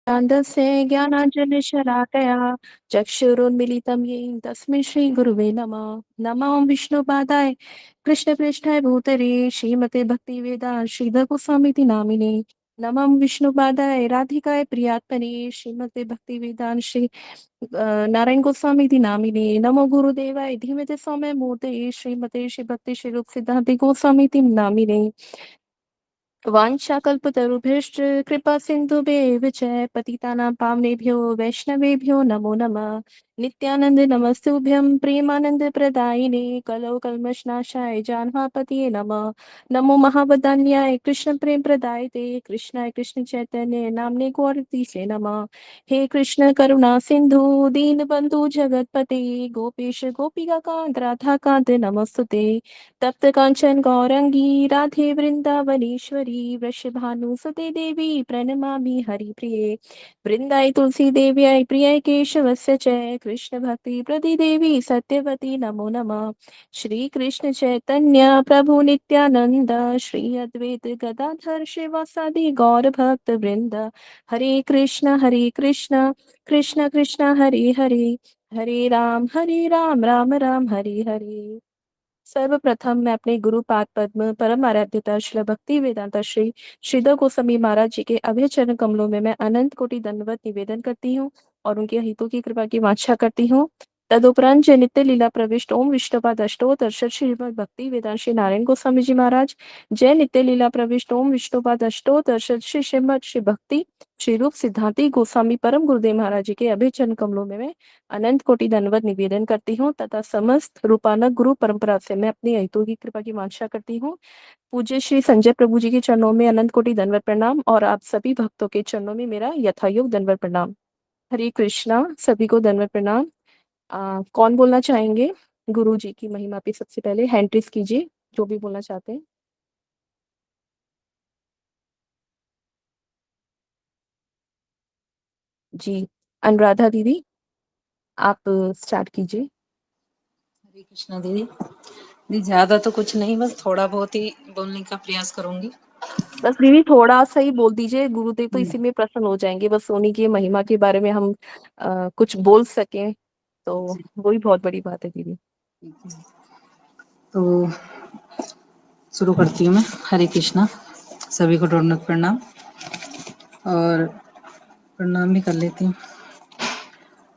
छान्दस्य ज्ञानाञ्जनशलाकया चक्षुरुन्मीलितं येन तस्मै श्रीगुरुवे नमः। नमो विष्णुपादाय कृष्णप्रेष्ठाय भूतले श्रीमते भक्तिवेदान्त श्रीधरगोस्वामीति नामिने। नमः विष्णुपादाय राधिकाय प्रियात्मने श्रीमते भक्तिवेदान्त श्री नारायण गोस्वामीति नामिने। नमो गुरुदेवाय धीमते सौम्य मूर्तये श्रीमते श्री भक्ति श्री रूप सिद्धांत गोस्वामीति नामिने। वाञ्छाकल्पतरुभ्यश्च कृपा सिन्धुभ्येव च पतितानां पावनेभ्यो वैष्णवेभ्यो नमो नमः। नित्यानंद नमस्तुभ्यं प्रेमानंद प्रदायिने कलौ कल्मषनाशाय जानहापतये नमः। नमो महावदान्याय कृष्ण प्रेम प्रदायते कृष्णाय कृष्ण चैतन्य नामने गौरतीसे नमः। हे कृष्ण करुणा सिंधु दीन बंधु जगतपते गोपेश गोपिका कांत राधा कांत नमस्तुते। तप्त कांचन गौरंगी राधे वृंदावनेश्वरी वृषभानुसुते देवी प्रणमामि हरिप्रिये। वृंदाई तुलसी देव्याय प्रिय केशवस्य च कृष्ण भक्ति प्रति देवी सत्यवती नमो नमः। श्री कृष्ण चैतन्य प्रभु नित्यानंद श्री अद्वैत गदाधर शिवासादि गौर भक्त वृंद। हरे कृष्ण कृष्ण कृष्ण हरे हरे हरे राम राम राम हरे हरे। सर्वप्रथम मैं अपने गुरु पाद पद्म परम आराध्यता श्री भक्ति वेदांता श्री श्रीधर गोस्वामी महाराज जी के अभय चरण कमलों में मैं अनंत कोटि दंडवत निवेदन करती हूँ और उनके हितों की कृपा की वांछा करती हूँ। तदुपरांत जय नित्य लीला प्रविष्ट ओम विष्णुपाद अष्टोत्तर श्रीमद् भक्ति वेदांत श्री नारायण गोस्वामी जी महाराज। जय नित्य लीला प्रविष्ट ओम विष्णुपाद अष्टोत्तर श्रीमद् श्री भक्ति श्री रूप सिद्धांति गोस्वामी परम गुरुदेव महाराज जी के अभय चरण कमलों में मैं अनंत कोटि दंडवत निवेदन करती हूँ तथा समस्त रूपानक गुरु परंपरा से मैं अपनी अहितों की कृपा की वांछा करती हूँ। पूज्य श्री संजय प्रभु जी के चरणों में अनंत कोटि दंडवत प्रणाम और आप सभी भक्तों के चरणों में मेरा यथायोग दंडवत प्रणाम। हरे कृष्णा, सभी को दंडवत प्रणाम। कौन बोलना चाहेंगे गुरु जी की महिमा पे? सबसे पहले हैंड रेज कीजिए जो भी बोलना चाहते हैं। जी, अनुराधा दीदी आप स्टार्ट कीजिए। हरे कृष्णा दीदी। दी ज्यादा तो कुछ नहीं, बस थोड़ा बहुत ही बोलने का प्रयास करूंगी। बस दीदी थोड़ा सा ही बोल दीजिए, गुरुदेव तो इसी में प्रसन्न हो जाएंगे। बस सोनी की महिमा के बारे में हम कुछ बोल सकें तो वही बहुत बड़ी बात है दीदी। तो शुरू करती हूँ मैं। हरे कृष्णा, सभी को दंडवत प्रणाम और प्रणाम भी कर लेती हूँ।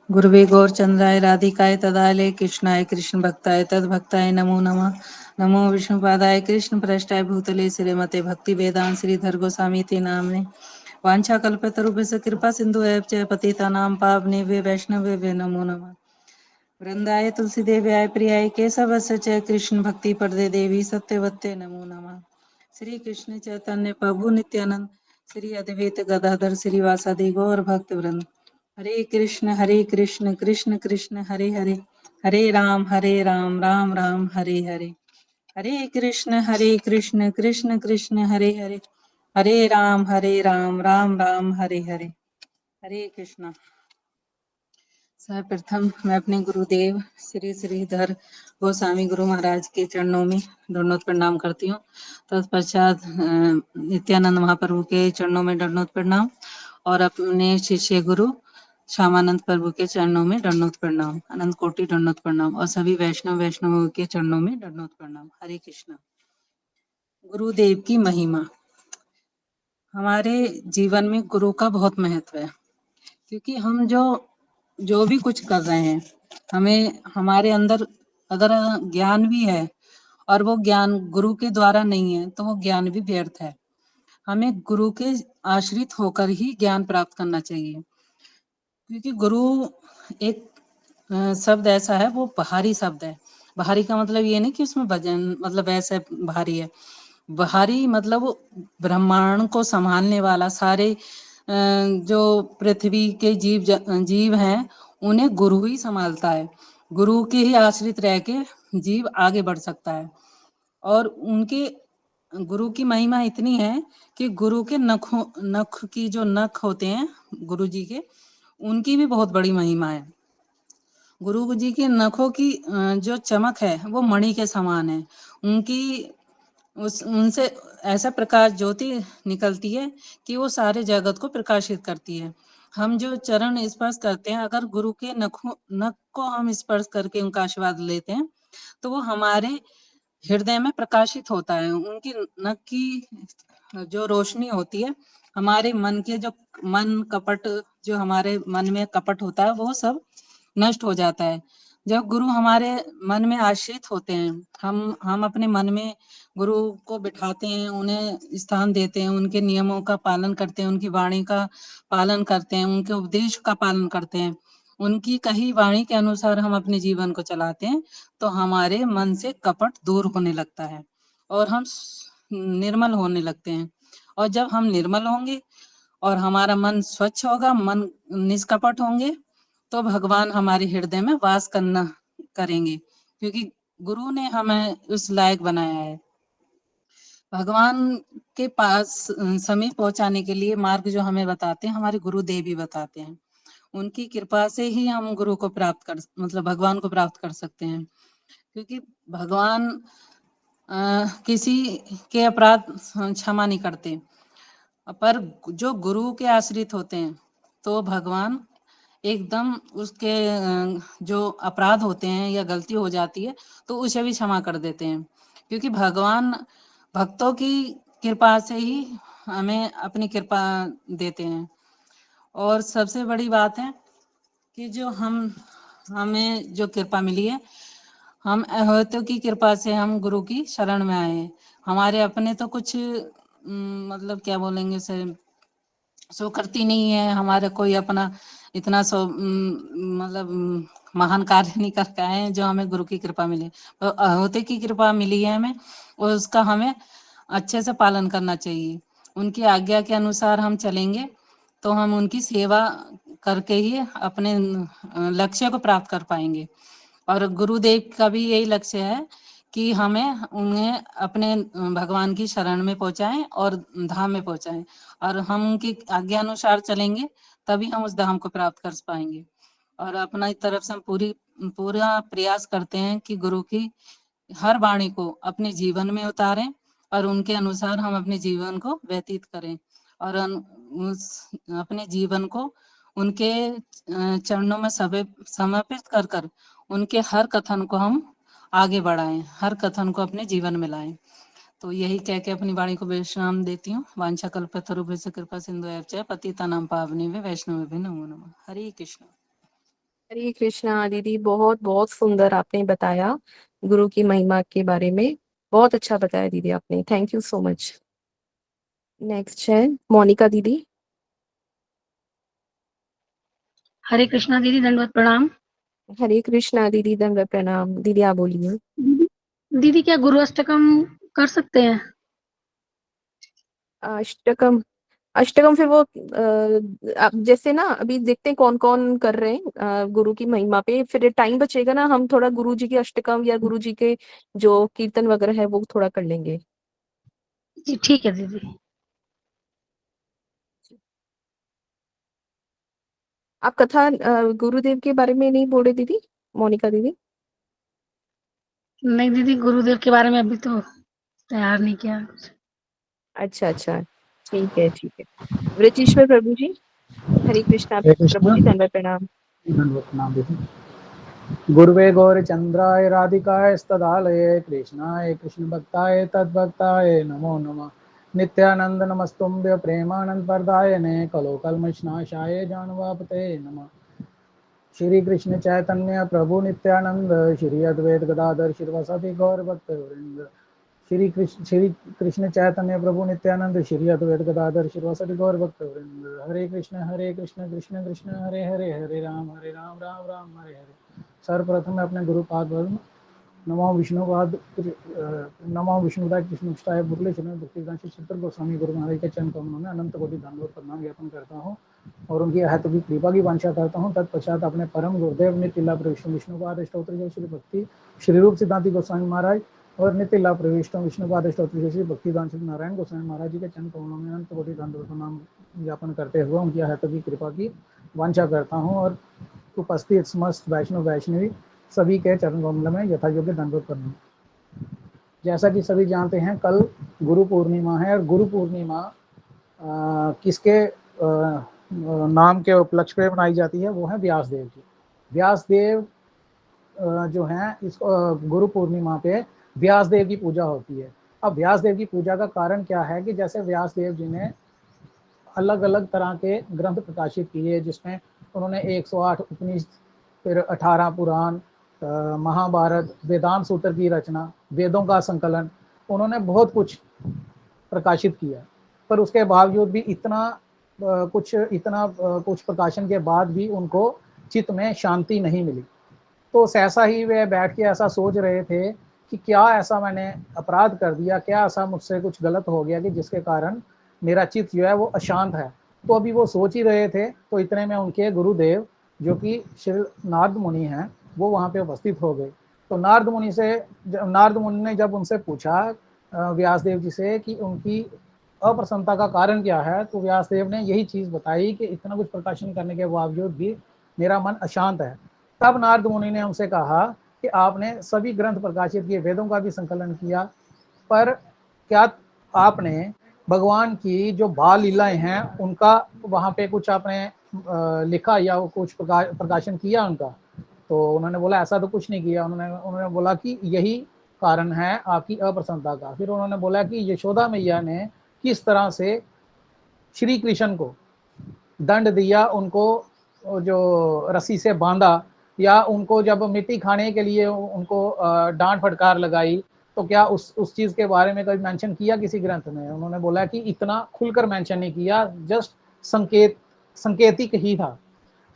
गुरुवे गौरचंद्राय राधिकाय तदालय कृष्णाय कृष्ण भक्ताय तद भक्ताय नमो नमः। नमो विष्णुपादाय कृष्ण प्रेष्ठाय भूतले श्रीमते भक्ति वेदांत श्रीधर गोस्वामी ते नामने। वांछा कल्पतरुभ्यश्च कृपा सिंधु एव च पतितानां पावनेभ्यो वैष्णवेभ्यो नमो नमः। वृंदाय तुलसी देव्याय प्रियाय केशवस्य च कृष्ण भक्ति प्रदे देवी सत्यवत्ते नमो नमः। श्री कृष्ण चैतन्य प्रभु नित्यानंद श्री अद्वैत गदाधर श्रीवासादि गौर भक्त वृंद। हरे कृष्ण कृष्ण कृष्ण हरे हरे हरे राम राम राम हरे हरे। हरे कृष्ण कृष्ण कृष्ण हरे हरे हरे राम राम राम हरे हरे। हरे कृष्णा। सर्वप्रथम मैं अपने गुरुदेव श्री श्रीधर गोस्वामी गुरु महाराज के चरणों में दंडवत प्रणाम करती हूँ। तत्पश्चात नित्यानंद महाप्रभु के चरणों में दंडवत प्रणाम और अपने शिष्य गुरु श्यामानंद प्रभु के चरणों में दंडवत प्रणाम, अनंत कोटि दंडवत प्रणाम और सभी वैष्णव के चरणों में दंडवत प्रणाम। हरे कृष्णा। गुरुदेव की महिमा। हमारे जीवन में गुरु का बहुत महत्व है, क्योंकि हम जो भी कुछ कर रहे हैं, हमें हमारे अंदर अगर ज्ञान भी है और वो ज्ञान गुरु के द्वारा नहीं है तो वो ज्ञान भी व्यर्थ है। हमें गुरु के आश्रित होकर ही ज्ञान प्राप्त करना चाहिए, क्योंकि गुरु एक शब्द ऐसा है, वो बाहरी शब्द है। बाहरी का मतलब ये नहीं कि उसमें वजन मतलब ऐसे भारी है। बाहरी मतलब वो ब्रह्मांड को संभालने वाला, सारे जो पृथ्वी के जीव हैं उन्हें गुरु ही संभालता है। गुरु के ही आश्रित रह के जीव आगे बढ़ सकता है। और उनके गुरु की महिमा इतनी है कि गुरु के नख की जो नख होते हैं गुरु जी के, उनकी भी बहुत बड़ी महिमा है। गुरु जी के नखों की जो चमक है वो मणि के समान है। उनकी उनसे ऐसा प्रकाश ज्योति निकलती है कि वो सारे जगत को प्रकाशित करती है। हम जो चरण स्पर्श करते हैं, अगर गुरु के नख को हम स्पर्श करके उनका आशीर्वाद लेते हैं, तो वो हमारे हृदय में प्रकाशित होता है। उनकी नख की जो रोशनी होती है, हमारे मन के जो मन कपट, जो हमारे मन में कपट होता है, वो सब नष्ट हो जाता है। जब गुरु हमारे मन में आश्रित होते हैं, हम अपने मन में गुरु को बिठाते हैं, उन्हें स्थान देते हैं, उनके नियमों का पालन करते हैं, उनकी वाणी का पालन करते हैं, उनके उपदेश का पालन करते हैं, उनकी कही वाणी के अनुसार हम अपने जीवन को चलाते हैं, तो हमारे मन से कपट दूर होने लगता है और हम निर्मल होने लगते हैं। और जब हम निर्मल होंगे और हमारा मन स्वच्छ होगा, मन निष्कपट होंगे, तो भगवान हमारे हृदय में वास करना करेंगे, क्योंकि गुरु ने हमें उस लायक बनाया है। भगवान के पास समीप पहुंचाने के लिए मार्ग जो हमें बताते हैं, हमारे गुरुदेव ही बताते हैं। उनकी कृपा से ही हम गुरु को प्राप्त कर, मतलब भगवान को प्राप्त कर सकते हैं, क्योंकि भगवान किसी के अपराध क्षमा नहीं करते, पर जो गुरु के आश्रित होते हैं, तो भगवान एकदम उसके जो अपराध होते हैं या गलती हो जाती है, तो उसे भी क्षमा कर देते हैं, क्योंकि भगवान भक्तों की कृपा से ही हमें अपनी कृपा देते हैं। और सबसे बड़ी बात है कि जो हमें जो कृपा मिली है, हम अहोतों की कृपा से हम गुरु की शरण में आए हैं। हमारे अपने तो कुछ मतलब क्या बोलेंगे से सो करती नहीं है, हमारा कोई अपना इतना सो मतलब महान कार्य नहीं करके आए हैं जो हमें गुरु की कृपा मिली, तो अहोते की कृपा मिली है हमें, और उसका हमें अच्छे से पालन करना चाहिए। उनकी आज्ञा के अनुसार हम चलेंगे, तो हम उनकी सेवा करके ही अपने लक्ष्य को प्राप्त कर पाएंगे। और गुरुदेव का भी यही लक्ष्य है कि हमें उन्हें अपने भगवान की शरण में पहुंचाएं और धाम में पहुंचाएं, और हम उनकी आज्ञा अनुसार चलेंगे, तभी हम उस धाम को प्राप्त कर पाएंगे। और अपना तरफ से हम पूरा प्रयास करते हैं कि गुरु की हर वाणी को अपने जीवन में उतारें और उनके अनुसार हम अपने जीवन को व्यतीत करें, और अपने जीवन को उनके चरणों में समर्पित कर कर उनके हर कथन को हम आगे बढ़ाएं, हर कथन को अपने जीवन में लाएं। तो यही कह के अपनी वाणी को विश्राम देती हूँ। वांछा कल्पतरुभ्यश्च कृपा सिंधु एव च पतितानां पावनेभ्यो वैष्णवेभ्यो नमो नमः। हरे कृष्ण। हरे कृष्णा दीदी, बहुत बहुत सुंदर आपने बताया गुरु की महिमा के बारे में। बहुत अच्छा बताया दीदी आपने, thank you so much. Next है मोनिका दीदी। हरे कृष्णा दीदी, दंडवत प्रणाम। हरे कृष्णा दीदी, दंडवत प्रणाम। दीदी आप बोलिए। दीदी क्या गुरु अष्टकम कर सकते हैं? अष्टकम, अष्टकम फिर वो आप जैसे ना अभी देखते हैं कौन कौन कर रहे हैं गुरु की महिमा पे, फिर टाइम बचेगा ना, हम थोड़ा गुरु जी की अष्टकम या गुरु जी के जो कीर्तन वगैरह है वो थोड़ा कर लेंगे। जी ठीक है दीदी। आप कथा गुरुदेव के बारे में नहीं बोले दीदी, मोनिका दीदी? नहीं दीदी, गुरुदेव के बारे में अभी तो तैयार नहीं किया। अच्छा अच्छा, ठीक है ठीक है। वृतीश्वर प्रभु जी, हरे कृष्णा हरे प्रभु कृष्ण। जी, दंडवत प्रणाम। दंडवत प्रणाम दीदी। गुरुवे गौरचंद्राय राधिकाय स्तदालये कृष्णाय कृष्ण भक्ताय तद्भक्ताय नमो नमः। नित्यानंद नमस्तुभ्य प्रेमानंद वरदायने कलो कल्मषनाशाय जानवापते नमः। श्री कृष्ण चैतन्य प्रभु नित्यानंद श्री अद्वैत गदाधर श्रीवासादि गौर भक्त वृंद। श्री कृष्ण चैतन्य प्रभु नित्यानंद श्री अद्वैत गदाधर श्रीवासादि गौर भक्त वृंद। हरे कृष्ण कृष्ण कृष्ण हरे हरे, हरे राम राम राम हरे हरे। सर्वप्रथम मैं अपने गुरुपाद नमो विष्णुपाद नमो विष्णुदाय कृष्णष्टाय मुरली शरण भक्तिदान श्री चित्र गोस्वामी गुरु महाराज के चरण कमलों में अनंत कोटि धन्यवाद प्रणाम ज्ञापन करता हूँ और उनकी अहत की कृपा की वांछा करता हूँ। तत्पश्चात अपने परम गुरुदेव नित्य लाभ प्रविष्णु विष्णुपाद स्त्रोत्र जो श्री भक्ति श्री रूप सिद्धांति गोस्वामी महाराज और नित्य लाभ प्रविष्णु विष्णुपाद स्त्रोत्र जो श्री भक्तिदान श्री नारायण गोस्वामी महाराज जी के चरण कमलों में अनंत कोटि धन्यवाद प्रणाम ज्ञापन करते हुए उनकी अहत की कृपा की वांछा करता हूँ और उपस्थित समस्त वैष्णव वैष्णवी सभी के चरण कमल में यथा योग्य दंडवत प्रणाम। जैसा कि सभी जानते हैं, कल गुरु पूर्णिमा है और गुरु पूर्णिमा किसके नाम के उपलक्ष्य पे बनाई जाती है, वो है व्यासदेव जी। व्यासदेव जो हैं, इस गुरु पूर्णिमा पे व्यासदेव की पूजा होती है। अब व्यासदेव की पूजा का कारण क्या है कि जैसे व्यासदेव जी ने अलग अलग तरह के ग्रंथ प्रकाशित किए, जिसमें उन्होंने 108 उपनिषद, फिर 18 पुराण, महाभारत, वेदांत सूत्र की रचना, वेदों का संकलन, उन्होंने बहुत कुछ प्रकाशित किया। पर उसके बावजूद भी इतना कुछ प्रकाशन के बाद भी उनको चित्त में शांति नहीं मिली। तो सहसा ही वे बैठ के ऐसा सोच रहे थे कि क्या ऐसा मैंने अपराध कर दिया, क्या ऐसा मुझसे कुछ गलत हो गया कि जिसके कारण मेरा चित्त जो है वो अशांत है। तो अभी वो सोच ही रहे थे, तो इतने में उनके गुरुदेव जो कि श्री नारद मुनि हैं, वो वहाँ पे उपस्थित हो गए। तो नारद मुनि ने जब उनसे पूछा व्यासदेव जी से कि उनकी अप्रसन्नता का कारण क्या है, तो व्यासदेव ने यही चीज़ बताई कि इतना कुछ प्रकाशन करने के बावजूद भी मेरा मन अशांत है। तब नारद मुनि ने उनसे कहा कि आपने सभी ग्रंथ प्रकाशित किए, वेदों का भी संकलन किया, पर क्या आपने भगवान की जो बाल लीलाएं हैं उनका वहाँ पे कुछ आपने लिखा या कुछ प्रकाशन किया उनका? तो उन्होंने बोला ऐसा तो कुछ नहीं किया। उन्होंने बोला कि यही कारण है आपकी अप्रसन्नता का। फिर उन्होंने बोला कि यशोदा मैया ने किस तरह से श्री कृष्ण को दंड दिया, उनको जो रस्सी से बांधा, या उनको जब मिट्टी खाने के लिए उनको डांट फटकार लगाई, तो क्या उस चीज़ के बारे में कभी मेंशन किया किसी ग्रंथ में? उन्होंने बोला कि इतना खुलकर मेंशन नहीं किया, जस्ट संकेतिक ही था।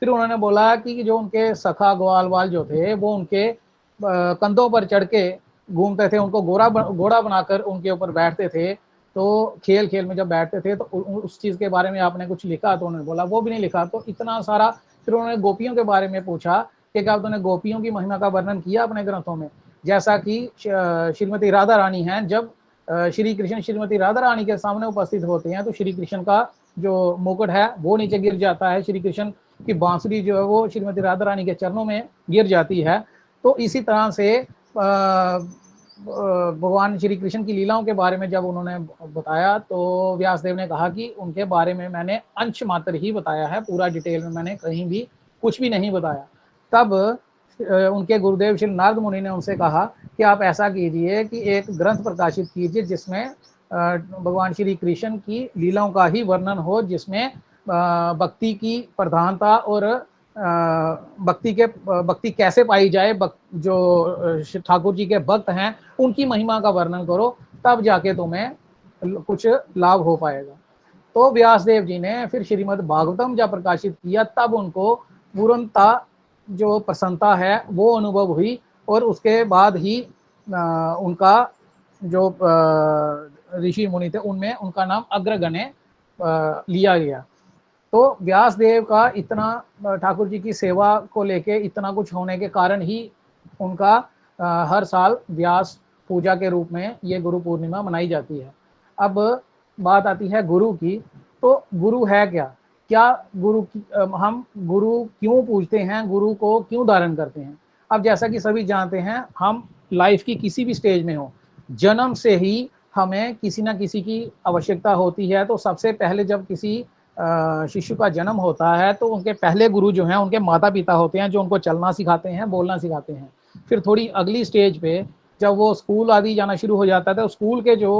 फिर उन्होंने बोला कि जो उनके सखा ग्वाल वाल जो थे, वो उनके कंधों पर चढ़ के घूमते थे, उनको घोड़ा बनाकर उनके ऊपर बैठते थे। तो खेल खेल में जब बैठते थे तो उस चीज़ के बारे में आपने कुछ लिखा? तो उन्होंने बोला वो भी नहीं लिखा। तो इतना सारा। फिर उन्होंने गोपियों के बारे में पूछा कि क्या तुमने गोपियों की महिमा का वर्णन किया अपने ग्रंथों में? जैसा कि श्रीमती राधा रानी हैं, जब श्री कृष्ण श्रीमती राधा रानी के सामने उपस्थित होते हैं तो श्री कृष्ण का जो मुकुट है वो नीचे गिर जाता है, श्री कृष्ण की बांसुरी जो है वो श्रीमती राधा रानी के चरणों में गिर जाती है। तो इसी तरह से भगवान श्री कृष्ण की लीलाओं के बारे में जब उन्होंने बताया, तो व्यासदेव ने कहा कि उनके बारे में मैंने अंश मात्र ही बताया है, पूरा डिटेल में मैंने कहीं भी कुछ भी नहीं बताया। तब उनके गुरुदेव श्री नारद मुनि ने उनसे कहा कि आप ऐसा कीजिए कि एक ग्रंथ प्रकाशित कीजिए जिसमें भगवान श्री कृष्ण की लीलाओं का ही वर्णन हो, जिसमें भक्ति की प्रधानता और भक्ति कैसे पाई जाए, जो ठाकुर जी के भक्त हैं उनकी महिमा का वर्णन करो, तब जाके तुम्हें कुछ लाभ हो पाएगा। तो व्यासदेव जी ने फिर श्रीमद् भागवतम जब प्रकाशित किया, तब उनको पूर्णता जो प्रसन्नता है वो अनुभव हुई, और उसके बाद ही उनका जो ऋषि मुनि थे उनमें उनका नाम अग्रगण्य लिया गया। तो व्यासदेव का इतना ठाकुर जी की सेवा को लेके इतना कुछ होने के कारण ही उनका हर साल व्यास पूजा के रूप में ये गुरु पूर्णिमा मनाई जाती है। अब बात आती है गुरु की। तो गुरु है क्या? हम गुरु क्यों पूजते हैं, गुरु को क्यों धारण करते हैं? अब जैसा कि सभी जानते हैं, हम लाइफ की किसी भी स्टेज में हो, जन्म से ही हमें किसी ना किसी की आवश्यकता होती है। तो सबसे पहले जब किसी शिशु का जन्म होता है तो उनके पहले गुरु जो हैं उनके माता पिता होते हैं, जो उनको चलना सिखाते हैं, बोलना सिखाते हैं। फिर थोड़ी अगली स्टेज पे जब वो स्कूल आदि जाना शुरू हो जाता है तो स्कूल के जो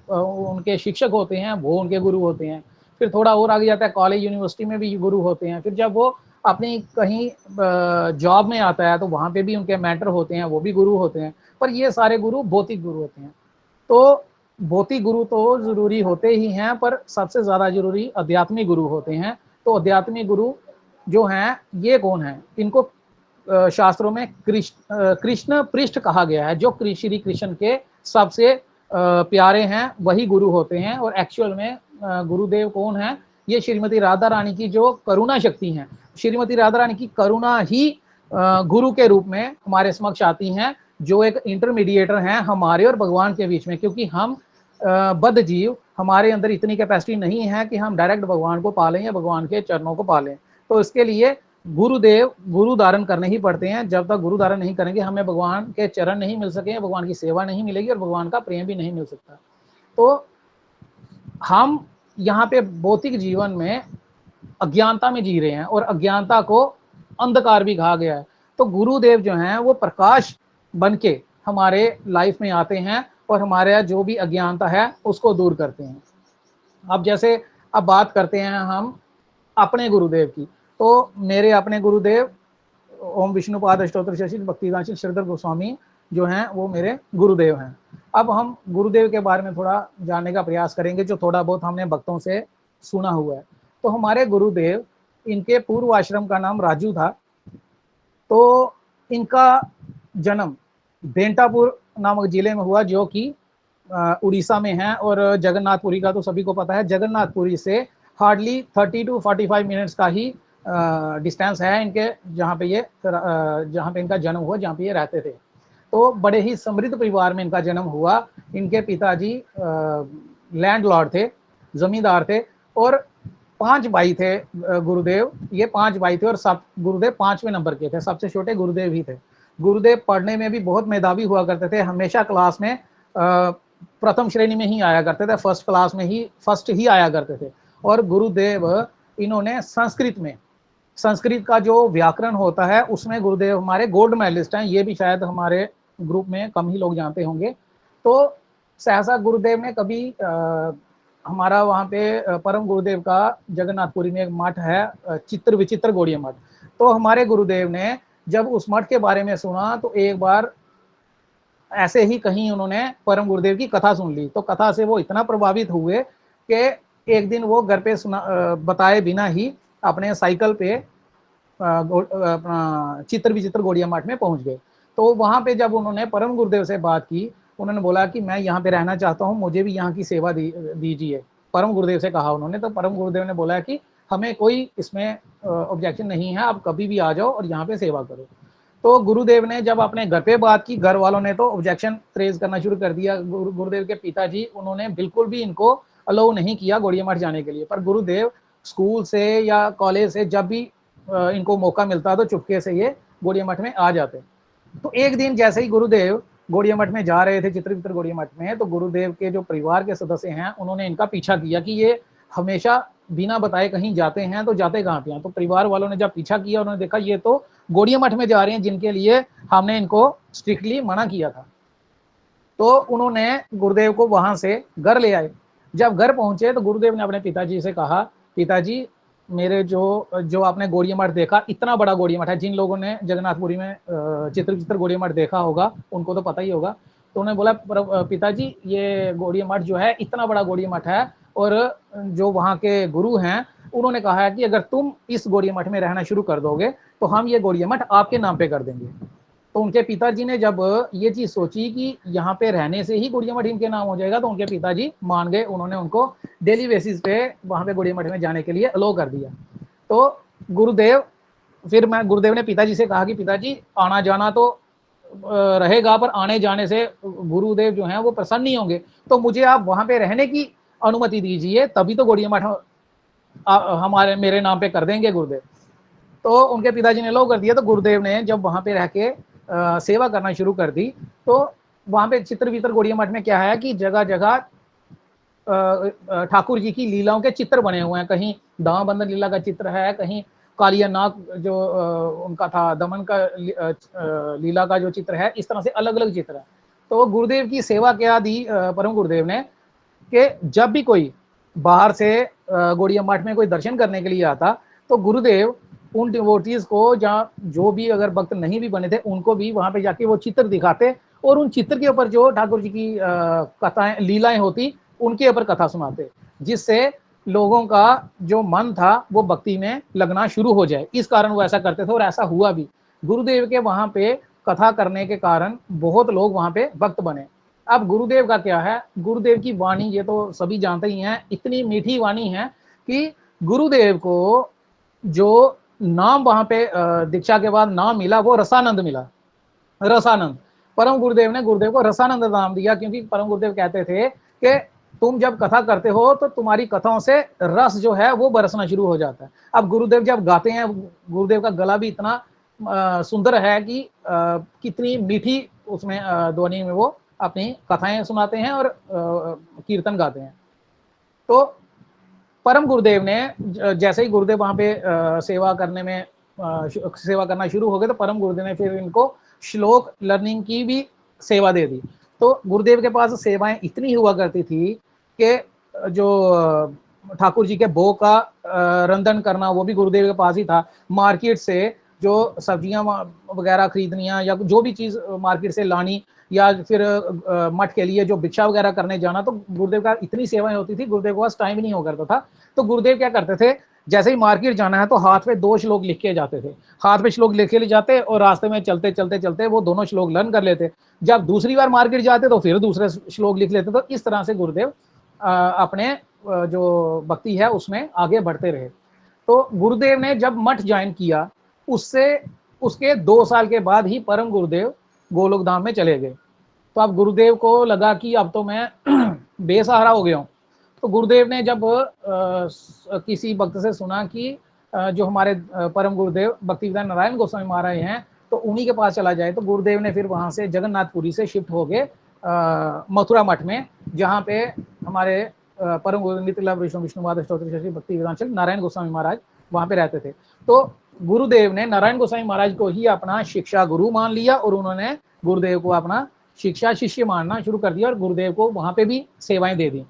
उनके शिक्षक होते हैं वो उनके गुरु होते हैं। फिर थोड़ा और आगे जाता है, कॉलेज यूनिवर्सिटी में भी गुरु होते हैं। फिर जब वो अपनी कहीं जॉब में आता है तो वहाँ पे भी उनके मेंटर होते हैं, वो भी गुरु होते हैं। पर ये सारे गुरु भौतिक गुरु होते हैं। तो भौतिक गुरु तो जरूरी होते ही हैं, पर सबसे ज्यादा जरूरी आध्यात्मिक गुरु होते हैं। तो आध्यात्मिक गुरु जो हैं ये कौन है? इनको शास्त्रों में कृष्ण पृष्ठ कहा गया है। जो श्री कृष्ण के सबसे प्यारे हैं वही गुरु होते हैं। और एक्चुअल में गुरुदेव कौन है? ये श्रीमती राधा रानी की जो करुणा शक्ति है, श्रीमती राधा रानी की करुणा ही गुरु के रूप में हमारे समक्ष आती हैं, जो एक इंटरमीडिएटर हैं हमारे और भगवान के बीच में। क्योंकि हम बद्ध जीव, हमारे अंदर इतनी कैपेसिटी नहीं है कि हम डायरेक्ट भगवान को पालें या भगवान के चरणों को पालें। तो इसके लिए गुरुदेव गुरु धारण करने ही पड़ते हैं। जब तक गुरु धारण नहीं करेंगे हमें भगवान के चरण नहीं मिल सके, भगवान की सेवा नहीं मिलेगी और भगवान का प्रेम भी नहीं मिल सकता। तो हम यहाँ पे भौतिक जीवन में अज्ञानता में जी रहे हैं और अज्ञानता को अंधकार भी कहा गया है। तो गुरुदेव जो हैं वो प्रकाश बन के हमारे लाइफ में आते हैं और हमारे जो भी अज्ञानता है उसको दूर करते हैं। अब जैसे अब बात करते हैं हम अपने गुरुदेव की, तो मेरे अपने गुरुदेव ओम विष्णुपाद अष्टोत्तर शशील भक्तिदान श्रीधर गोस्वामी जो हैं वो मेरे गुरुदेव हैं। अब हम गुरुदेव के बारे में थोड़ा जानने का प्रयास करेंगे, जो थोड़ा बहुत हमने भक्तों से सुना हुआ है। तो हमारे गुरुदेव, इनके पूर्व आश्रम का नाम राजू था। तो इनका जन्म बेंटापुर नामक जिले में हुआ, जो कि उड़ीसा में है। और जगन्नाथपुरी का तो सभी को पता है, जगन्नाथपुरी से हार्डली 30 to 45 मिनट्स का ही डिस्टेंस है इनके, जहाँ पे इनका जन्म हुआ, जहाँ पे ये रहते थे। तो बड़े ही समृद्ध परिवार में इनका जन्म हुआ। इनके पिताजी लैंडलॉर्ड थे, जमींदार थे, और 5 भाई थे गुरुदेव। ये 5 भाई थे और सब गुरुदेव 5वें नंबर के थे, सबसे छोटे गुरुदेव ही थे। गुरुदेव पढ़ने में भी बहुत मेधावी हुआ करते थे, हमेशा क्लास में प्रथम श्रेणी में ही आया करते थे, फर्स्ट क्लास में ही फर्स्ट ही आया करते थे। और गुरुदेव इन्होंने संस्कृत का जो व्याकरण होता है उसमें गुरुदेव हमारे गोल्ड मेडलिस्ट हैं। ये भी शायद हमारे ग्रुप में कम ही लोग जानते होंगे। तो सहसा गुरुदेव ने कभी हमारा वहाँ पे परम गुरुदेव का जगन्नाथपुरी में एक मठ है, चित्र विचित्र गौड़ीय मठ। तो हमारे गुरुदेव ने जब उस मठ के बारे में सुना तो एक बार ऐसे ही कहीं उन्होंने परम गुरुदेव की कथा सुन ली। तो कथा से वो इतना प्रभावित हुए कि एक दिन वो घर पे बताए बिना ही अपने साइकिल पे अपना चित्र विचित्र गौड़िया मठ में पहुंच गए। तो वहां पे जब उन्होंने परम गुरुदेव से बात की, उन्होंने बोला कि मैं यहाँ पे रहना चाहता हूँ, मुझे भी यहाँ की सेवा दीजिए। परम गुरुदेव से कहा उन्होंने। तो परम गुरुदेव ने बोला कि हमें कोई इसमें ऑब्जेक्शन नहीं है, आप कभी भी आ जाओ और यहाँ पे सेवा करो। तो गुरुदेव ने जब अपने घर पे बात की, घर वालों ने तो ऑब्जेक्शन रेज करना शुरू कर दिया। गुरुदेव के पिताजी, उन्होंने बिल्कुल भी इनको अलाउ नहीं किया गौड़िया मठ जाने के लिए। पर गुरुदेव स्कूल से या कॉलेज से जब भी इनको मौका मिलता तो चुपके से ये गौड़िया मठ में आ जाते। तो एक दिन जैसे ही गुरुदेव गौड़िया मठ में जा रहे थे, चित्रविचित्र गौड़िया मठ में, तो गुरुदेव के जो परिवार के सदस्य हैं उन्होंने इनका पीछा किया कि ये हमेशा बिना बताए कहीं जाते हैं, तो जाते कहाँ पे हैं। तो परिवार वालों ने जब पीछा किया, उन्होंने देखा ये तो गौड़िया मठ में जा रहे हैं, जिनके लिए हमने इनको स्ट्रिक्टली मना किया था। तो उन्होंने गुरुदेव को वहां से घर ले आए। जब घर पहुंचे तो गुरुदेव ने अपने पिताजी से कहा, पिताजी मेरे जो आपने गौड़िया मठ देखा, इतना बड़ा गौड़िया मठ है। जिन लोगों ने जगन्नाथपुरी में चित्र गौड़िया मठ देखा होगा उनको तो पता ही होगा। तो उन्होंने बोला, पिताजी ये गौड़िया मठ जो है इतना बड़ा गौड़िया मठ है, और जो वहाँ के गुरु हैं उन्होंने कहा है कि अगर तुम इस गौड़िया मठ में रहना शुरू कर दोगे तो हम ये गौड़िया मठ आपके नाम पे कर देंगे। तो उनके पिताजी ने जब ये चीज सोची कि यहाँ पे रहने से ही गौड़िया मठ इनके नाम हो जाएगा, तो उनके पिताजी मान गए। उन्होंने उनको डेली बेसिस पे वहां पे गौड़िया मठ में जाने के लिए अलो कर दिया। तो गुरुदेव ने पिताजी से कहा कि पिताजी आना जाना तो रहेगा, पर आने जाने से गुरुदेव जो हैं वो प्रसन्न नहीं होंगे, तो मुझे आप वहां पे रहने की अनुमति दीजिए, तभी तो गौड़िया मठ मेरे नाम पे कर देंगे गुरुदेव। तो उनके पिताजी ने लो कर दिया। तो गुरुदेव ने जब वहां पे रह के सेवा करना शुरू कर दी, तो वहां पे चित्रविचित्र गौड़िया मठ में क्या है कि जगह जगह ठाकुर जी की लीलाओं के चित्र बने हुए हैं। कहीं दामा बंदन लीला का चित्र है, कहीं कालिया नाग जो उनका था दमन का लीला का जो चित्र है, इस तरह से अलग अलग चित्र है। तो गुरुदेव की सेवा क्या दी परम गुरुदेव ने कि जब भी कोई बाहर से गौड़िया मठ में कोई दर्शन करने के लिए आता, तो गुरुदेव उन डिवोटीज को, जहाँ जो भी अगर भक्त नहीं भी बने थे, उनको भी वहां पे जाके वो चित्र दिखाते और उन चित्र के ऊपर जो ठाकुर जी की कथाएं लीलाएं होती उनके ऊपर कथा सुनाते, जिससे लोगों का जो मन था वो भक्ति में लगना शुरू हो जाए। इस कारण वो ऐसा करते थे और ऐसा हुआ भी। गुरुदेव के वहां पे कथा करने के कारण बहुत लोग वहां पे भक्त बने। अब गुरुदेव का क्या है, गुरुदेव की वाणी ये तो सभी जानते ही हैं, इतनी मीठी वाणी है कि गुरुदेव को जो नाम वहां पे दीक्षा के बाद नाम मिला वो रसानंद मिला। रसानंद, परम गुरुदेव ने गुरुदेव को रसानंद नाम दिया, क्योंकि परम गुरुदेव कहते थे कि तुम जब कथा करते हो तो तुम्हारी कथाओं से रस जो है वो बरसना शुरू हो जाता है। अब गुरुदेव जब गाते हैं, गुरुदेव का गला भी इतना सुंदर है कि कितनी मीठी उसमें ध्वनि में वो अपनी कथाएं सुनाते हैं और कीर्तन गाते हैं। तो परम गुरुदेव ने जैसे ही गुरुदेव वहां पे सेवा करना शुरू हो गए, तो परम गुरुदेव ने फिर इनको श्लोक लर्निंग की भी सेवा दे दी। तो गुरुदेव के पास सेवाएं इतनी हुआ करती थी कि जो ठाकुर जी के भोग का रंधन करना वो भी गुरुदेव के पास ही था। मार्केट से जो सब्जियां वगैरह खरीदनियां या जो भी चीज मार्केट से लानी, या फिर मठ के लिए जो भिक्षा वगैरह करने जाना, तो गुरुदेव का इतनी सेवाएं होती थी, गुरुदेव के पास टाइम ही नहीं हो करता था। तो गुरुदेव क्या करते थे, जैसे ही मार्केट जाना है तो हाथ पे 2 श्लोक लिख के जाते थे, हाथ पे श्लोक लिख के ले जाते और रास्ते में चलते चलते चलते वो दोनों श्लोक लर्न कर लेते। जब दूसरी बार मार्केट जाते तो फिर दूसरे श्लोक लिख लेते। तो इस तरह से गुरुदेव अपने जो भक्ति है उसमें आगे बढ़ते रहे। तो गुरुदेव ने जब मठ ज्वाइन किया, उसके 2 साल के बाद ही परम गुरुदेव गोलोक धाम में चले गए। तो अब गुरुदेव को लगा कि अब तो मैं बेसहारा हो गया हूँ। तो गुरुदेव ने जब किसी भक्त से सुना कि जो हमारे परम गुरुदेव भक्तिवेदांत नारायण गोस्वामी महाराज हैं, तो उन्हीं के पास चला जाए। तो गुरुदेव ने फिर वहाँ से जगन्नाथपुरी से शिफ्ट हो गए मथुरा मठ में, जहाँ पे हमारे परम गुरु नित्यलाभ विष्णुवाद स्तोत्र श्री भक्तिवेदांत नारायण गोस्वामी महाराज वहाँ पे रहते थे। तो गुरुदेव ने नारायण गोस्वामी महाराज को ही अपना शिक्षा गुरु मान लिया और उन्होंने गुरुदेव को अपना शिक्षा शिष्य मानना शुरू कर दिया और गुरुदेव को वहाँ पे भी सेवाएं दे दी।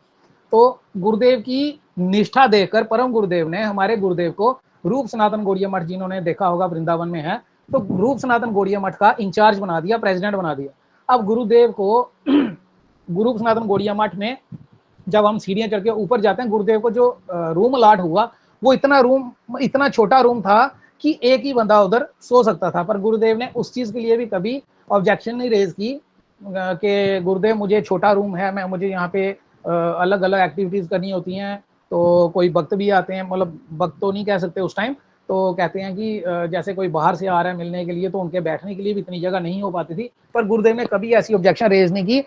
तो गुरुदेव की निष्ठा देखकर परम गुरुदेव ने हमारे गुरुदेव को रूप सनातन गौड़िया मठ, जिन्होंने देखा होगा वृंदावन में है, तो रूप सनातन गौड़िया मठ का इंचार्ज बना दिया, प्रेसिडेंट बना दिया। अब गुरुदेव को रूप सनातन गौड़िया मठ में जब हम सीढ़ियां चढ़ के ऊपर जाते हैं, गुरुदेव को जो रूम अलाट हुआ वो इतना छोटा रूम था कि एक ही बंदा उधर सो सकता था। पर गुरुदेव ने उस चीज के लिए भी कभी ऑब्जेक्शन नहीं रेज की कि गुरुदेव मुझे छोटा रूम है, मुझे यहाँ पे अलग अलग एक्टिविटीज करनी होती हैं। तो कोई भक्त भी आते हैं, मतलब भक्त तो नहीं कह सकते उस टाइम, तो कहते हैं कि जैसे कोई बाहर से आ रहा है मिलने के लिए, तो उनके बैठने के लिए भी इतनी जगह नहीं हो पाती थी। पर गुरुदेव ने कभी ऐसी ऑब्जेक्शन रेज नहीं की।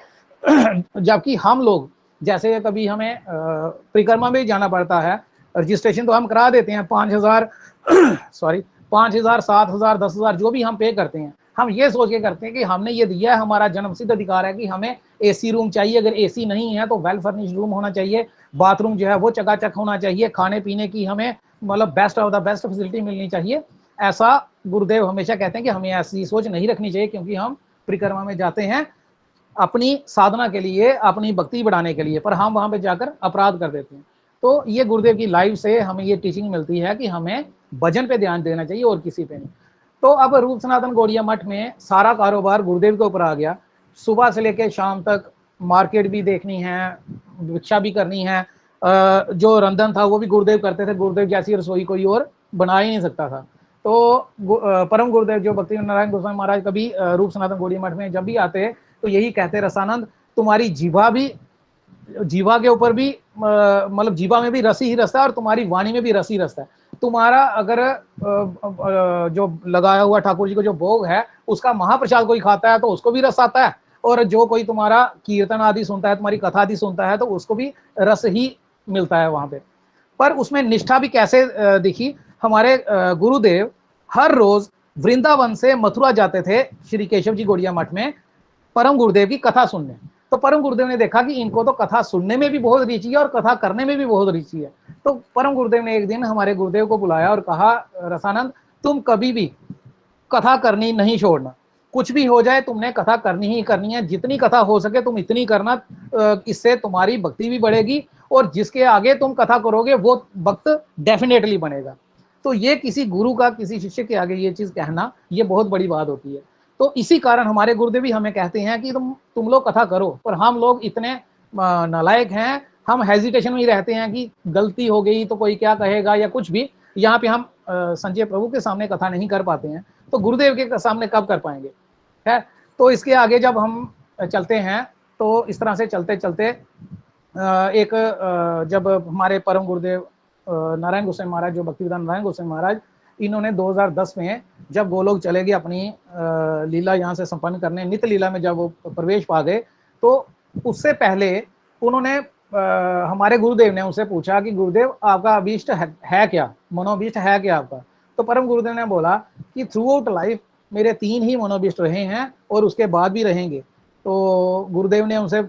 जबकि हम लोग जैसे कभी हमें परिक्रमा में जाना पड़ता है, रजिस्ट्रेशन तो हम करा देते हैं 5,000 5,000 7,000 10,000 जो भी हम पे करते हैं, हम ये सोच के करते हैं कि हमने ये दिया है, हमारा जन्मसिद्ध अधिकार है कि हमें एसी रूम चाहिए। अगर एसी नहीं है तो वेल फर्निश्ड रूम होना चाहिए, बाथरूम जो है वो चकाचक होना चाहिए, खाने पीने की हमें मतलब best of the best facility मिलनी चाहिए। ऐसा गुरुदेव हमेशा कहते हैं कि हमें ऐसी सोच नहीं रखनी चाहिए, क्योंकि हम परिक्रमा में जाते हैं अपनी साधना के लिए, अपनी भक्ति बढ़ाने के लिए, पर हम वहां पे जाकर अपराध कर देते हैं। तो ये गुरुदेव की लाइफ से हमें ये टीचिंग मिलती है कि हमें भजन पे ध्यान देना चाहिए और किसी पे नहीं। तो अब रूप सनातन गौड़िया मठ में सारा कारोबार गुरुदेव के ऊपर आ गया। सुबह से लेकर शाम तक मार्केट भी देखनी है, भिक्षा भी करनी है, जो रंधन था वो भी गुरुदेव करते थे। गुरुदेव जैसी रसोई कोई और बना ही नहीं सकता था। तो परम गुरुदेव जो भक्ति नारायण गोस्वामी महाराज कभी रूप सनातन गौड़िया मठ में जब भी आते तो यही कहते, रसानंद तुम्हारी जीवा के ऊपर भी मतलब जीवा में भी रस ही रस है और तुम्हारी वाणी में भी रस ही रस है। तुम्हारा अगर जो लगाया हुआ ठाकुर जी को जो भोग है उसका महाप्रसाद कोई खाता है तो उसको भी रस आता है, और जो कोई तुम्हारा कीर्तन आदि सुनता है, तुम्हारी कथा आदि सुनता है, तो उसको भी रस ही मिलता है वहां पे। पर उसमें निष्ठा भी कैसे दिखी, हमारे गुरुदेव हर रोज वृंदावन से मथुरा जाते थे श्री केशव जी गौड़िया मठ में परम गुरुदेव की कथा सुनने। तो परम गुरुदेव ने देखा कि इनको तो कथा सुनने में भी बहुत रुचि है और कथा करने में भी बहुत रुचि है। तो परम गुरुदेव ने एक दिन हमारे गुरुदेव को बुलाया और कहा, रसानंद तुम कभी भी कथा करनी नहीं छोड़ना, कुछ भी हो जाए तुमने कथा करनी ही करनी है, जितनी कथा हो सके तुम इतनी करना, इससे तुम्हारी भक्ति भी बढ़ेगी और जिसके आगे तुम कथा करोगे वो भक्त डेफिनेटली बनेगा। तो ये किसी गुरु का किसी शिष्य के आगे ये चीज कहना ये बहुत बड़ी बात होती है। तो इसी कारण हमारे गुरुदेव भी हमें कहते हैं कि तुम लोग कथा करो, पर हम लोग इतने नालायक हैं, हम हेजिटेशन में ही रहते हैं कि गलती हो गई तो कोई क्या कहेगा या कुछ भी। यहाँ पे हम संजय प्रभु के सामने कथा नहीं कर पाते हैं, तो गुरुदेव के सामने कब कर पाएंगे, है। तो इसके आगे जब हम चलते हैं तो इस तरह से चलते चलते एक जब हमारे परम गुरुदेव नारायण गोस्वामी महाराज जो भक्तिवेदांत नारायण गोस्वामी महाराज, इन्होंने 2010 में जब वो लोग चले गए अपनी लीला यहाँ से संपन्न करने, नित्य लीला में जब वो प्रवेश पा गए, तो उससे पहले उन्होंने हमारे गुरुदेव ने उनसे पूछा कि गुरुदेव आपका अभीष्ट है क्या, मनोभीष्ट है क्या आपका। तो परम गुरुदेव ने बोला कि थ्रू आउट लाइफ मेरे 3 ही मनोभीष्ट रहे हैं और उसके बाद भी रहेंगे। तो गुरुदेव ने उनसे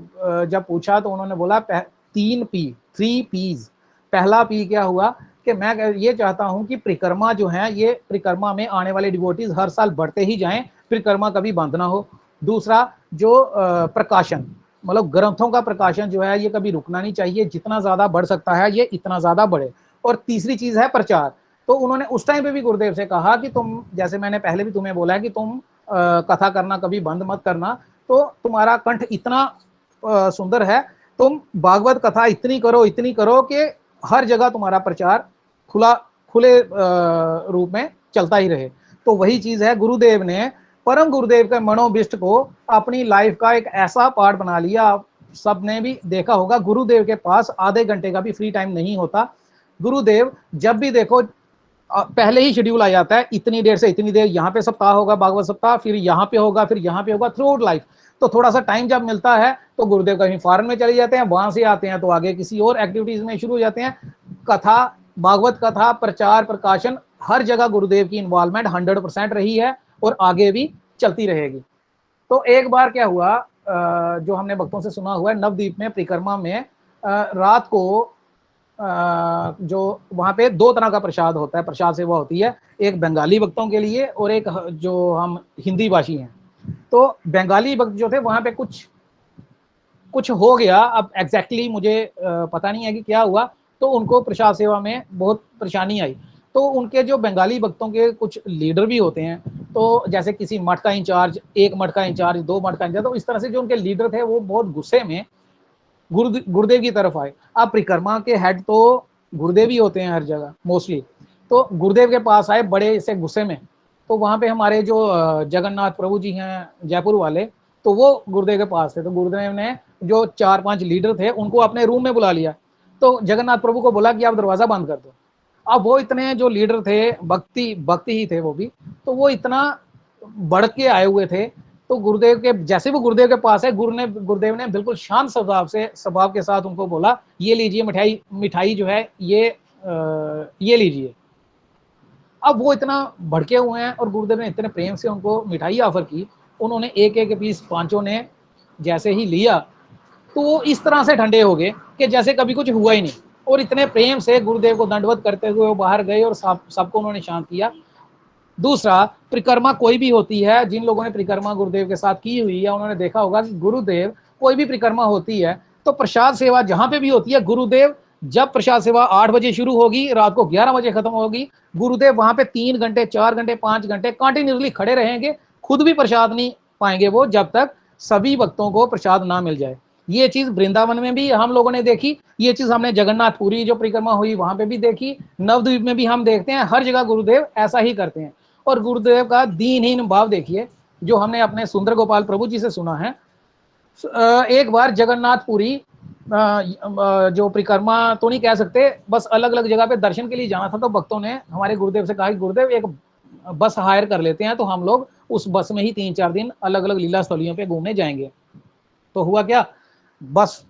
जब पूछा तो उन्होंने बोला 3 P, 3 Ps। पहला पी क्या हुआ कि मैं ये चाहता हूं कि परिक्रमा जो है, ये परिक्रमा में आने वाले डिवोटीज हर साल बढ़ते ही जाएं, परिक्रमा कभी बंद ना हो। दूसरा, जो प्रकाशन, मतलब ग्रंथों का प्रकाशन जो है ये कभी रुकना नहीं चाहिए, जितना ज्यादा बढ़ सकता है ये इतना ज्यादा बढ़े। और तीसरी चीज है प्रचार। तो उन्होंने उस टाइम पे भी गुरुदेव से कहा कि तुम, जैसे मैंने पहले भी तुम्हें बोला है कि तुम कथा करना कभी बंद मत करना, तो तुम्हारा कंठ इतना सुंदर है, तुम भागवत कथा इतनी करो कि हर जगह तुम्हारा प्रचार खुले रूप में चलता ही रहे। तो वही चीज है, गुरुदेव ने परम गुरुदेव के मनोभिष्ट को अपनी लाइफ का एक ऐसा पार्ट बना लिया। आप सबने भी देखा होगा, गुरुदेव के पास आधे घंटे का भी फ्री टाइम नहीं होता। गुरुदेव जब भी देखो पहले ही शेड्यूल आ जाता है, इतनी देर से इतनी देर यहाँ पे सप्ताह होगा, भागवत सप्ताह, फिर यहाँ पे होगा, फिर यहाँ पे होगा, थ्रू आउट लाइफ। तो थोड़ा सा टाइम जब मिलता है तो गुरुदेव कहीं फॉरेन में चले जाते हैं, वहां से आते हैं तो आगे किसी और एक्टिविटीज में शुरू हो जाते हैं। कथा, भागवत कथा, प्रचार, प्रकाशन, हर जगह गुरुदेव की इन्वॉल्वमेंट 100% रही है और आगे भी चलती रहेगी। तो एक बार क्या हुआ, जो हमने भक्तों से सुना हुआ है, नवद्वीप में परिक्रमा में रात को जो वहां पे दो तरह का प्रसाद होता है, प्रसाद सेवा होती है, एक बंगाली भक्तों के लिए और एक जो हम हिंदी भाषी हैं। तो बंगाली भक्त जो थे वहां पे कुछ हो गया, अब एग्जैक्टली मुझे पता नहीं है कि क्या हुआ, तो उनको प्रसाद सेवा में बहुत परेशानी आई। तो उनके जो बंगाली भक्तों के कुछ लीडर भी होते हैं, तो जैसे किसी मठ का इंचार्ज, एक मठ का इंचार्ज, दो मठ का इंचार्ज, तो इस तरह से जो उनके लीडर थे वो बहुत गुस्से में गुरुदेव की तरफ आए। अब परिक्रमा के हेड तो गुरुदेव ही होते हैं हर जगह मोस्टली, तो गुरुदेव के पास आए बड़े से गुस्से में। तो वहां पे हमारे जो जगन्नाथ प्रभु जी हैं जयपुर वाले, तो वो गुरुदेव के पास थे। तो गुरुदेव ने जो 4-5 लीडर थे उनको अपने रूम में बुला लिया। तो जगन्नाथ प्रभु को बोला कि आप दरवाजा बंद कर दो। अब वो इतने जो लीडर थे, भक्ति ही थे वो भी, तो वो इतना बढ़ के आए हुए थे। तो गुरुदेव के, जैसे वो गुरुदेव के पास है, गुरुदेव ने बिल्कुल शांत स्वभाव के साथ उनको बोला, ये लीजिए मिठाई जो है ये लीजिए। अब वो इतना भड़के हुए हैं और गुरुदेव ने इतने प्रेम से उनको मिठाई ऑफर की, उन्होंने एक एक पीस पांचों ने जैसे ही लिया तो वो इस तरह से ठंडे हो गए कि जैसे कभी कुछ हुआ ही नहीं, और इतने प्रेम से गुरुदेव को दंडवत करते हुए वो बाहर गए और सबको उन्होंने शांत किया। दूसरा, परिक्रमा कोई भी होती है, जिन लोगों ने परिक्रमा गुरुदेव के साथ की हुई है उन्होंने देखा होगा कि गुरुदेव, कोई भी परिक्रमा होती है तो प्रसाद सेवा जहां पे भी होती है, गुरुदेव जब प्रसाद सेवा 8 बजे शुरू होगी, रात को 11 बजे खत्म होगी, गुरुदेव वहां पे 3 घंटे 4 घंटे 5 घंटे कंटिन्यूसली खड़े रहेंगे। खुद भी प्रसाद नहीं पाएंगे वो जब तक सभी भक्तों को प्रसाद ना मिल जाए। ये चीज वृंदावन में भी हम लोगों ने देखी, ये चीज हमने जगन्नाथपुरी जो परिक्रमा हुई वहां पे भी देखी, नवद्वीप में भी हम देखते हैं, हर जगह गुरुदेव ऐसा ही करते हैं। और गुरुदेव का दीनहीन भाव देखिए जो हमने अपने सुंदर गोपाल प्रभु जी से सुना है। एक बार जगन्नाथपुरी जो परिक्रमा तो नहीं कह सकते, बस अलग अलग जगह पे दर्शन के लिए जाना था, तो भक्तों ने हमारे गुरुदेव से कहा कि गुरुदेव एक बस हायर कर लेते हैं, तो हम लोग उस बस में ही 3-4 दिन अलग अलग लीला स्थलियों पे घूमने जाएंगे। तो हुआ क्या, बस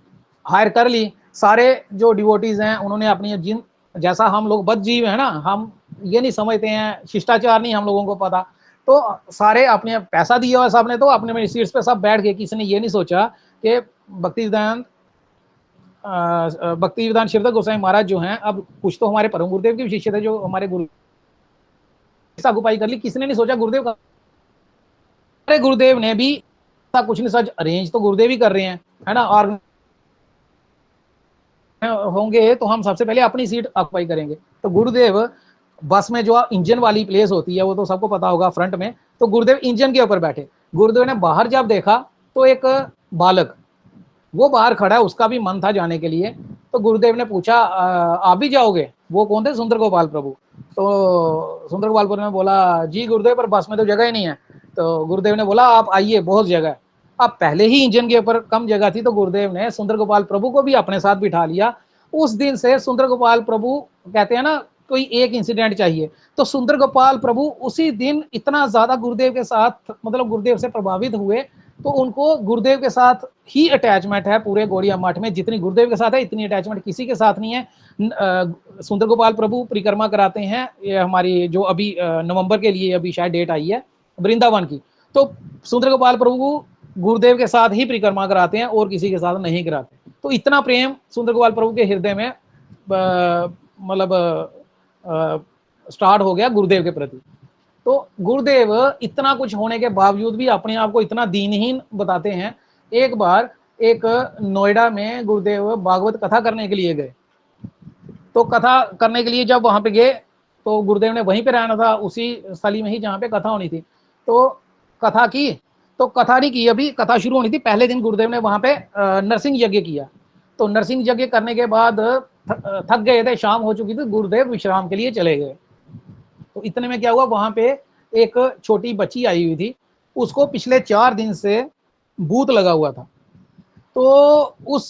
हायर कर ली, सारे जो डिवोटीज हैं उन्होंने अपनी, जिन जैसा हम लोग बद जीव है ना, हम ये नहीं समझते हैं, शिष्टाचार नहीं हम लोगों को पता, तो सारे अपने पैसा दिया हुआ सबने, तो अपने मेरी सीट्स पे सब बैठ गए। किसी ने ये नहीं सोचा कि भक्तिवेदांत शिवदास गोस्वामी महाराज जो हैं, अब कुछ तो हमारे परम गुरुदेव के शिष्य थे जो हमारे गुरु अगुवाई कर ली, किसी ने नहीं सोचा गुरुदेव का, अरे गुरुदेव ने भी कुछ नहीं सच, अरेंज तो गुरुदेव ही कर रहे हैं, है ना, और होंगे तो हम सबसे पहले अपनी सीट ऑक्युपाई करेंगे। तो गुरुदेव बस में जो इंजन वाली प्लेस होती है वो तो सबको पता होगा फ्रंट में, तो गुरुदेव इंजन के ऊपर बैठे। गुरुदेव ने बाहर जब देखा तो एक बालक वो बाहर खड़ा है, उसका भी मन था जाने के लिए। तो गुरुदेव ने पूछा आप भी जाओगे? वो कौन थे? सुंदर गोपाल प्रभु। तो सुंदर गोपाल प्रभु ने बोला जी गुरुदेव, पर बस में तो जगह ही नहीं है। तो गुरुदेव ने बोला आप आइए, बहुत जगह है। अब पहले ही इंजन के ऊपर कम जगह थी, तो गुरुदेव ने सुंदर गोपाल प्रभु को भी अपने साथ बिठा लिया। उस दिन से सुंदर गोपाल प्रभु, कहते हैं ना कोई एक इंसिडेंट चाहिए, तो सुंदर गोपाल प्रभु उसी दिन इतना ज्यादा गुरुदेव के साथ, मतलब गुरुदेव से प्रभावित हुए, तो उनको गुरुदेव के साथ ही अटैचमेंट है। पूरे गौड़िया मठ में जितनी गुरुदेव के साथ है इतनी अटैचमेंट किसी के साथ नहीं है। सुंदर गोपाल प्रभु परिक्रमा कराते हैं, ये हमारी जो अभी नवंबर के लिए अभी शायद डेट आई है वृंदावन की, तो सुंदर गोपाल प्रभु गुरुदेव के साथ ही परिक्रमा कराते हैं और किसी के साथ नहीं कराते। तो इतना प्रेम सुंदर गोपाल प्रभु के हृदय में मतलब स्टार्ट हो गया गुरुदेव के प्रति। तो गुरुदेव इतना कुछ होने के बावजूद भी अपने आप को इतना दीनहीन बताते हैं। एक बार एक नोएडा में गुरुदेव भागवत कथा करने के लिए गए। तो कथा करने के लिए जब वहां पे गए तो गुरुदेव ने वहीं पे रहना था, उसी स्थली में ही जहाँ पे कथा होनी थी। तो कथा की, तो कथा नहीं की, अभी कथा शुरू होनी थी। पहले दिन गुरुदेव ने वहां पे नरसिंह यज्ञ किया। तो नरसिंह यज्ञ करने के बाद थक गए थे, शाम हो चुकी थी, गुरुदेव विश्राम के लिए चले गए। तो इतने में क्या हुआ, वहां पे एक छोटी बच्ची आई हुई थी, उसको पिछले 4 दिन से भूत लगा हुआ था। तो उस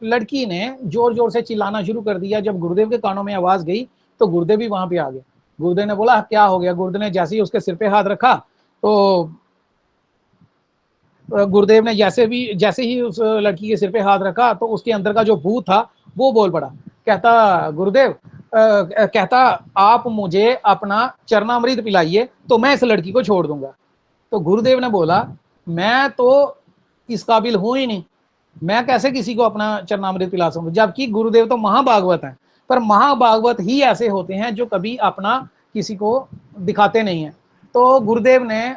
लड़की ने जोर जोर से चिल्लाना शुरू कर दिया। जब गुरुदेव के कानों में आवाज गई तो गुरुदेव भी वहां पे आ गए। गुरुदेव ने बोला क्या हो गया। गुरुदेव ने जैसे ही उसके सिर पे हाथ रखा तो गुरुदेव ने जैसे ही उस लड़की के सिर पे हाथ रखा तो उसके अंदर का जो भूत था वो बोल पड़ा। कहता गुरुदेव कहता आप मुझे अपना चरणामृत पिलाइए तो मैं इस लड़की को छोड़ दूंगा। तो गुरुदेव ने बोला मैं तो इस काबिल हूं ही नहीं, मैं कैसे किसी को अपना चरणामृत पिला सकूं। जबकि गुरुदेव तो महाभागवत हैं, पर महाभागवत ही ऐसे होते हैं जो कभी अपना किसी को दिखाते नहीं है। तो गुरुदेव ने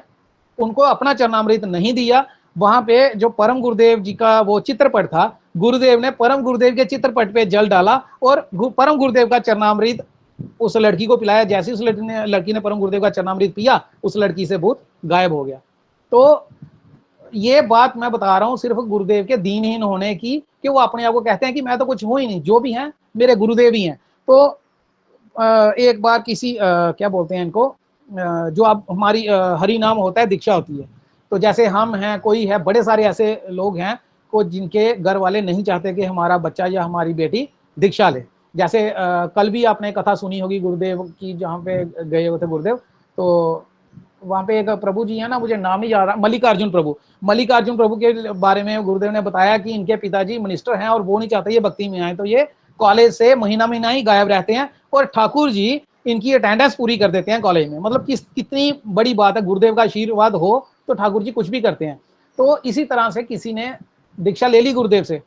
उनको अपना चरणामृत नहीं दिया। वहां पे जो परम गुरुदेव जी का वो चित्रपट था, गुरुदेव ने परम गुरुदेव के चित्रपट पे जल डाला और परम गुरुदेव का चरणामृत उस लड़की को पिलाया। जैसे उस लड़की ने परम गुरुदेव का चरणामृत पिया, उस लड़की से भूत गायब हो गया। तो ये बात मैं बता रहा हूं सिर्फ गुरुदेव के दीनहीन होने की, कि वो अपने आप को कहते हैं कि मैं तो कुछ हूं ही नहीं, जो भी हैं मेरे गुरुदेव ही हैं। तो एक बार किसी क्या बोलते हैं इनको, जो अब हमारी हरि नाम होता है, दीक्षा होती है। तो जैसे हम हैं, कोई है, बड़े सारे ऐसे लोग हैं को जिनके घर वाले नहीं चाहते कि हमारा बच्चा या हमारी बेटी दीक्षा ले। जैसे कल भी आपने कथा सुनी होगी गुरुदेव की, जहाँ पे गए हुए थे गुरुदेव। तो वहां पे एक प्रभु जी है ना, मुझे नाम नहीं याद रहा, मल्लिकार्जुन प्रभु। मल्लिकार्जुन प्रभु के बारे में गुरुदेव ने बताया कि इनके पिताजी मिनिस्टर हैं और वो नहीं चाहते ये भक्ति में आए। तो ये कॉलेज से महीना महीना ही गायब रहते हैं और ठाकुर जी इनकी अटेंडेंस पूरी कर देते हैं कॉलेज में। मतलब कितनी बड़ी बात है, गुरुदेव का आशीर्वाद हो तो ठाकुर जी कुछ भी करते हैं। तो इसी तरह से किसी ने दीक्षा ले ली गुरुदेव से।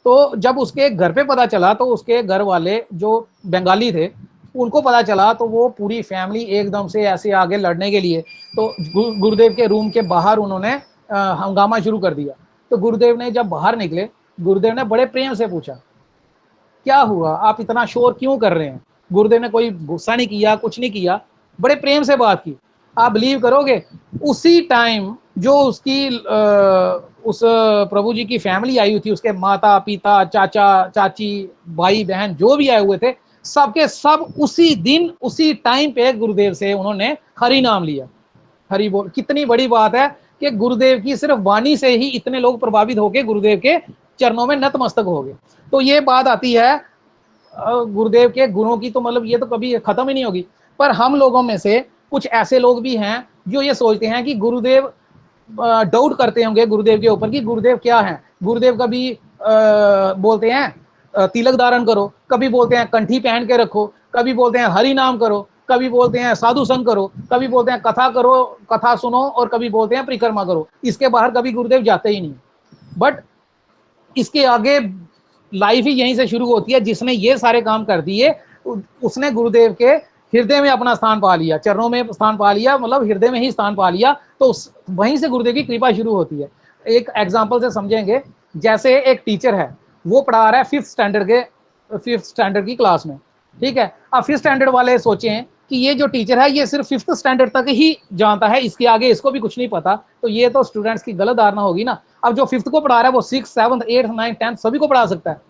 तो जब उसके घर पे पता चला तो उसके घर वाले जो बंगाली थे उनको पता चला, तो वो पूरी फैमिली एकदम से ऐसे आगे लड़ने के लिए। तो गुरुदेव के रूम के बाहर उन्होंने हंगामा शुरू कर दिया। तो गुरुदेव ने जब बाहर निकले, गुरुदेव ने बड़े प्रेम से पूछा क्या हुआ, आप इतना शोर क्यों कर रहे हैं। गुरुदेव ने कोई गुस्सा नहीं किया, कुछ नहीं किया, बड़े प्रेम से बात की। आप बिलीव करोगे, उसी टाइम जो उसकी उस प्रभु जी की फैमिली आई हुई थी, उसके माता पिता, चाचा चाची, भाई बहन जो भी आए हुए थे, सबके सब उसी दिन उसी टाइम पे गुरुदेव से उन्होंने हरि नाम लिया। हरि बोल, कितनी बड़ी बात है कि गुरुदेव की सिर्फ वाणी से ही इतने लोग प्रभावित होकर गुरुदेव के चरणों में नतमस्तक हो गए। तो ये बात आती है गुरुदेव के गुणों की, तो मतलब ये तो कभी खत्म ही नहीं होगी। पर हम लोगों में से कुछ ऐसे लोग भी हैं जो ये सोचते हैं कि गुरुदेव, डाउट करते होंगे गुरुदेव के ऊपर कि गुरुदेव क्या है। गुरुदेव कभी बोलते हैं तिलक धारण करो, कभी बोलते हैं कंठी पहन के रखो, कभी बोलते हैं हरि नाम करो, कभी बोलते हैं साधु संग करो, कभी बोलते हैं कथा करो, कथा सुनो, और कभी बोलते हैं परिक्रमा करो। इसके बाहर कभी गुरुदेव जाते ही नहीं। बट इसके आगे लाइफ ही यहीं से शुरू होती है। जिसने ये सारे काम कर दिए उसने गुरुदेव के हृदय में अपना स्थान पा लिया, चरणों में स्थान पा लिया, मतलब हृदय में ही स्थान पा लिया। तो वहीं से गुरुदेव की कृपा शुरू होती है। एक एग्जाम्पल से समझेंगे, जैसे एक टीचर है, वो पढ़ा रहा है 5th स्टैंडर्ड की क्लास में, ठीक है। अब 5th स्टैंडर्ड वाले सोचें कि ये जो टीचर है ये सिर्फ 5th स्टैंडर्ड तक ही जानता है, इसके आगे इसको भी कुछ नहीं पता। तो ये तो स्टूडेंट्स की गलत धारणा होगी ना। अब जो 5th को पढ़ा रहा है वो 6th 7th 8th 9th 10th सभी को पढ़ा सकता है,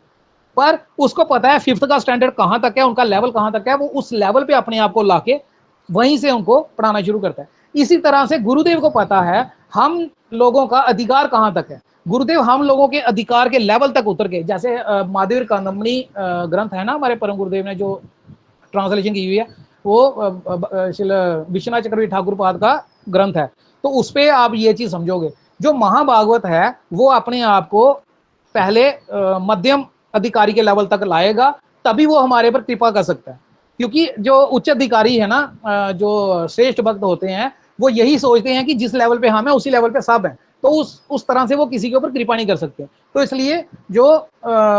पर उसको पता है 5th का स्टैंडर्ड कहां तक है, उनका लेवल कहां तक है, वो उस लेवल पे अपने आप को लाके वहीं से उनको पढ़ाना शुरू करता है। इसी तरह से गुरुदेव को पता है हम लोगों का अधिकार कहां तक है। गुरुदेव हम लोगों के अधिकार के लेवल तक उतर के, जैसे महादेव कादम्बनी ग्रंथ है ना हमारे परम गुरुदेव ने जो ट्रांसलेशन की हुई है, वो विश्वनाथ चक्रवर्ती ठाकुर पाद का ग्रंथ है। तो उस पर आप ये चीज समझोगे, जो महाभागवत है वो अपने आप को पहले मध्यम अधिकारी के लेवल तक लाएगा, तभी वो हमारे पर कृपा कर सकता है। क्योंकि जो उच्च अधिकारी है ना, जो श्रेष्ठ भक्त होते हैं, वो यही सोचते हैं कि जिस लेवल पे हम हैं उसी लेवल पे सब हैं। तो उस तरह से वो किसी के ऊपर कृपा नहीं कर सकते। तो इसलिए जो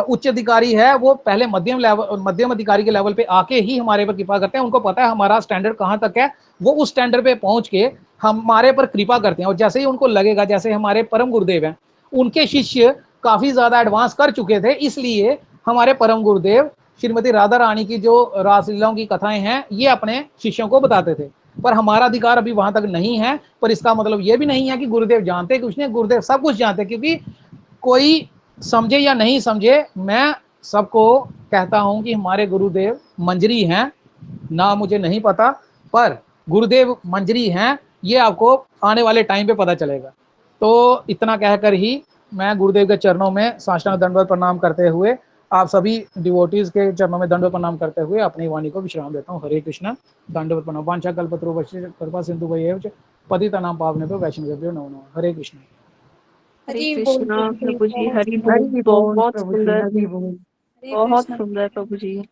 उच्च अधिकारी है वो पहले मध्यम अधिकारी के लेवल पे आके ही हमारे पर कृपा करते हैं। उनको पता है हमारा स्टैंडर्ड कहाँ तक है, वो उस स्टैंडर्ड पे पहुंच के हमारे पर कृपा करते हैं। और जैसे ही उनको लगेगा, जैसे हमारे परम गुरुदेव हैं, उनके शिष्य काफी ज्यादा एडवांस कर चुके थे, इसलिए हमारे परम गुरुदेव श्रीमती राधा रानी की जो रासलीलाओं की कथाएं हैं ये अपने शिष्यों को बताते थे। पर हमारा अधिकार अभी वहां तक नहीं है। पर इसका मतलब ये भी नहीं है कि गुरुदेव जानते कुछ नहीं, गुरुदेव सब कुछ जानते। क्योंकि कोई समझे या नहीं समझे, मैं सबको कहता हूं कि हमारे गुरुदेव मंजरी हैं। ना मुझे नहीं पता, पर गुरुदेव मंजरी हैं, ये आपको आने वाले टाइम पे पता चलेगा। तो इतना कहकर ही मैं गुरुदेव के चरणों में साष्टांग दंडवत प्रणाम करते हुए, आप सभी डिवोटीज के चरणों में दंडवत प्रणाम करते हुए अपनी वाणी को विश्राम देता हूँ। हरे कृष्णा। दंडवत प्रणाम। वांछा कल्पतरुभ्यश्च कृपा सिंधुभ्येव च पतितानां पावनेभ्यो वैष्णवेभ्यो नमो नमः। हरे कृष्णा। हरे कृष्णा प्रभु जी, हरि बोल। बहुत सुंदर, बहुत सुंदर प्रभु जी।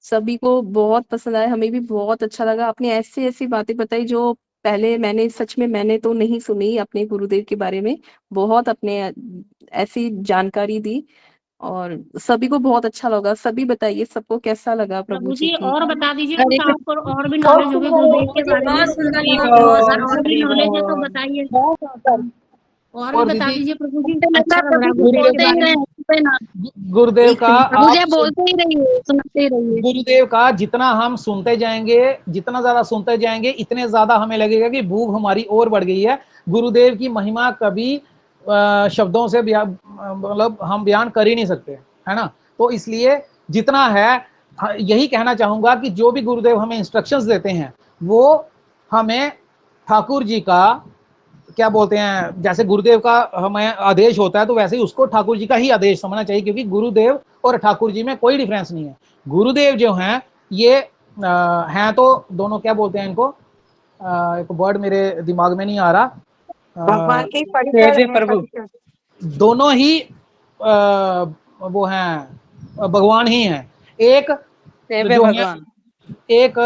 सभी को बहुत पसंद आया, हमें भी बहुत अच्छा लगा। आपने ऐसी ऐसी बातें बताई जो पहले मैंने तो नहीं सुनी अपने गुरुदेव के बारे में। बहुत अपने ऐसी जानकारी दी और सभी को बहुत अच्छा लगा। सभी बताइए सबको कैसा लगा प्रभु प्रभु जी जी की। और बता दीजिए हरे कुछ, कृष्ण। आपको और भी बहुत नॉलेज होगी सुंदर है, गुरुदेव के मुझे बारे में। बहुत सुंदर हरि लगा, बहुत अगर सुंदर और भी हरि नॉलेज है तो बोल। बताइए, बहुत सुंदर। और भी और बता दीदी, दीजिए प्रभु जी। मुझे लग रहा अच्छा है लग रहा प्रभु है जी गुरुदेव के बोलते ही बारे रहे, में। सुनते ना। गुरुदेव एक का मिनट प्रभु जी आप बोलते ही रहिए, सुनाते ही रहिए। गुरुदेव का जितना हम सुनते जाएंगे, जितना ज्यादा सुनते जाएंगे, इतने ज्यादा हमें लगेगा कि भूख हमारी और बढ़ गई है। गुरुदेव की महिमा कभी शब्दों से मतलब हम बयान कर ही नहीं सकते, है ना। तो इसलिए जितना है, यही कहना चाहूंगा कि जो भी गुरुदेव हमें इंस्ट्रक्शंस देते हैं वो हमें ठाकुर जी का, क्या बोलते हैं, जैसे गुरुदेव का हमें आदेश होता है तो वैसे ही उसको ठाकुर जी का ही आदेश समझना चाहिए। क्योंकि गुरुदेव और ठाकुर जी में कोई डिफरेंस नहीं है। गुरुदेव जो हैं ये हैं तो दोनों, क्या बोलते हैं इनको, एक वर्ड मेरे दिमाग में नहीं आ रहा, भगवान के जय प्रभु। दोनों ही वो हैं, भगवान ही हैं। एक जय जो है, भगवान। एक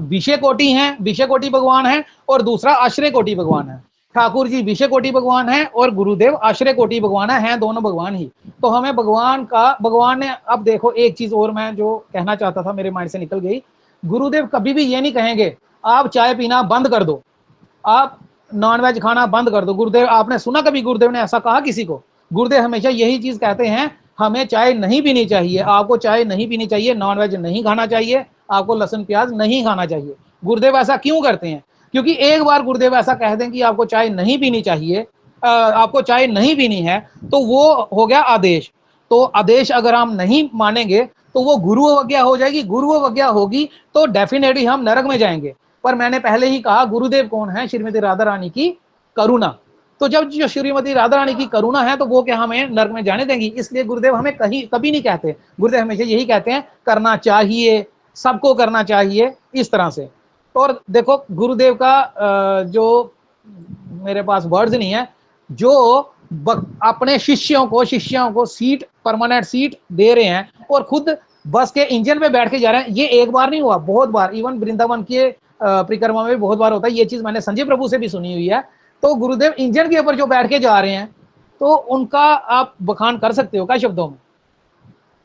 विषय कोटि है, विषय कोटि भगवान है, और दूसरा आश्रय कोटि भगवान है। ठाकुर जी विषय कोटि भगवान है और गुरुदेव आश्रय कोटि भगवान है दोनों भगवान ही। तो हमें भगवान ने, अब देखो एक चीज और मैं जो कहना चाहता था मेरे माइंड से निकल गई। गुरुदेव कभी भी ये नहीं कहेंगे आप चाय पीना बंद कर दो, आप नॉनवेज खाना बंद कर दो। गुरुदेव, आपने सुना कभी गुरुदेव ने ऐसा कहा किसी को? गुरुदेव हमेशा यही चीज कहते हैं, हमें चाय नहीं पीनी चाहिए, आपको चाय नहीं पीनी चाहिए, नॉनवेज नहीं खाना चाहिए, आपको लहसुन प्याज नहीं खाना चाहिए। गुरुदेव ऐसा क्यों करते हैं? क्योंकि एक बार गुरुदेव ऐसा कह दें कि आपको चाय नहीं पीनी चाहिए, आपको चाय नहीं पीनी है, तो वो हो गया आदेश। तो आदेश अगर हम नहीं मानेंगे तो वो गुरु अवज्ञा हो जाएगी। गुरु अवज्ञा होगी तो डेफिनेटली हम नरक में जाएंगे। पर मैंने पहले ही कहा गुरुदेव कौन है? श्रीमती राधा रानी की करुणा। तो जब जो श्रीमती राधा रानी की करुणा है तो वो क्या हमें नरक में जाने देंगी? इसलिए गुरुदेव हमें कहीं कभी नहीं कहते, गुरुदेव हमेशा यही कहते हैं करना चाहिए, सबको करना चाहिए, इस तरह से। और देखो गुरुदेव का जो मेरे पास वर्ड्स नहीं है, जो अपने शिष्यों को सीट, परमानेंट सीट दे रहे हैं और खुद बस के इंजन में बैठ के जा रहे हैं। ये एक बार नहीं हुआ, बहुत बार, इवन वृंदावन के परिक्रमा में भी बहुत बार होता है। ये चीज मैंने संजय प्रभु से भी सुनी हुई है। तो गुरुदेव इंजन के ऊपर जो बैठ के जा रहे हैं, तो उनका आप बखान कर सकते हो क्या शब्दों में?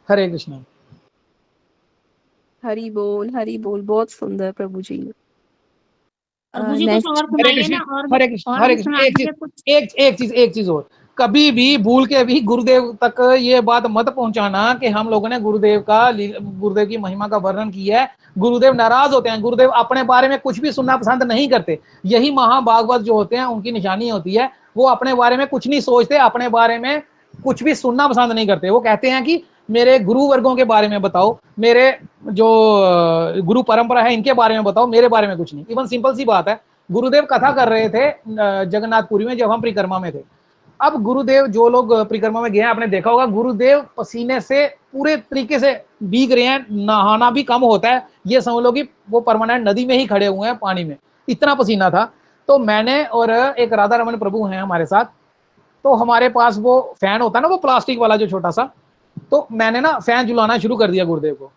हरे कृष्ण। हरि बोल, बहुत सुंदर प्रभु जी। प्रभु जी कुछ नेक्स्ट। और हरे सुनाइए कृष्ण। ना, और हरे कृष्ण। और हरे भी कृष्ण। सुना एक दीजिए कुछ। चीज एक चीज और, कभी भी भूल के भी गुरुदेव तक ये बात मत पहुंचाना कि हम लोगों ने गुरुदेव की महिमा का वर्णन किया है। गुरुदेव नाराज होते हैं, गुरुदेव अपने बारे में कुछ भी सुनना पसंद नहीं करते। यही महाभागवत जो होते हैं उनकी निशानी होती है, वो अपने बारे में कुछ नहीं सोचते, अपने बारे में कुछ भी सुनना पसंद नहीं करते। वो कहते हैं कि मेरे गुरु वर्गों के बारे में बताओ, मेरे जो गुरु परंपरा है इनके बारे में बताओ, मेरे बारे में कुछ नहीं। इवन सिंपल सी बात है, गुरुदेव कथा कर रहे थे जगन्नाथपुरी में जब हम परिक्रमा में थे। अब गुरुदेव, जो लोग परिक्रमा में गए हैं आपने देखा होगा, गुरुदेव पसीने से पूरे तरीके से भीग रहे हैं, नहाना भी कम होता है। ये समझ लो कि वो परमानेंट नदी में ही खड़े हुए हैं पानी में, इतना पसीना था। तो मैंने और एक राधा रमन प्रभु हैं हमारे साथ, तो हमारे पास वो फैन होता है ना, वो प्लास्टिक वाला जो छोटा सा, तो मैंने ना फैन झुलाना शुरू कर दिया गुरुदेव को।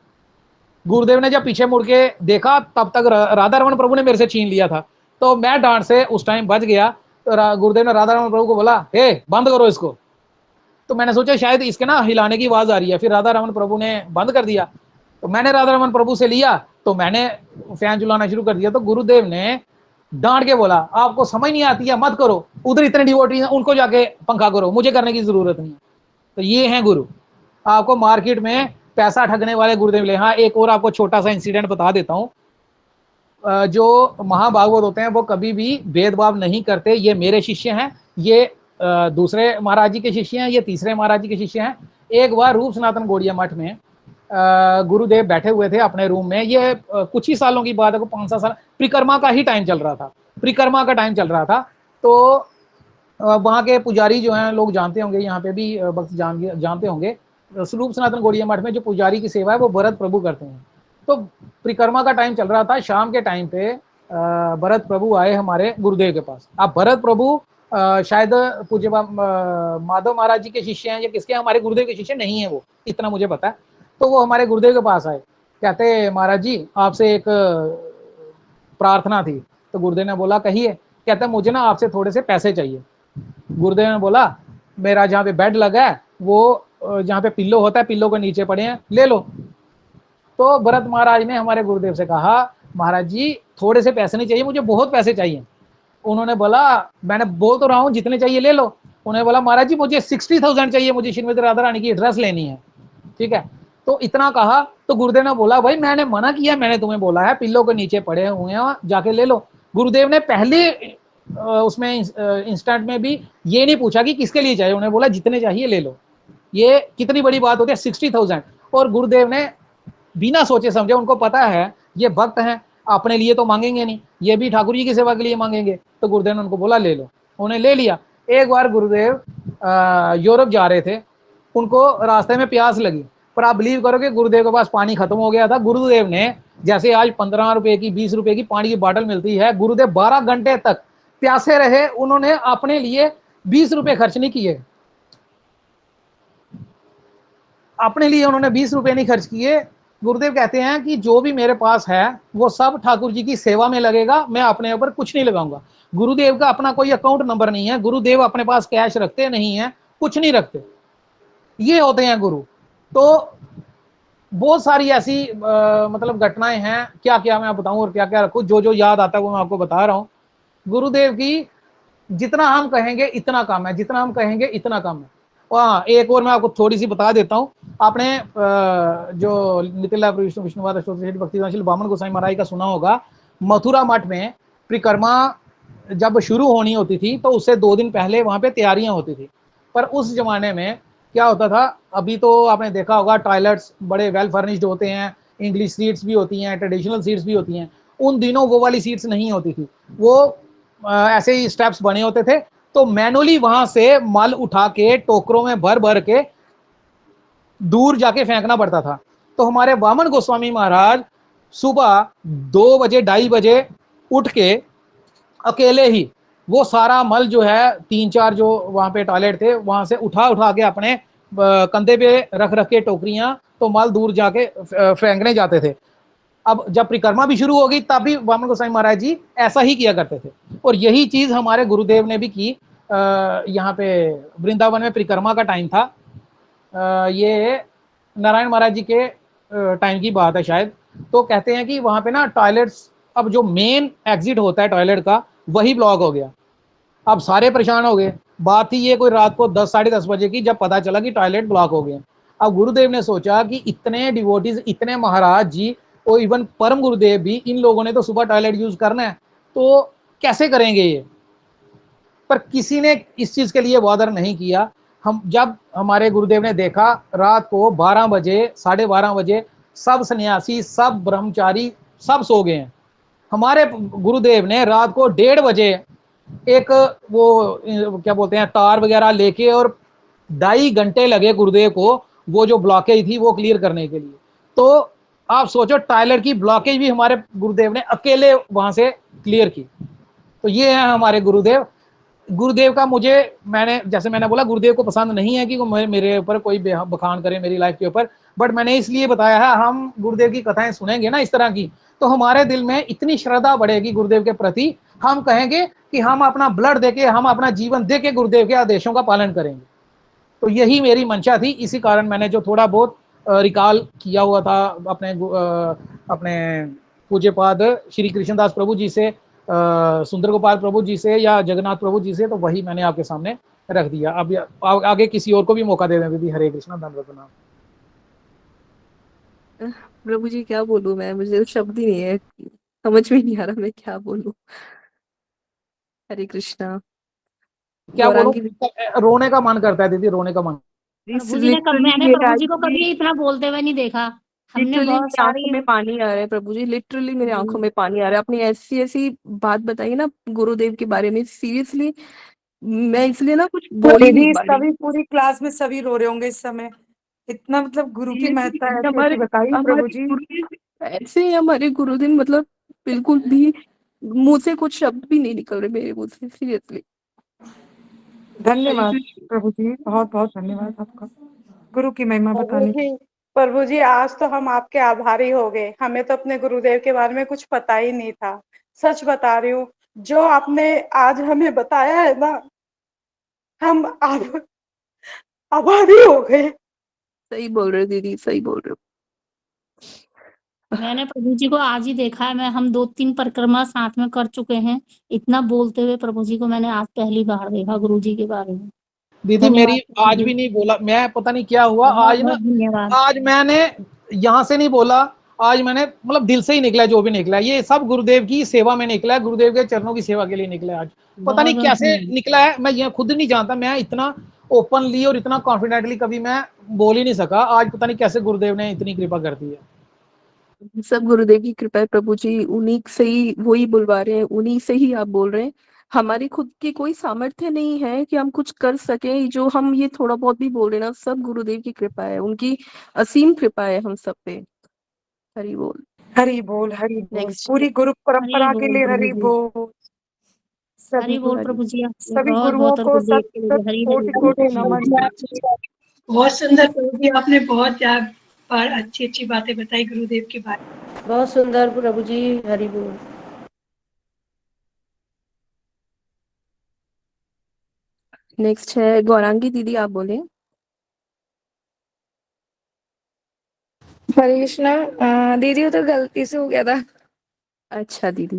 गुरुदेव ने जब पीछे मुड़ के देखा तब तक राधा रमन प्रभु ने मेरे से छीन लिया था। तो मैं डांट से उस टाइम बच गया। तो गुरुदेव ने राधा रमन प्रभु को बोला, हे बंद करो इसको। तो मैंने सोचा शायद इसके ना हिलाने की आवाज आ रही है, फिर राधा रमन प्रभु ने बंद कर दिया। तो मैंने राधा रमन प्रभु से लिया, तो मैंने फैन चलाना शुरू कर दिया। तो गुरुदेव ने डांट के बोला, आपको समझ नहीं आती है, मत करो, उधर इतने डिवोटी हैं उनको जाके पंखा करो, मुझे करने की जरूरत नहीं है। तो ये हैं गुरु। आपको मार्केट में पैसा ठगने वाले गुरुदेव ले। हाँ, एक और आपको छोटा सा इंसिडेंट बता देता हूँ। जो महाभागवत होते हैं वो कभी भी भेदभाव नहीं करते। ये मेरे शिष्य हैं, ये दूसरे महाराज जी के शिष्य हैं, ये तीसरे महाराज जी के शिष्य हैं। एक बार रूप सनातन गौड़िया मठ में गुरुदेव बैठे हुए थे अपने रूम में। ये कुछ ही सालों की बात है, 5-7 साल, परिक्रमा का ही टाइम चल रहा था, परिक्रमा का टाइम चल रहा था। तो वहाँ के पुजारी जो हैं, लोग जानते होंगे, यहाँ पे भी भक्त जानते होंगे, रूप सनातन गौड़िया मठ में जो पुजारी की सेवा है वो भरत प्रभु करते हैं। तो परिक्रमा का टाइम चल रहा था, शाम के टाइम पे भरत प्रभु आए हमारे गुरुदेव के पास। अब भरत प्रभु शायद पूज्य माधव महाराज जी के शिष्य हैं या किसके, हमारे गुरुदेव के शिष्य नहीं है वो, इतना मुझे पता है। तो वो हमारे गुरुदेव के पास आए, कहते महाराज जी आपसे एक प्रार्थना थी। तो गुरुदेव ने बोला कहिए। कहते मुझे ना आपसे थोड़े से पैसे चाहिए। गुरुदेव ने बोला मेरा जहाँ पे बेड लगा है वो जहाँ पे पिल्लो होता है, पिल्लो के नीचे पड़े हैं, ले लो। तो भरत महाराज ने हमारे गुरुदेव से कहा, महाराज जी थोड़े से पैसे नहीं चाहिए, मुझे बहुत पैसे चाहिए। उन्होंने बोला, मैंने बोल तो रहा हूँ जितने चाहिए ले लो। उन्होंने बोला महाराज जी मुझे 60,000 चाहिए, मुझे श्रीमती राधा रानी की ड्रेस लेनी है। ठीक है, तो इतना कहा। तो गुरुदेव ने बोला भाई मैंने मना किया, मैंने तुम्हें बोला है पिल्लो के नीचे पड़े हुए हैं, जाके ले लो। गुरुदेव ने पहले उसमें इंस्टेंट में भी ये नहीं पूछा कि किसके लिए चाहिए, उन्हें बोला जितने चाहिए ले लो। ये कितनी बड़ी बात होती है, 60,000। और गुरुदेव ने बिना सोचे समझे, उनको पता है ये भक्त हैं, अपने लिए तो मांगेंगे नहीं, ये भी ठाकुर जी की सेवा के लिए मांगेंगे। तो गुरुदेव ने उनको बोला ले लो, उन्हें ले लिया। एक बार गुरुदेव यूरोप जा रहे थे, उनको रास्ते में प्यास लगी, पर आप बिलीव करोगे गुरुदेव के पास पानी खत्म हो गया था। गुरुदेव ने, जैसे आज 15 रुपए की 20 रुपए की पानी की बोतल मिलती है, गुरुदेव 12 घंटे तक प्यासे रहे, उन्होंने अपने लिए 20 रुपए खर्च नहीं किए, अपने लिए उन्होंने 20 रुपए नहीं खर्च किए। गुरुदेव कहते हैं कि जो भी मेरे पास है वो सब ठाकुर जी की सेवा में लगेगा, मैं अपने ऊपर कुछ नहीं लगाऊंगा। गुरुदेव का अपना कोई अकाउंट नंबर नहीं है, गुरुदेव अपने पास कैश रखते नहीं है, कुछ नहीं रखते। ये होते हैं गुरु। तो बहुत सारी ऐसी मतलब घटनाएं हैं, क्या क्या मैं बताऊं और क्या क्या रखूं, जो जो याद आता है वो मैं आपको बता रहा हूं। गुरुदेव की जितना हम कहेंगे इतना कम है, जितना हम कहेंगे इतना कम है। हाँ, एक और मैं आपको थोड़ी सी बता देता हूँ। आपने जो नितिला विष्णुवाद श्री भक्तिदान बामन गोसाई महाराज का सुना होगा। मथुरा मठ में परिक्रमा जब शुरू होनी होती थी तो उससे 2 दिन पहले वहां पे तैयारियां होती थी। पर उस जमाने में क्या होता था, अभी तो आपने देखा होगा टॉयलेट्स बड़े वेल फर्निश्ड होते हैं, इंग्लिश सीट्स भी होती हैं, ट्रेडिशनल सीट्स भी होती हैं। उन दिनों वो वाली सीट्स नहीं होती थी, वो ऐसे ही स्टेप्स बने होते थे। तो मैनुअली वहां से मल उठा के टोकरों में भर भर के दूर जाके फेंकना पड़ता था। तो हमारे वामन गोस्वामी महाराज सुबह 2 बजे 2:30 बजे उठ के अकेले ही वो सारा मल जो है 3-4 जो वहां पे टॉयलेट थे वहां से उठा उठा के अपने कंधे पे रख रख के टोकरियां, तो मल दूर जाके फेंकने जाते थे। अब जब परिक्रमा भी शुरू हो गई तब भी वामन गोसाई महाराज जी ऐसा ही किया करते थे। और यही चीज हमारे गुरुदेव ने भी की। यहाँ पे वृंदावन में परिक्रमा का टाइम था, ये नारायण महाराज जी के टाइम की बात है शायद। तो कहते हैं कि वहां पे ना टॉयलेट्स, अब जो मेन एग्जिट होता है टॉयलेट का वही ब्लॉक हो गया। अब सारे परेशान हो गए। बात थी ये कोई रात को 10 साढ़े 10 बजे की, जब पता चला कि टॉयलेट ब्लॉक हो गया। अब गुरुदेव ने सोचा कि इतने डिवोटीज, इतने महाराज जी और इवन परम गुरुदेव भी, इन लोगों ने तो सुबह टॉयलेट यूज करना है, तो कैसे करेंगे ये। पर किसी ने इस चीज के लिए बॉदर नहीं किया। हम जब हमारे गुरुदेव ने देखा रात को 12 बजे 12:30 बजे सब सन्यासी, सब ब्रह्मचारी, सब सो गए हैं, हमारे गुरुदेव ने रात को 1:30 बजे एक वो क्या बोलते हैं तार वगैरह लेके, और 2.5 घंटे लगे गुरुदेव को वो जो ब्लॉकेज थी वो क्लियर करने के लिए। तो आप सोचो टॉयलेट की ब्लॉकेज भी हमारे गुरुदेव ने अकेले वहां से क्लियर की। तो ये है हमारे गुरुदेव। गुरुदेव का मैंने जैसे मैंने बोला, गुरुदेव को पसंद नहीं है कि मेरे ऊपर कोई बखान करे मेरी लाइफ के ऊपर, बट मैंने इसलिए बताया है, हम गुरुदेव की कथाएं सुनेंगे ना इस तरह की, तो हमारे दिल में इतनी श्रद्धा बढ़ेगी गुरुदेव के प्रति, हम कहेंगे कि हम अपना ब्लड देके, हम अपना जीवन देके गुरुदेव के आदेशों का पालन करेंगे। तो यही मेरी मंशा थी, इसी कारण मैंने जो थोड़ा बहुत रिकॉल किया हुआ था अपने पूज्यपाद श्री कृष्णदास प्रभु जी से, सुंदर गोपाल प्रभु जी से या जगन्नाथ प्रभु जी से, तो वही मैंने आपके सामने रख दिया। अब आगे किसी और को भी मौका दे दें दीदी। हरे कृष्णा, धन्यवाद प्रणाम। प्रभु जी क्या बोलूं मैं, मुझे शब्द ही नहीं है, समझ में नहीं आ रहा मैं क्या बोलूं। हरे कृष्णा। क्या बोलूं, गौरांगी रोने का मन करता है दीदी, रोने का मन। प्रभु जी ने मैंने प्रभु जी को कभी इतना बोलते हुए नहीं देखा। हमने लिटरली बहुत मेरी आंखों सारी में पानी आ रहा है प्रभु जी, लिटरली मेरे आंखों में पानी आ रहा है। अपनी ऐसी ऐसी बात बताई ना गुरुदेव के बारे में, सीरियसली मैं इसलिए ना कुछ बोल ही नहीं दीदी पा रही। सभी पूरी क्लास में सभी रो रहे होंगे इस समय, इतना मतलब गुरु की महत्ता ऐसी हमारे ऐसी बताई प्रभु हमारे जी। गुरुदेव ऐसे, हमारे गुरुदेव मतलब बिल्कुल भी मुंह से कुछ शब्द भी नहीं निकल रहे मेरे मुंह से, सीरियसली। धन्यवाद प्रभु जी, बहुत बहुत धन्यवाद आपका गुरु की महिमा बताने के। प्रभु जी आज तो हम आपके आभारी हो गए, हमें तो अपने गुरुदेव के बारे में कुछ पता ही नहीं था। सच बता रही हूँ, जो आपने आज हमें बताया है ना, हम आभारी हो गए। सही बोल रहे हो दीदी, सही बोल रहे हो। मैंने प्रभु जी को आज ही देखा है। हम 2-3 परिक्रमा साथ में कर चुके हैं। इतना बोलते हुए प्रभु जी को मैंने आज पहली बार देखा गुरु जी के बारे में। दीदी धन्यवाद मेरी प्रभु आज जी। भी नहीं बोला मैं, पता नहीं क्या हुआ बहुत आज ना। बहुत धन्यवाद। आज मैंने यहाँ से नहीं बोला, आज मैंने मतलब दिल से ही निकला जो भी निकला, ये सब गुरुदेव की सेवा में निकला है, गुरुदेव के चरणों की सेवा के लिए निकला है। आज पता बहुत नहीं बहुत कैसे धन्यवाद। निकला है, मैं ये खुद नहीं जानता। मैं इतना ओपनली और इतना कॉन्फिडेंटली कभी मैं बोल ही नहीं सका। आज पता नहीं कैसे गुरुदेव ने इतनी कृपा कर दी है। सब गुरुदेव की कृपा है प्रभु जी, उन्हीं से ही वही बुलवा रहे हैं, उन्हीं से ही आप बोल रहे हैं। हमारी खुद की कोई सामर्थ्य नहीं है कि हम कुछ कर सके, जो हम ये थोड़ा बहुत भी बोल रहे हैं ना, सब गुरुदेव की कृपा है, उनकी असीम कृपा है हम सब पे। हरि बोल। हरि बोल, हरि बोल, नेक्स्ट। पूरी गुरु हरि परंपरा के बोल लिए प्रभु हरि जी। बोल। सभी हरि बोल प्रभु जी, आपके सभी बहुत गुरुओं बहुत और को गुरुदेव सत के लिए सत हरि हरि कोटि बोल। कोटि नमन। बहुत सुंदर प्रभु जी, आपने बहुत बार अच्छी अच्छी बातें बताई गुरुदेव के बारे में। बहुत सुंदर प्रभु जी, हरि बोल। नेक्स्ट है गौरांगी दीदी, आप बोले। हरे कृष्णा। दीदी वो तो गलती से हो गया था। अच्छा दीदी,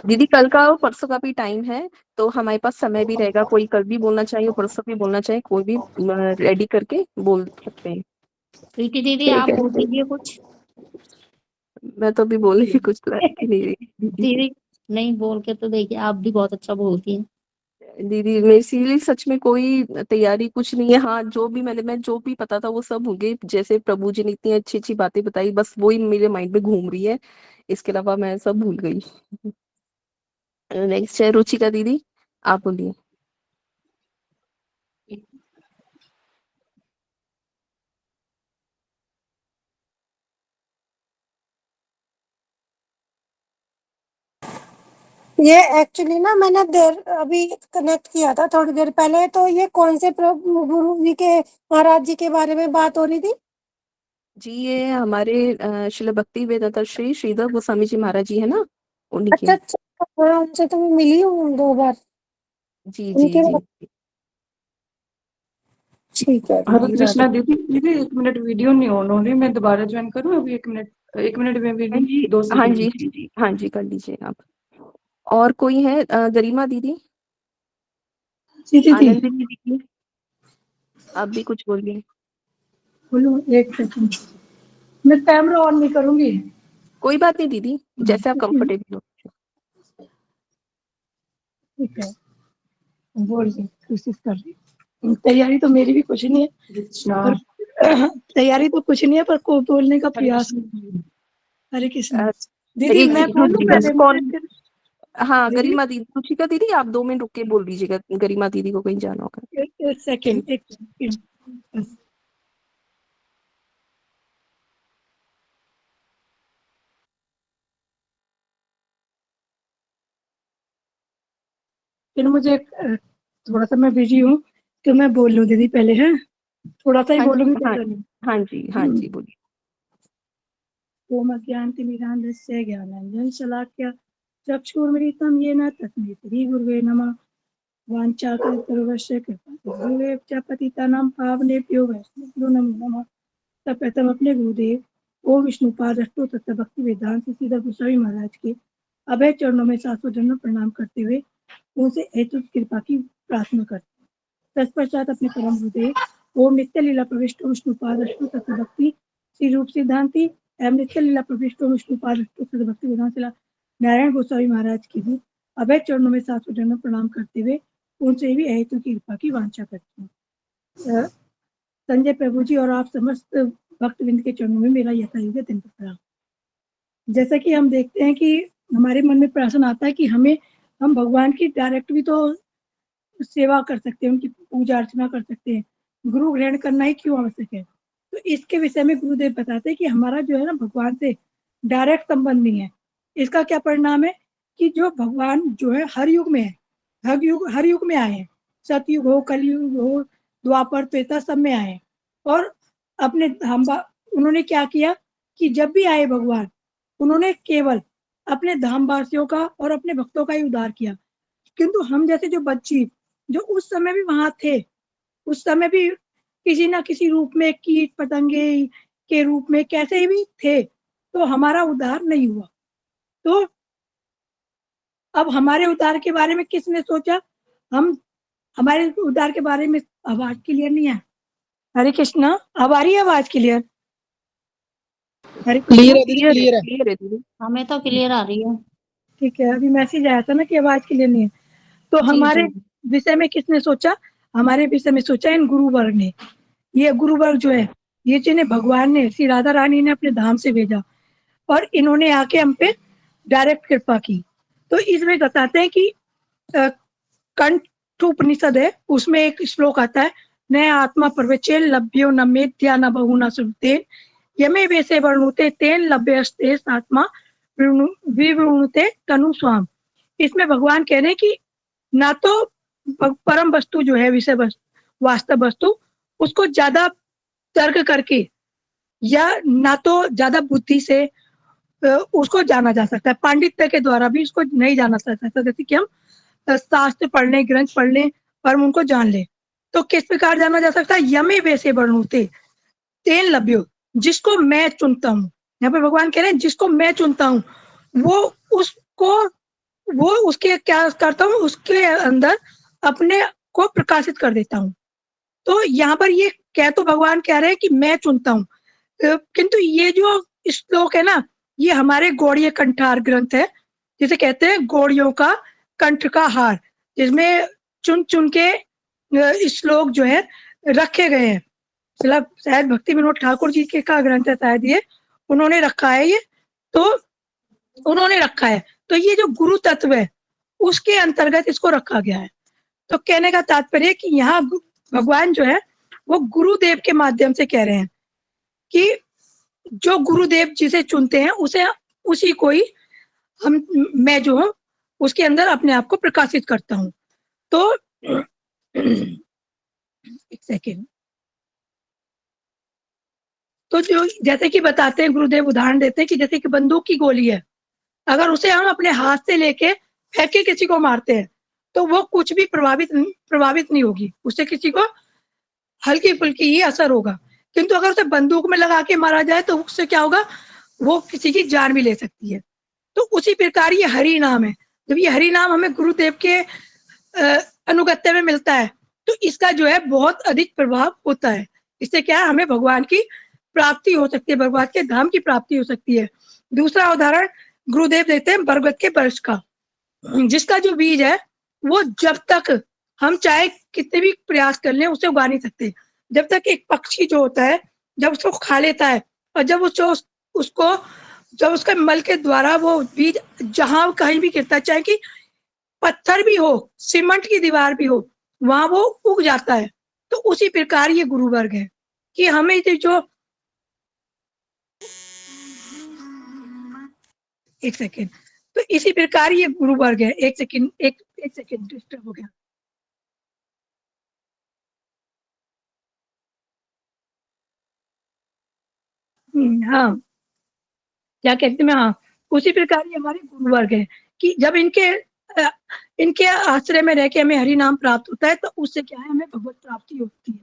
दीदी कल का और परसों का भी टाइम है, तो हमारे पास समय भी रहेगा। कोई कल भी बोलना चाहिए, परसों भी बोलना चाहिए, कोई भी रेडी करके बोल सकते हैं। प्रीति दीदी ठीक आप है। बोल दीजिए कुछ। मैं तो अभी बोलने की कुछ लायक ही नहीं रही दीदी। दीदी नहीं बोल के तो देखिए, आप भी बहुत अच्छा बोलती हैं। दीदी मेरी सीरियसली सच में कोई तैयारी कुछ नहीं है। हाँ, जो भी मैं जो भी पता था वो सब हो गई। जैसे प्रभु जी ने इतनी अच्छी अच्छी बातें बताई, बस वही मेरे माइंड में घूम रही है, इसके अलावा मैं सब भूल गई। नेक्स्ट है रुचिका दीदी, आप बोलिए। ये एक्चुअली ना मैंने देर अभी कनेक्ट किया था थोड़ी देर पहले, तो ये कौन से प्रभु गुरु जी के महाराज जी के बारे में बात हो रही थी? जी ये हमारे श्रील भक्ति वेदांत श्री श्रीधर गोस्वामी जी महाराज जी है ना, उन्हीं के। अच्छा अच्छा, हाँ उनसे तो मैं मिली हूँ 2 बार। जी जी उनके जी। बाद ठीक है हरे दीदी, कृष्णा। राधे। दीदी 1 मिनट, वीडियो नहीं ऑन हो रही, मैं दोबारा ज्वाइन करूँ अभी? 1 मिनट में हाँ वीडियो जी 2 हाँ सेकंड। जी हाँ जी, कर लीजिए आप। और कोई है गरिमा दीदी, दीदी आनंदिनी दीदी, आप भी कुछ बोलिए। बोलो, 1 सेकंड, मैं कैमरा ऑन नहीं करूंगी। कोई बात नहीं दीदी, जैसे आप कंफर्टेबल हो। ठीक है, बोल रही, कोशिश कर रही। तैयारी तो मेरी भी कुछ नहीं है, पर तैयारी तो कुछ नहीं है, पर को बोलने का प्रयास। हरे कृष्ण। अ, दीदी मैं बोलूं पहले, कौन? मुझे हाँ दीदी गरिमा दीदी, रुचिका दीदी आप 2 मिनट रुक के बोल दीजिएगा, गरिमा दीदी को कहीं जाना होगा। 1 सेकंड, 1 सेकंड बस। फिर मुझे थोड़ा सा मैं बिजी हूँ, तो मैं बोल लूँ दीदी पहले, है थोड़ा सा ही हाँ बोलूंगी, हाँ ज्यादा नहीं। हाँ जी बोलिए। ओम अज्ञानतिमिरान्धस्य ज्ञानाञ्जनशलाकया चक्षुर्मिलितं येन तस्मै श्री गुरुवे नमः। वाञ्छाकल्पतरुश्च कृपासिन्धुभ्यो च पतितानां पावनेभ्यो वैष्णवेभ्यो नमो नमः। तत्प्रथम अपने गुरुदेव ओ विष्णुपाद अष्टो तत्व भक्ति वेदांत सीधा गोस्वामी महाराज के अभय चरणों में 700 जन्म प्रणाम करते हुए उनसे हेतु कृपा की प्रार्थना करते हैं। तत्पश्चात अपने परम गुरुदेव ओम नित्य लीला प्रविष्ट विष्णुपाद अष्टो तत्व भक्ति श्री रूप सिद्धांति एवं नित्य लीला प्रविष्ट विष्णुपाद अष्टो तत्व भक्ति वेदांत नारायण गोस्वामी महाराज की भी अभय चरणों में 700 जन्म प्रणाम करते हुए उनसे भी हेतु की कृपा की वांछा करते हैं। संजय प्रभु जी और आप समस्त भक्तविंद के चरणों में मेरा यथायोग्य दंड प्रणाम। जैसा कि हम देखते हैं कि हमारे मन में प्रश्न आता है कि हम भगवान की डायरेक्ट भी तो सेवा कर सकते हैं, उनकी पूजा अर्चना कर सकते हैं, गुरु ग्रहण करना ही क्यों आवश्यक है। तो इसके विषय में गुरुदेव बताते हैं कि हमारा जो है ना भगवान से डायरेक्ट संबंध नहीं है। इसका क्या परिणाम है कि जो भगवान जो है हर युग में है, हर युग में आए हैं, सतयुग हो, कलयुग हो, द्वापर, त्रेता सब में आए और अपने धाम उन्होंने क्या किया कि जब भी आए भगवान उन्होंने केवल अपने धामवासियों का और अपने भक्तों का ही उद्धार किया। किंतु हम जैसे जो बच्ची जो उस समय भी वहां थे, उस समय भी किसी ना किसी रूप में कीट पतंगे के रूप में कैसे भी थे, तो हमारा उद्धार नहीं हुआ। तो अब हमारे उद्धार के बारे में किसने सोचा? हमारे उद्धार के बारे में आवाज क्लियर नहीं है। हरे कृष्णा, अब आ रही है आवाज क्लियर? हरे क्लियर कृष्णा, है, क्लियर है। क्लियर है दीदी। हमें तो क्लियर आ रही है। ठीक है, अभी मैसेज आया था ना कि आवाज क्लियर नहीं है। तो जी हमारे जी विषय में किसने सोचा? हमारे विषय में सोचा इन गुरु वर्ग ने। ये गुरु वर्ग जो है ये जिन्हें भगवान ने श्री राधा रानी ने अपने धाम से भेजा और इन्होंने आके हम पे डायरेक्ट कृपा की। तो इसमें बताते हैं कि कंठ उपनिषद है, उसमें एक श्लोक आता है, न आत्मा प्रवचे लभ्यो न मेध्या न बहुना सुनते यमे वैसे वर्णुते तेन लभ्यस्ते आत्मा विवृणुते तनु स्वाम। इसमें भगवान कह रहे हैं कि ना तो परम वस्तु जो है विषय वस्तु वास्तव वस्तु उसको ज्यादा तर्क करके या ना तो ज्यादा बुद्धि से उसको जाना जा सकता है, पांडित्य के द्वारा भी उसको नहीं जाना जा सकता। जैसे कि हम शास्त्र पढ़ लें, ग्रंथ पढ़ लें और उनको जान लें, तो किस प्रकार जाना जा सकता है? यमे वैसे वर्णुते तेन लभ्यो, जिसको मैं चुनता हूँ। यहाँ पे भगवान कह रहे हैं जिसको मैं चुनता हूँ वो उसके क्या करता हूँ, उसके अंदर अपने को प्रकाशित कर देता हूँ। तो यहाँ पर ये कह तो भगवान कह रहे हैं कि मैं चुनता हूँ, किंतु ये जो श्लोक है ना, ये हमारे गौड़ीय कंठार ग्रंथ है, जिसे कहते हैं गौड़ियों का कंठ का हार, जिसमें चुन चुन के श्लोक जो है रखे गए हैं। मतलब शायद भक्ति विनोद ठाकुर जी के का ग्रंथ है शायद, ये उन्होंने रखा है ये, तो उन्होंने रखा है। तो ये जो गुरु तत्व है उसके अंतर्गत इसको रखा गया है। तो कहने का तात्पर्य कि यहाँ भगवान जो है वो गुरुदेव के माध्यम से कह रहे हैं कि जो गुरुदेव जिसे चुनते हैं उसे उसी को ही मैं जो हूँ उसके अंदर अपने आप को प्रकाशित करता हूँ। तो एक सेकेंड। तो जो जैसे कि बताते हैं गुरुदेव उदाहरण देते हैं कि जैसे कि बंदूक की गोली है, अगर उसे हम अपने हाथ से लेके फेंक के किसी को मारते हैं तो वो कुछ भी प्रभावित नहीं होगी, उससे किसी को हल्की फुल्की ही असर होगा। किंतु अगर उसे बंदूक में लगा के मारा जाए तो उससे क्या होगा, वो किसी की जान भी ले सकती है। तो उसी प्रकार ये हरि नाम है। जब ये हरि नाम हमें गुरुदेव के अनुगत्य में मिलता है तो इसका जो है बहुत अधिक प्रभाव होता है। इससे क्या है, हमें भगवान की प्राप्ति हो सकती है, भगवान के धाम की प्राप्ति हो सकती है। दूसरा उदाहरण गुरुदेव देते हैं बरगद के वृक्ष का, जिसका जो बीज है वो जब तक हम चाहे कितने भी प्रयास कर लें उसे उगा नहीं सकते। जब तक एक पक्षी जो होता है जब उसको खा लेता है और जब उसको जब उसके मल के द्वारा वो बीज जहां कहीं भी गिरता है, चाहे कि पत्थर भी हो, सीमेंट की दीवार भी हो, वहां वो उग जाता है। तो उसी प्रकार ये गुरु वर्ग है कि हमें जो एक सेकेंड, तो इसी प्रकार ये गुरु वर्ग है। एक सेकेंड डिस्टर्ब हो गया। हाँ, क्या कहते हैं, हाँ, उसी प्रकार ये हमारे गुरु वर्ग है कि जब इनके आश्रय में रह के हमें हरि नाम प्राप्त होता है तो उससे क्या है, हमें भगवत प्राप्ति होती है।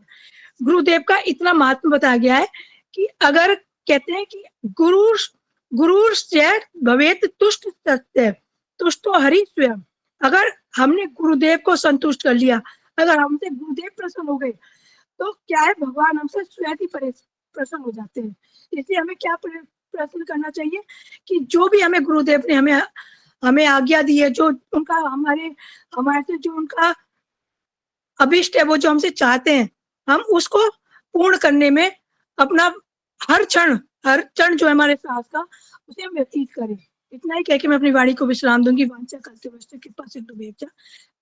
गुरुदेव का इतना महत्व बताया गया है कि अगर कहते हैं कि गुरु से भवेत तुष्ट सत्य तुष्टो हरि स्वयं। अगर हमने गुरुदेव को संतुष्ट कर लिया, अगर हमसे गुरुदेव प्रसन्न हो गए तो क्या है, भगवान हमसे स्वयं ही प्रसन्न हो जाते हैं। इसलिए हमें क्या प्रसन्न करना चाहिए कि जो भी हमें गुरुदेव ने हमें आज्ञा दी है, जो उनका हमारे से जो उनका अभिष्ट है, वो जो हमसे चाहते हैं, हम उसको पूर्ण करने में अपना हर क्षण जो है हमारे साथ का, उसे हम व्यतीत करें। इतना ही कह के मैं अपनी वाणी को विश्राम दूंगी। वांछा करते वस्तु कृपा सिंधु बेचा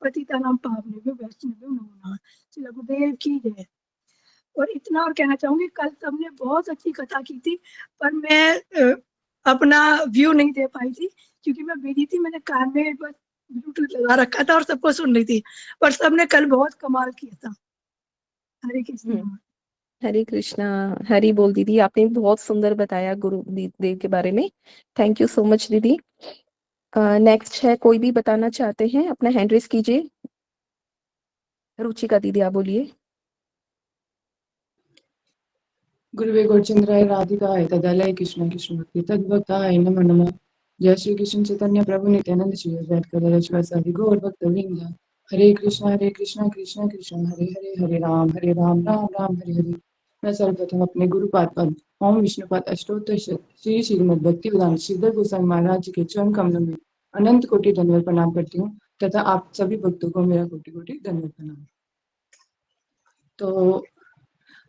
पतितानां पावनेभ्यो वैष्णवेभ्यो नमो नमः। श्री गुरुदेव की जय। और इतना और कहना चाहूंगी, कल सबने बहुत अच्छी कथा की थी, पर मैं अपना व्यू नहीं दे पाई थी क्योंकि मैं बिजी थी। मैंने कान में बस ब्लूटूथ लगा रखा था और सबको सुन रही थी, पर सबने कल बहुत कमाल किया था। हरे कृष्ण। हरे कृष्णा। हरि बोल दीदी, आपने बहुत सुंदर बताया गुरु देव के बारे में। थैंक यू सो मच दीदी। नेक्स्ट है, कोई भी बताना चाहते हैं अपना हैंड रेस कीजिए। रुचिका दीदी आप बोलिए। गुरुवे गौरचंद्राय राधिकाय तदालय कृष्ण कृष्ण भक्ति तद्भक्ताय नमो नमः। जय श्री कृष्ण चैतन्य प्रभु नित्यानंद श्री अद्वैत शिवासादि गौर भक्त वृंद। हरे कृष्ण कृष्ण कृष्ण हरे हरे, हरे राम राम राम हरे हरे। मैं सर्वप्रथम अपने गुरुपाद पद ओम विष्णुपाद अष्टोत्तर श्री श्रीमद भक्ति वेदांत श्रीधर गोस्वामी महाराज जी के चरण कमलों में अनंत कोटि दंडवत प्रणाम करती हूँ तथा आप सभी भक्तों को मेरा कोटि कोटि दंडवत प्रणाम। तो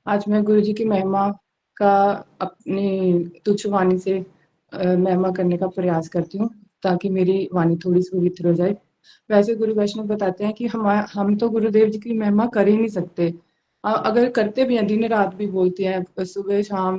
आज मैं गुरु जी की महिमा का अपनी तुच्छ वाणी से महिमा करने का प्रयास करती हूँ ताकि मेरी वाणी थोड़ी सी पवित्र हो जाए। वैसे गुरु वैष्णव बताते हैं कि हम तो गुरुदेव जी की महिमा कर ही नहीं सकते। अगर करते भी हैं, दिन रात भी बोलते हैं, सुबह शाम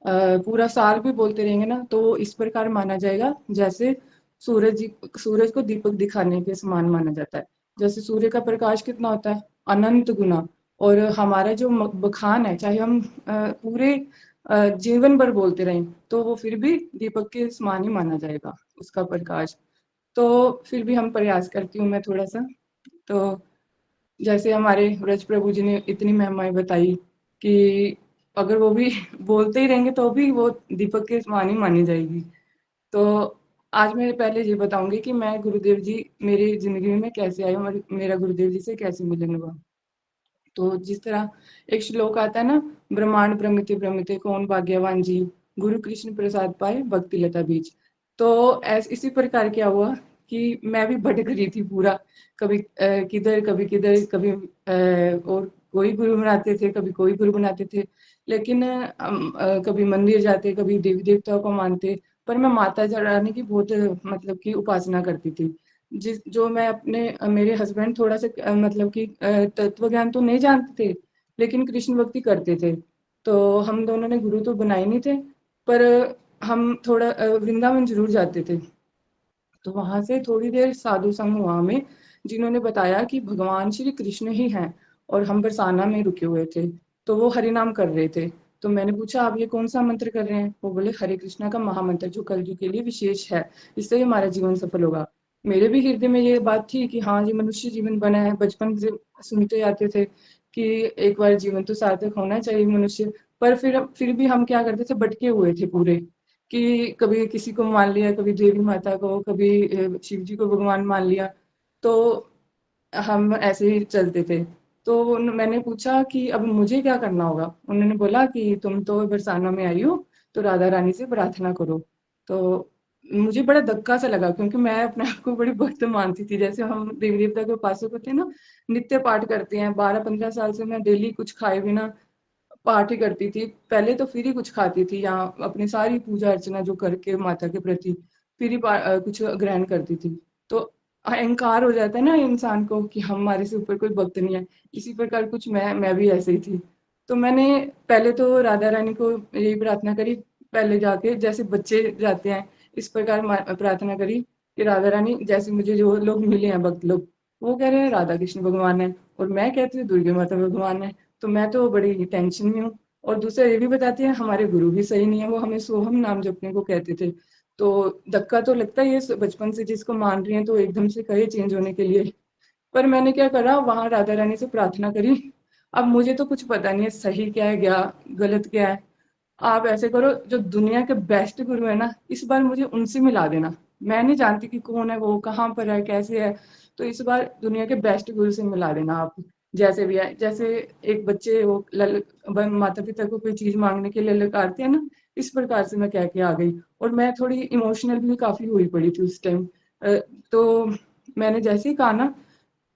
पूरा साल भी बोलते रहेंगे ना, तो इस प्रकार माना जाएगा जैसे सूरज को दीपक दिखाने के समान माना जाता है। जैसे सूर्य का प्रकाश कितना होता है, अनंत गुना, और हमारा जो बखान है, चाहे हम पूरे जीवन भर बोलते रहें तो वो फिर भी दीपक के समान ही माना जाएगा उसका प्रकाश। तो फिर भी हम प्रयास करती हूँ मैं थोड़ा सा। तो जैसे हमारे व्रज प्रभु जी ने इतनी महिमाएं बताई कि अगर वो भी बोलते ही रहेंगे तो भी वो दीपक के समान ही मानी जाएगी। तो आज मैं पहले ये बताऊंगी कि मैं गुरुदेव जी मेरी जिंदगी में कैसे आए और मेरा गुरुदेव जी से कैसे मिलन हुआ। तो जिस तरह एक श्लोक आता है ना, ब्रह्मांड भ्रमिते भ्रमिते कौन भाग्यवान जी, गुरु कृष्ण प्रसाद पाए भक्ति लता बीज। तो इसी प्रकार क्या हुआ कि मैं भी भटक रही थी पूरा, कभी किधर कभी किधर, कभी और कोई गुरु बनाते थे, कभी कोई गुरु बनाते थे, लेकिन कभी मंदिर जाते, कभी देवी देवताओं को मानते, पर मैं माता रानी की बहुत मतलब की उपासना करती थी। जो मैं अपने मेरे हस्बैंड थोड़ा सा मतलब कि तत्व ज्ञान तो नहीं जानते थे, लेकिन कृष्ण भक्ति करते थे। तो हम दोनों ने गुरु तो बनाए नहीं थे, पर हम थोड़ा वृंदावन जरूर जाते थे। तो वहां से थोड़ी देर साधु संग हुआ हमें, जिन्होंने बताया कि भगवान श्री कृष्ण ही हैं, और हम बरसाना में रुके हुए थे, तो वो हरि नाम कर रहे थे। तो मैंने पूछा आप ये कौन सा मंत्र कर रहे हैं? वो बोले हरे कृष्णा का महामंत्र, जो कलयुग के लिए विशेष है, इससे ही हमारा जीवन सफल होगा। मेरे भी हृदय में ये बात थी कि हाँ, ये मनुष्य जीवन बना है, बचपन से सुनते आते थे कि एक बार जीवन तो सार्थक होना चाहिए मनुष्य। पर फिर भी हम क्या करते थे, भटके हुए थे पूरे, कि कभी किसी को मान लिया, कभी देवी माता को, कभी शिव जी को भगवान मान लिया, तो हम ऐसे ही चलते थे। तो मैंने पूछा कि अब मुझे क्या करना होगा? उन्होंने बोला कि तुम तो बरसाना में आई हो, तो राधा रानी से प्रार्थना करो। तो मुझे बड़ा धक्का सा लगा, क्योंकि मैं अपने आप को बड़ी भक्त मानती थी। जैसे हम देवी देवता के उपासक होते हैं ना, नित्य पाठ करते हैं, 12-15 साल से मैं डेली कुछ खाए बिना पाठ ही करती थी। पहले तो फिर ही कुछ खाती थी, या अपनी सारी पूजा अर्चना जो करके माता के प्रति फिर ही कुछ ग्रहण करती थी। तो अहंकार हो जाता है ना इंसान को कि हमारे से ऊपर कोई भक्त नहीं है। इसी प्रकार कुछ मैं भी ऐसे ही थी। तो मैंने पहले तो राधा रानी को यही प्रार्थना करी, पहले जाके जैसे बच्चे जाते हैं इस प्रकार प्रार्थना करी कि राधा रानी, जैसे मुझे जो लोग मिले हैं भक्त लोग, वो कह रहे हैं राधा कृष्ण भगवान है, और मैं कहती हूँ दुर्गा माता भगवान है। तो मैं तो बड़ी टेंशन में हूँ। और दूसरा ये भी बताते हैं हमारे गुरु भी सही नहीं है, वो हमें सोहम नाम जपने को कहते थे। तो धक्का तो लगता ही है बचपन से जिसको मान रही हैं तो एकदम से कहे चेंज होने के लिए। पर मैंने क्या करा, वहां राधा रानी से प्रार्थना करी, अब मुझे तो कुछ पता नहीं है सही क्या है क्या गलत क्या है, आप ऐसे करो जो दुनिया के बेस्ट गुरु है ना, इस बार मुझे उनसे मिला देना। मैं नहीं जानती कि कौन है वो, कहाँ पर है, कैसे है, तो इस बार दुनिया के बेस्ट गुरु से मिला देना आप, जैसे भी है। जैसे एक बच्चे वो माता पिता को कोई चीज मांगने के लिए ललकारते हैं ना, इस प्रकार से मैं कह के आ गई। और मैं थोड़ी इमोशनल भी काफी हुई पड़ी थी उस टाइम। तो मैंने जैसे ही कहा ना,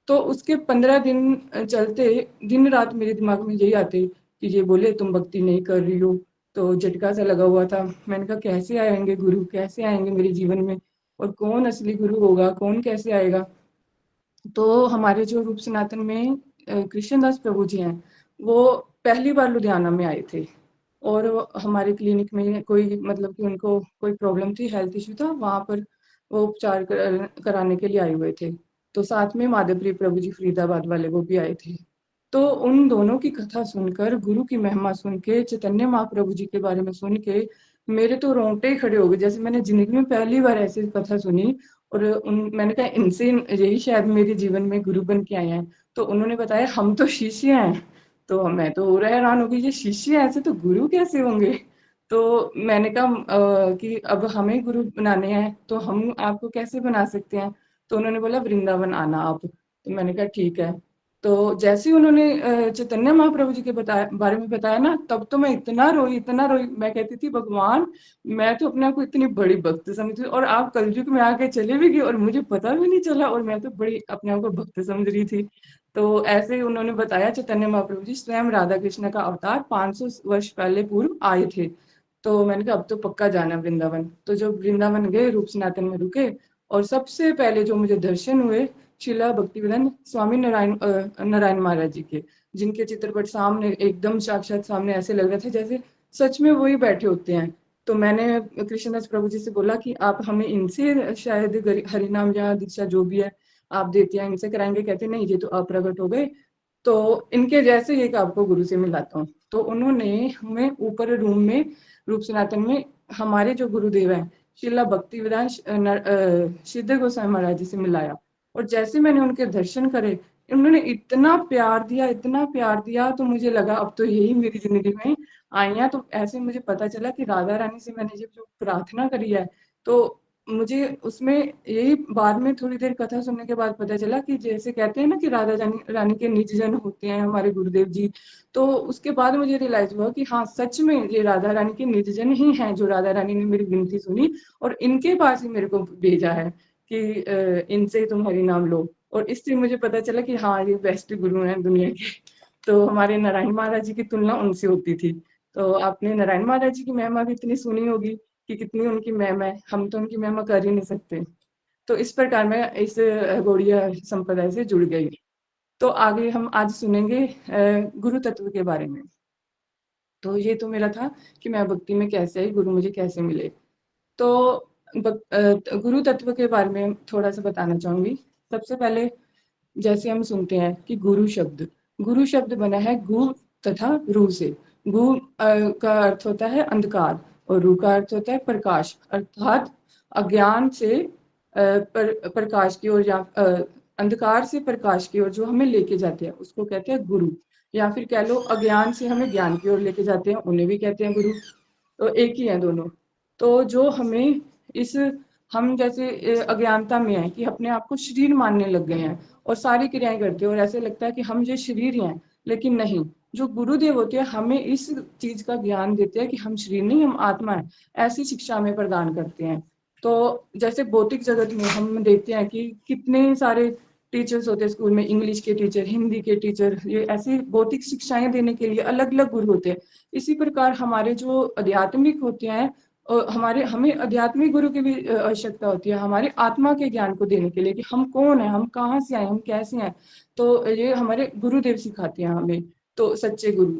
तो उसके 15 दिन चलते दिन रात मेरे दिमाग में यही आते कि ये बोले तुम भक्ति नहीं कर रही हो। तो झटका सा लगा हुआ था। मैंने कहा कैसे आएंगे गुरु, कैसे आएंगे मेरे जीवन में, और कौन असली गुरु होगा, कौन कैसे आएगा। तो हमारे जो रूप सनातन में कृष्णदास प्रभु जी हैं, वो पहली बार लुधियाना में आए थे, और हमारे क्लिनिक में कोई मतलब कि उनको कोई प्रॉब्लम थी, हेल्थ इशू था, वहां पर वो उपचार कराने के लिए आए हुए थे। तो साथ में माधवप्रिय प्रभु जी फरीदाबाद वाले वो भी आए थे। तो उन दोनों की कथा सुनकर, गुरु की महिमा सुन के, चैतन्य महाप्रभु जी के बारे में सुन के मेरे तो रोंगटे ही खड़े हो गए, जैसे मैंने जिंदगी में पहली बार ऐसी कथा सुनी। और मैंने कहा इनसे यही शायद मेरे जीवन में गुरु बन के आए हैं। तो उन्होंने बताया हम तो शिष्य हैं। तो मैं तो और हैरान हो गई, ये शिष्य ऐसे तो गुरु कैसे होंगे। तो मैंने कहा कि अब हमें गुरु बनाने हैं तो हम आपको कैसे बना सकते हैं। तो उन्होंने बोला वृंदावन आना आप। तो मैंने कहा ठीक है। तो जैसे ही उन्होंने चैतन्य महाप्रभु जी के बारे में बताया ना, तब तो मैं इतना रोई, इतना रोई। मैं कहती थी भगवान, मैं तो अपने आप को इतनी बड़ी भक्त समझती हूँ, और आप कलयुग में आके चले भी गए और मुझे पता भी नहीं चला, और मैं तो बड़ी अपने आप को भक्त समझ रही थी। तो ऐसे ही उन्होंने बताया चैतन्य महाप्रभु जी स्वयं राधा कृष्ण का अवतार 500 वर्ष पहले पूर्व आए थे। तो मैंने कहा अब तो पक्का जाना वृंदावन। तो जब वृंदावन गए, रूप सनातन में रुके, और सबसे पहले जो मुझे दर्शन हुए शिला भक्तिवेदांत स्वामी नारायण महाराज जी के, जिनके चित्रपट सामने एकदम साक्षात सामने ऐसे लग रहा था जैसे सच में वही बैठे होते हैं। तो मैंने कृष्णदास प्रभु जी से बोला कि आप हमें इनसे शायद हरिनाम या दीक्षा जो भी है आप देते हैं इनसे कराएंगे। कहते नहीं, ये तो अप्रगट हो गए, तो इनके जैसे एक आपको गुरु से मिलाता हूँ। तो उन्होंने हमें ऊपर रूम में रूप सनातन में हमारे जो गुरुदेव हैं शिला भक्तिवेदांत सिद्ध गोस्वामी महाराज जी से मिलाया। और जैसे मैंने उनके दर्शन करे, उन्होंने इतना प्यार दिया, इतना प्यार दिया, तो मुझे लगा अब तो यही मेरी जिंदगी में आई हैं। तो ऐसे मुझे पता चला कि राधा रानी से मैंने जब जो प्रार्थना करी है, तो मुझे उसमें यही बाद में थोड़ी देर कथा सुनने के बाद पता चला कि जैसे कहते हैं ना कि राधा रानी के निज जन होते हैं हमारे गुरुदेव जी। तो उसके बाद मुझे रियलाइज हुआ कि हाँ सच में ये राधा रानी के निज जन ही हैं, जो राधा रानी ने मेरी विनती सुनी और इनके पास ही मेरे को भेजा है कि इनसे तुम हरि नाम लो। और इससे मुझे पता चला कि हाँ ये बेस्ट गुरु हैं दुनिया के। तो हमारे नारायण महाराज जी की तुलना उनसे होती थी। तो आपने नारायण महाराज जी की महिमा भी इतनी सुनी होगी कि कितनी उनकी महिमा है, हम तो उनकी महिमा कर ही नहीं सकते। तो इस प्रकार मैं इस गौड़िया संप्रदाय से जुड़ गई। तो आगे हम आज सुनेंगे गुरु तत्व के बारे में। तो ये तो मेरा था कि मैं भक्ति में कैसे आई, गुरु मुझे कैसे मिले। तो गुरु तत्व के बारे में थोड़ा सा बताना चाहूंगी। सबसे पहले जैसे हम सुनते हैं कि गुरु शब्द बना है गु तथा रू से। गु का अर्थ होता है अंधकार और रू का अर्थ होता है प्रकाश, अर्थात अज्ञान से प्रकाश की ओर, या अंधकार से प्रकाश की ओर जो हमें लेके जाते हैं उसको कहते हैं गुरु। या फिर कह लो अज्ञान से हमें ज्ञान की ओर लेके जाते हैं, उन्हें भी कहते हैं गुरु। तो एक ही है दोनों। तो जो हमें इस हम जैसे अज्ञानता में है कि अपने आप को शरीर मानने लग गए हैं और सारी क्रियाएं करते हैं और ऐसे लगता है कि हम ये शरीर ही हैं, लेकिन नहीं। जो गुरुदेव होते हैं हमें इस चीज का ज्ञान देते हैं कि हम शरीर नहीं, हम आत्मा है, ऐसी शिक्षा हमें प्रदान करते हैं। तो जैसे भौतिक जगत में हम देखते हैं कि कितने सारे टीचर्स होते हैं स्कूल में, इंग्लिश के टीचर, हिंदी के टीचर, ये ऐसी भौतिक शिक्षाएं देने के लिए अलग अलग गुरु होते हैं। इसी प्रकार हमारे जो आध्यात्मिक होते हैं हमें आध्यात्मिक गुरु की भी आवश्यकता होती है हमारे आत्मा के ज्ञान को देने के लिए कि हम कौन है, हम कहाँ से आए, हम कैसे हैं। तो ये हमारे गुरुदेव सिखाते हैं हमें, तो सच्चे गुरु।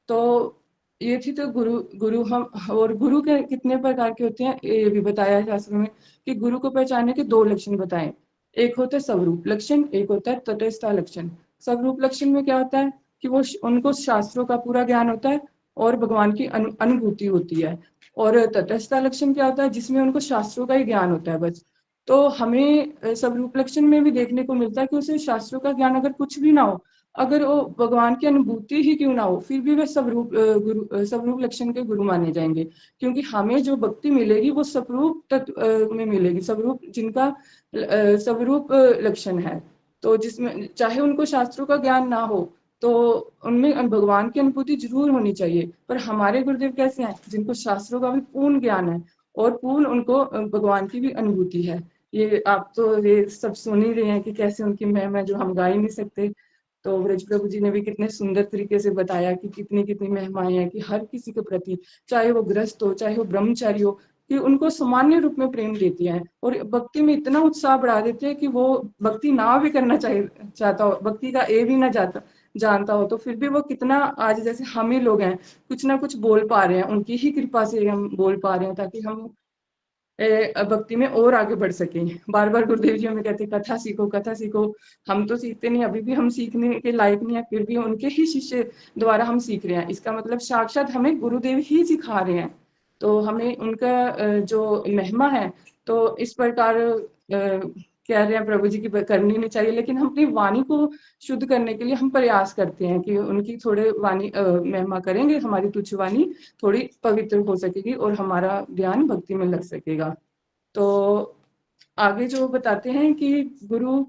तो ये थी तो गुरु हम। और गुरु के कितने प्रकार के होते हैं ये भी बताया है शास्त्र में कि गुरु को पहचानने के 2 लक्षण बताएं। एक होता है स्वरूप लक्षण, एक होता है तटस्थ लक्षण। स्वरूप लक्षण में क्या होता है कि वो उनको शास्त्रों का पूरा ज्ञान होता है और भगवान की अनुभूति होती है। और तटस्थता लक्षण क्या होता है, जिसमें उनको शास्त्रों का ही ज्ञान होता है बस। तो हमें स्वरूप लक्षण में भी देखने को मिलता है कि उसे शास्त्रों का ज्ञान अगर कुछ भी ना हो, अगर वो भगवान की अनुभूति ही क्यों ना हो, फिर भी वह स्वरूप लक्षण के गुरु माने जाएंगे, क्योंकि हमें जो भक्ति मिलेगी वो स्वरूप तत्व में मिलेगी, स्वरूप जिनका स्वरूप लक्षण है। तो जिसमें चाहे उनको शास्त्रों का ज्ञान ना हो, तो उनमें भगवान की अनुभूति जरूर होनी चाहिए। पर हमारे गुरुदेव कैसे हैं, जिनको शास्त्रों का भी पूर्ण ज्ञान है और पूर्ण उनको भगवान की भी अनुभूति है। ये आप तो ये सब सुन ही रहे हैं कि कैसे उनकी महिमा जो हम गा ही नहीं सकते। तो ब्रज प्रभु जी ने भी कितने सुंदर तरीके से बताया कि कितनी कितनी महिमाएं हैं, कि हर किसी के प्रति, चाहे वो गृहस्थ हो चाहे वो ब्रह्मचारी हो, कि उनको सामान्य रूप में प्रेम देती हैं और भक्ति में इतना उत्साह बढ़ा देते हैं कि वो भक्ति ना भी करना चाहता हो, भक्ति का ए भी ना जानता हो, तो फिर भी वो कितना, आज जैसे हम ही लोग हैं कुछ ना कुछ बोल पा रहे हैं, उनकी ही कृपा से हम बोल पा रहे हैं, ताकि हम भक्ति में और आगे बढ़ सकें। बार बार गुरुदेव जी हमें कहते हैं कथा सीखो कथा सीखो। हम तो सीखते नहीं, अभी भी हम सीखने के लायक नहीं है, फिर भी उनके ही शिष्य द्वारा हम सीख रहे हैं। इसका मतलब साक्षात हमें गुरुदेव ही सिखा रहे हैं। तो हमें उनका जो महिमा है तो इस प्रकार कह रहे हैं प्रभु जी की करनी नहीं चाहिए, लेकिन हम अपनी वाणी को शुद्ध करने के लिए हम प्रयास करते हैं कि उनकी थोड़े वाणी महिमा करेंगे, हमारी तुच्छ वाणी थोड़ी पवित्र हो सकेगी और हमारा ध्यान भक्ति में लग सकेगा। तो आगे जो बताते हैं कि गुरु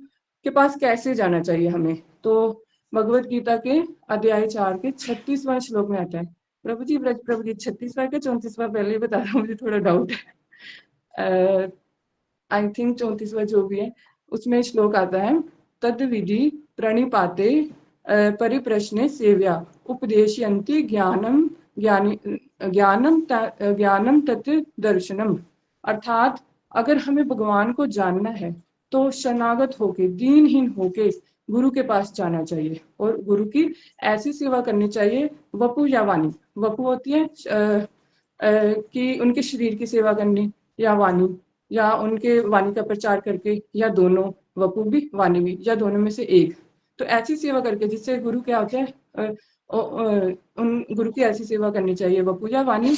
के पास कैसे जाना चाहिए हमें, तो भगवत गीता के अध्याय 4 के 36वां श्लोक में आता है। प्रभु जी 36वां के 34वां पहले ही बता रहा हूँ, मुझे थोड़ा डाउट है। आई थिंक 34वां जो भी है उसमें श्लोक आता है, तद विधि प्रणिपाते परिप्रश्ने सेव्या उपदेशयन्ति ज्ञानम तत् दर्शनम। अर्थात अगर हमें भगवान को जानना है तो शरणागत होके, दीनहीन होके गुरु के पास जाना चाहिए और गुरु की ऐसी सेवा करनी चाहिए। वपु या वाणी, वपु होती है कि उनके शरीर की सेवा करनी, या वाणी, या उनके वाणी का प्रचार करके, या दोनों, वपु भी वाणी भी, या दोनों में से एक। तो ऐसी सेवा करके जिससे गुरु क्या होता है, उन गुरु की ऐसी सेवा करनी चाहिए वपु या वाणी।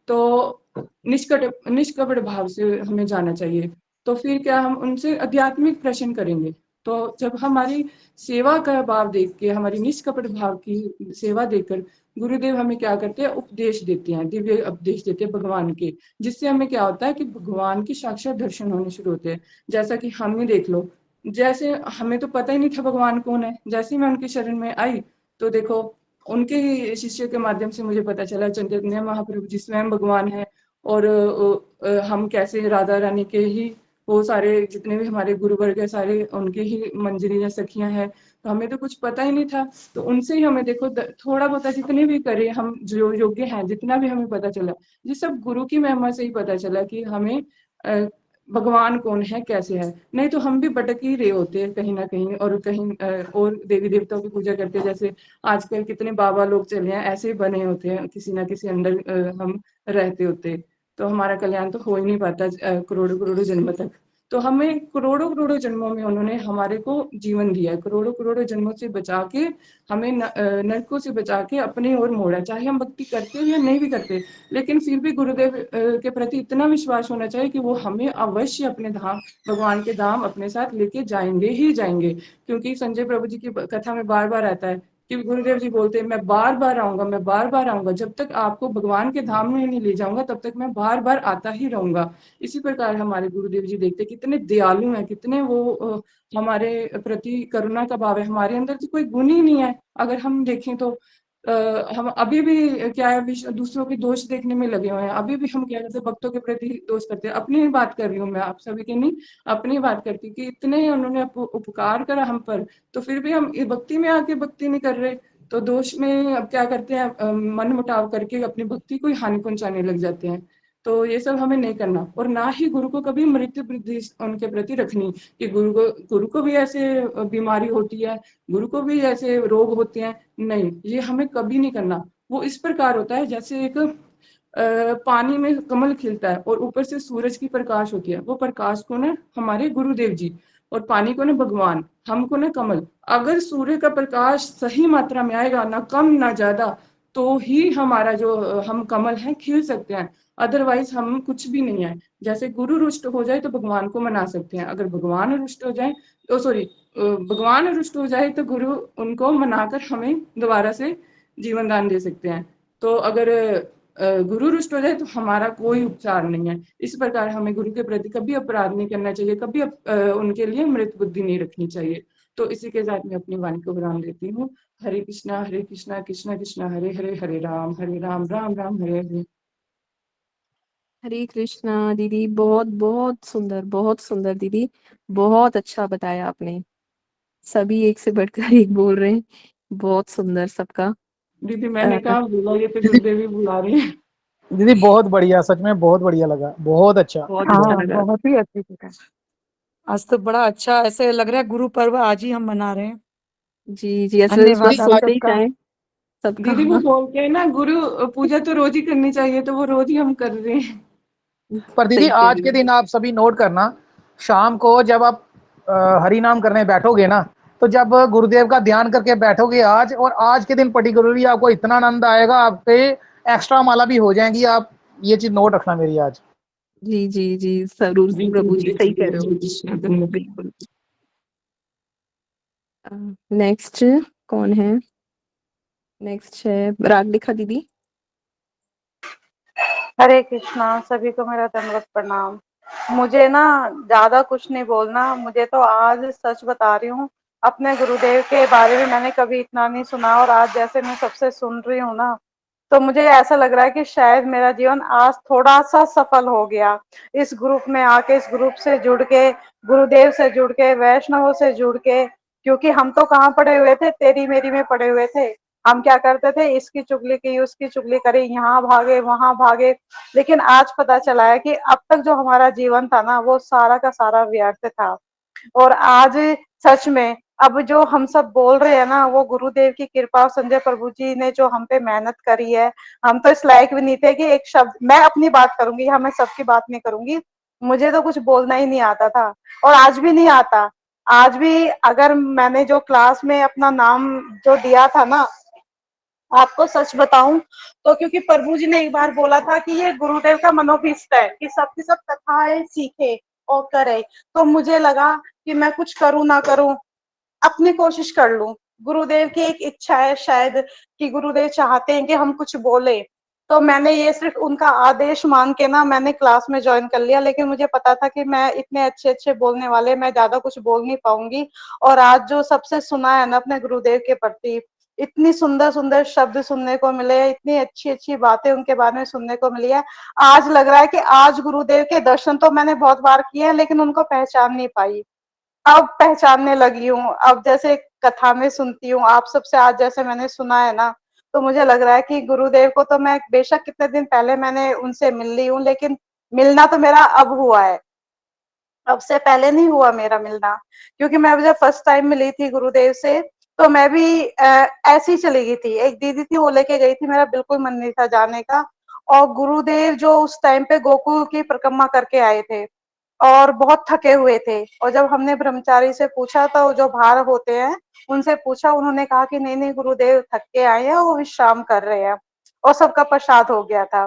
तो निष्कपट भाव से हमें जाना चाहिए। तो फिर क्या, हम उनसे आध्यात्मिक प्रश्न करेंगे। तो जब हमारी सेवा का भाव देख के, हमारी निष्कपट भाव की सेवा देखकर गुरुदेव हमें क्या करते हैं, उपदेश देते हैं, दिव्य उपदेश देते हैं भगवान के, जिससे हमें क्या होता है कि भगवान के साक्षात दर्शन होने शुरू होते हैं। जैसा कि हम ही देख लो, जैसे हमें तो पता ही नहीं था भगवान कौन है, जैसे ही मैं उनके शरण में आई तो देखो उनके ही शिष्य के माध्यम से मुझे पता चला चैतन्य महाप्रभु जी स्वयं भगवान है। और हम कैसे राधा रानी के ही, वो सारे जितने भी हमारे गुरु वर्ग है सारे उनके ही मंजरी या सखियां हैं। तो हमें तो कुछ पता ही नहीं था, तो उनसे ही हमें देखो थोड़ा बहुत जितने भी करे हम, जो योग्य हैं, जितना भी हमें पता चला, ये सब गुरु की महिमा से ही पता चला कि हमें भगवान कौन है, कैसे है। नहीं तो हम भी भटक ही रहे होते हैं कहीं ना कहीं, और कहीं और देवी देवताओं की पूजा करते हैं। जैसे आजकल कितने बाबा लोग चले हैं, ऐसे ही बने होते हैं, किसी ना किसी अंदर हम रहते होते, तो हमारा कल्याण तो हो ही नहीं पाता करोड़ों करोड़ों जन्म तक। तो हमें करोड़ों करोड़ों जन्मों में उन्होंने हमारे को जीवन दिया है, करोड़ों करोड़ों जन्मों से बचा के हमें नरकों से बचा के अपनी ओर मोड़ा। चाहे हम भक्ति करते या नहीं भी करते, लेकिन फिर भी गुरुदेव के प्रति इतना विश्वास होना चाहिए कि वो हमें अवश्य अपने धाम, भगवान के धाम अपने साथ लेके जाएंगे ही जाएंगे। क्योंकि संजय प्रभु जी की कथा में बार बार आता है कि गुरुदेव जी बोलते हैं, मैं बार बार आऊंगा, मैं बार बार आऊंगा, जब तक आपको भगवान के धाम में नहीं ले जाऊंगा तब तक मैं बार बार आता ही रहूंगा। इसी प्रकार हमारे गुरुदेव जी देखते कितने दयालु हैं, कितने वो हमारे प्रति करुणा का भाव है। हमारे अंदर तो कोई गुण ही नहीं है। अगर हम देखें तो हम अभी भी क्या है, दूसरों के दोष देखने में लगे हुए हैं। अभी भी हम क्या करते हैं, भक्तों के प्रति दोष करते हैं। अपनी ही बात कर रही हूँ मैं, आप सभी की नहीं, अपनी बात करती कि इतने उन्होंने उपकार करा हम पर, तो फिर भी हम भक्ति में आके भक्ति नहीं कर रहे। तो दोष में अब क्या करते हैं, मन मुटाव करके अपनी भक्ति को ही हानि पहुंचाने लग जाते हैं। तो ये सब हमें नहीं करना, और ना ही गुरु को कभी मृत्यु बुद्धि उनके प्रति रखनी कि गुरु को भी ऐसे बीमारी होती है, गुरु को भी ऐसे रोग होते हैं। नहीं, ये हमें कभी नहीं करना। वो इस प्रकार होता है जैसे एक पानी में कमल खिलता है और ऊपर से सूरज की प्रकाश होती है। वो प्रकाश को ना हमारे गुरुदेव जी, और पानी को ना भगवान, हमको ना कमल। अगर सूर्य का प्रकाश सही मात्रा में आएगा, ना कम ना ज्यादा, तो ही हमारा जो हम कमल हैं खिल सकते हैं, अदरवाइज हम कुछ भी नहीं है। जैसे गुरु रुष्ट हो जाए तो भगवान को मना सकते हैं, अगर भगवान रुष्ट हो जाए तो भगवान रुष्ट हो जाए तो गुरु उनको मनाकर हमें दोबारा से जीवन दान दे सकते हैं। तो अगर गुरु रुष्ट हो जाए तो हमारा कोई उपचार नहीं है। इस प्रकार हमें गुरु के प्रति कभी अपराध नहीं करना चाहिए, कभी उनके लिए मृत बुद्धि नहीं रखनी चाहिए। तो इसी के साथ मैं अपनी वाणी को विराम देती हूँ। हरे कृष्णा कृष्णा कृष्णा हरे हरे, हरे राम राम राम हरे हरे। हरे कृष्णा दीदी, बहुत बहुत सुंदर दीदी, बहुत अच्छा बताया आपने। सभी एक से बढ़कर एक बोल रहे हैं, बहुत सुंदर सबका। दीदी मैंने कहा बोला, ये तो गुरुदेव ही बुला रहे हैं। दीदी बहुत बढ़िया, सच में बहुत बढ़िया लगा, बहुत अच्छा। बहुत अच्छा लगा। बहुत ही अच्छी थी। आज तो बड़ा अच्छा, ऐसे लग रहा है गुरु पर्व आज ही हम मना रहे हैं। जी जी, ऐसे धन्यवाद बस आप सोचते ही सबका। जाएं सबका। दीदी वो बोलते हैं ना, गुरु पूजा तो रोज ही करनी चाहिए, तो वो रोज ही हम कर रहे हैं। पर दीदी सही कह आज रही के हैं। दिन आप सभी नोट करना, शाम को जब आप हरि नाम करने बैठोगे ना, तो जब गुरुदेव का ध्यान करके बैठोगे आज, और आज के दिन पर्टिकुलरली आपको इतना आनंद आएगा, आपके एक्स्ट्रा माला भी हो जाएंगी। आप ये चीज नोट रखना मेरी आज। जी जी जी, जरूर बिल्कुल प्रभु जी, सही कह रहे हो। बिल्कुल। बिल्कुल। नेक्स्ट कौन है? नेक्स्ट है रागलिखा दीदी। हरे कृष्णा, सभी को मेरा दंडवत प्रणाम। मुझे ना ज्यादा कुछ नहीं बोलना, मुझे तो आज सच बता रही हूँ, अपने गुरुदेव के बारे में मैंने कभी इतना नहीं सुना, और आज जैसे मैं सबसे सुन रही हूँ ना, तो मुझे ऐसा लग रहा है कि शायद मेरा जीवन आज थोड़ा सा सफल हो गया। इस ग्रुप में आके, इस ग्रुप से जुड़ के, गुरुदेव से जुड़ के, वैष्णवों से जुड़ के, क्योंकि हम तो कहाँ पड़े हुए थे, तेरी मेरी में पड़े हुए थे। हम क्या करते थे, इसकी चुगली की, उसकी चुगली करी, यहाँ भागे वहां भागे। लेकिन आज पता चला है कि अब तक जो हमारा जीवन था ना, वो सारा का सारा व्यर्थ था। और आज सच में अब जो हम सब बोल रहे हैं ना, वो गुरुदेव की कृपा, संजय प्रभु जी ने जो हम पे मेहनत करी है। हम तो इस लायक भी नहीं थे कि एक शब्द, मैं अपनी बात करूंगी, मैं सबकी बात नहीं करूंगी, मुझे तो कुछ बोलना ही नहीं आता था, और आज भी नहीं आता। आज भी अगर मैंने जो क्लास में अपना नाम जो दिया था ना, आपको सच बताऊं तो, क्योंकि प्रभु जी ने एक बार बोला था कि ये गुरुदेव का मनोभीष्ट है कि सबकी सब कथाएं सीखे और करे, तो मुझे लगा कि मैं कुछ करूं ना करूं, अपनी कोशिश कर लूं। गुरुदेव की एक इच्छा है शायद, कि गुरुदेव चाहते हैं कि हम कुछ बोले, तो मैंने ये सिर्फ उनका आदेश मान के ना मैंने क्लास में ज्वाइन कर लिया। लेकिन मुझे पता था कि मैं इतने अच्छे अच्छे बोलने वाले, मैं ज्यादा कुछ बोल नहीं पाऊंगी। और आज जो सबसे सुना है ना अपने गुरुदेव के प्रति, इतनी सुंदर सुंदर शब्द सुनने को मिले, इतनी अच्छी अच्छी बातें उनके बारे में सुनने को मिली है। आज लग रहा है कि आज गुरुदेव के दर्शन तो मैंने बहुत बार किए हैं, लेकिन उनको पहचान नहीं पाई। अब पहचानने लगी हूँ। अब जैसे कथा में सुनती हूँ आप सबसे, आज जैसे मैंने सुना है ना, तो मुझे लग रहा है कि गुरुदेव को तो मैं बेशक कितने दिन पहले मैंने उनसे मिल ली हूँ, लेकिन मिलना तो मेरा अब हुआ है, अब से पहले नहीं हुआ मेरा मिलना। क्योंकि मैं जब फर्स्ट टाइम मिली थी गुरुदेव से, तो मैं भी ऐसी ही चली गई थी। एक दीदी थी, वो लेके गई थी, मेरा बिल्कुल मन नहीं था जाने का। और गुरुदेव जो उस टाइम पे गोकुल की परिक्रमा करके आए थे, और बहुत थके हुए थे। और जब हमने ब्रह्मचारी से पूछा, तो जो बाहर होते हैं उनसे पूछा, उन्होंने कहा कि नहीं नहीं, गुरुदेव थक के आए हैं, वो विश्राम कर रहे हैं। और सबका प्रसाद हो गया था।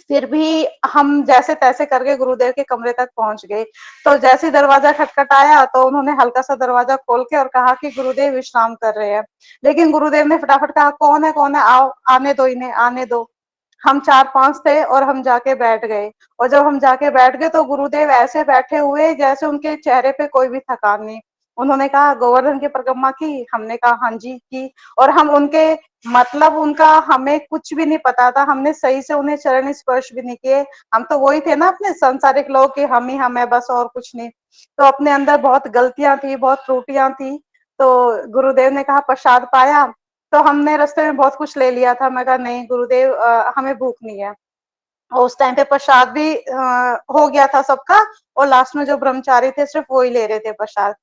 फिर भी हम जैसे तैसे करके गुरुदेव के कमरे तक पहुंच गए। तो जैसे ही दरवाजा खटखटाया, तो उन्होंने हल्का सा दरवाजा खोल के और कहा कि गुरुदेव विश्राम कर रहे हैं। लेकिन गुरुदेव ने फटाफट कहा, कौन है, आओ, आने दो इन्हें, आने दो। हम 4-5 थे और हम जाके बैठ गए। और जब हम जाके बैठ गए, तो गुरुदेव ऐसे बैठे हुए जैसे उनके चेहरे पे कोई भी थकान नहीं। उन्होंने कहा, गोवर्धन की परिक्रमा की? हमने कहा हाँ जी की। और हम उनके, मतलब उनका हमें कुछ भी नहीं पता था, हमने सही से उन्हें चरण स्पर्श भी नहीं किए। हम तो वही थे ना अपने संसारिक लोग, कि हम ही हम है बस, और कुछ नहीं। तो अपने अंदर बहुत गलतियां थी, बहुत त्रुटियां थी। तो गुरुदेव ने कहा, प्रसाद पाया? तो हमने रास्ते में बहुत कुछ ले लिया था। मैं कहा नहीं गुरुदेव, हमें भूख नहीं है। और उस टाइम पे प्रसाद भी हो गया था सबका। और लास्ट में जो ब्रह्मचारी थे, सिर्फ वो ही ले रहे थे प्रसाद।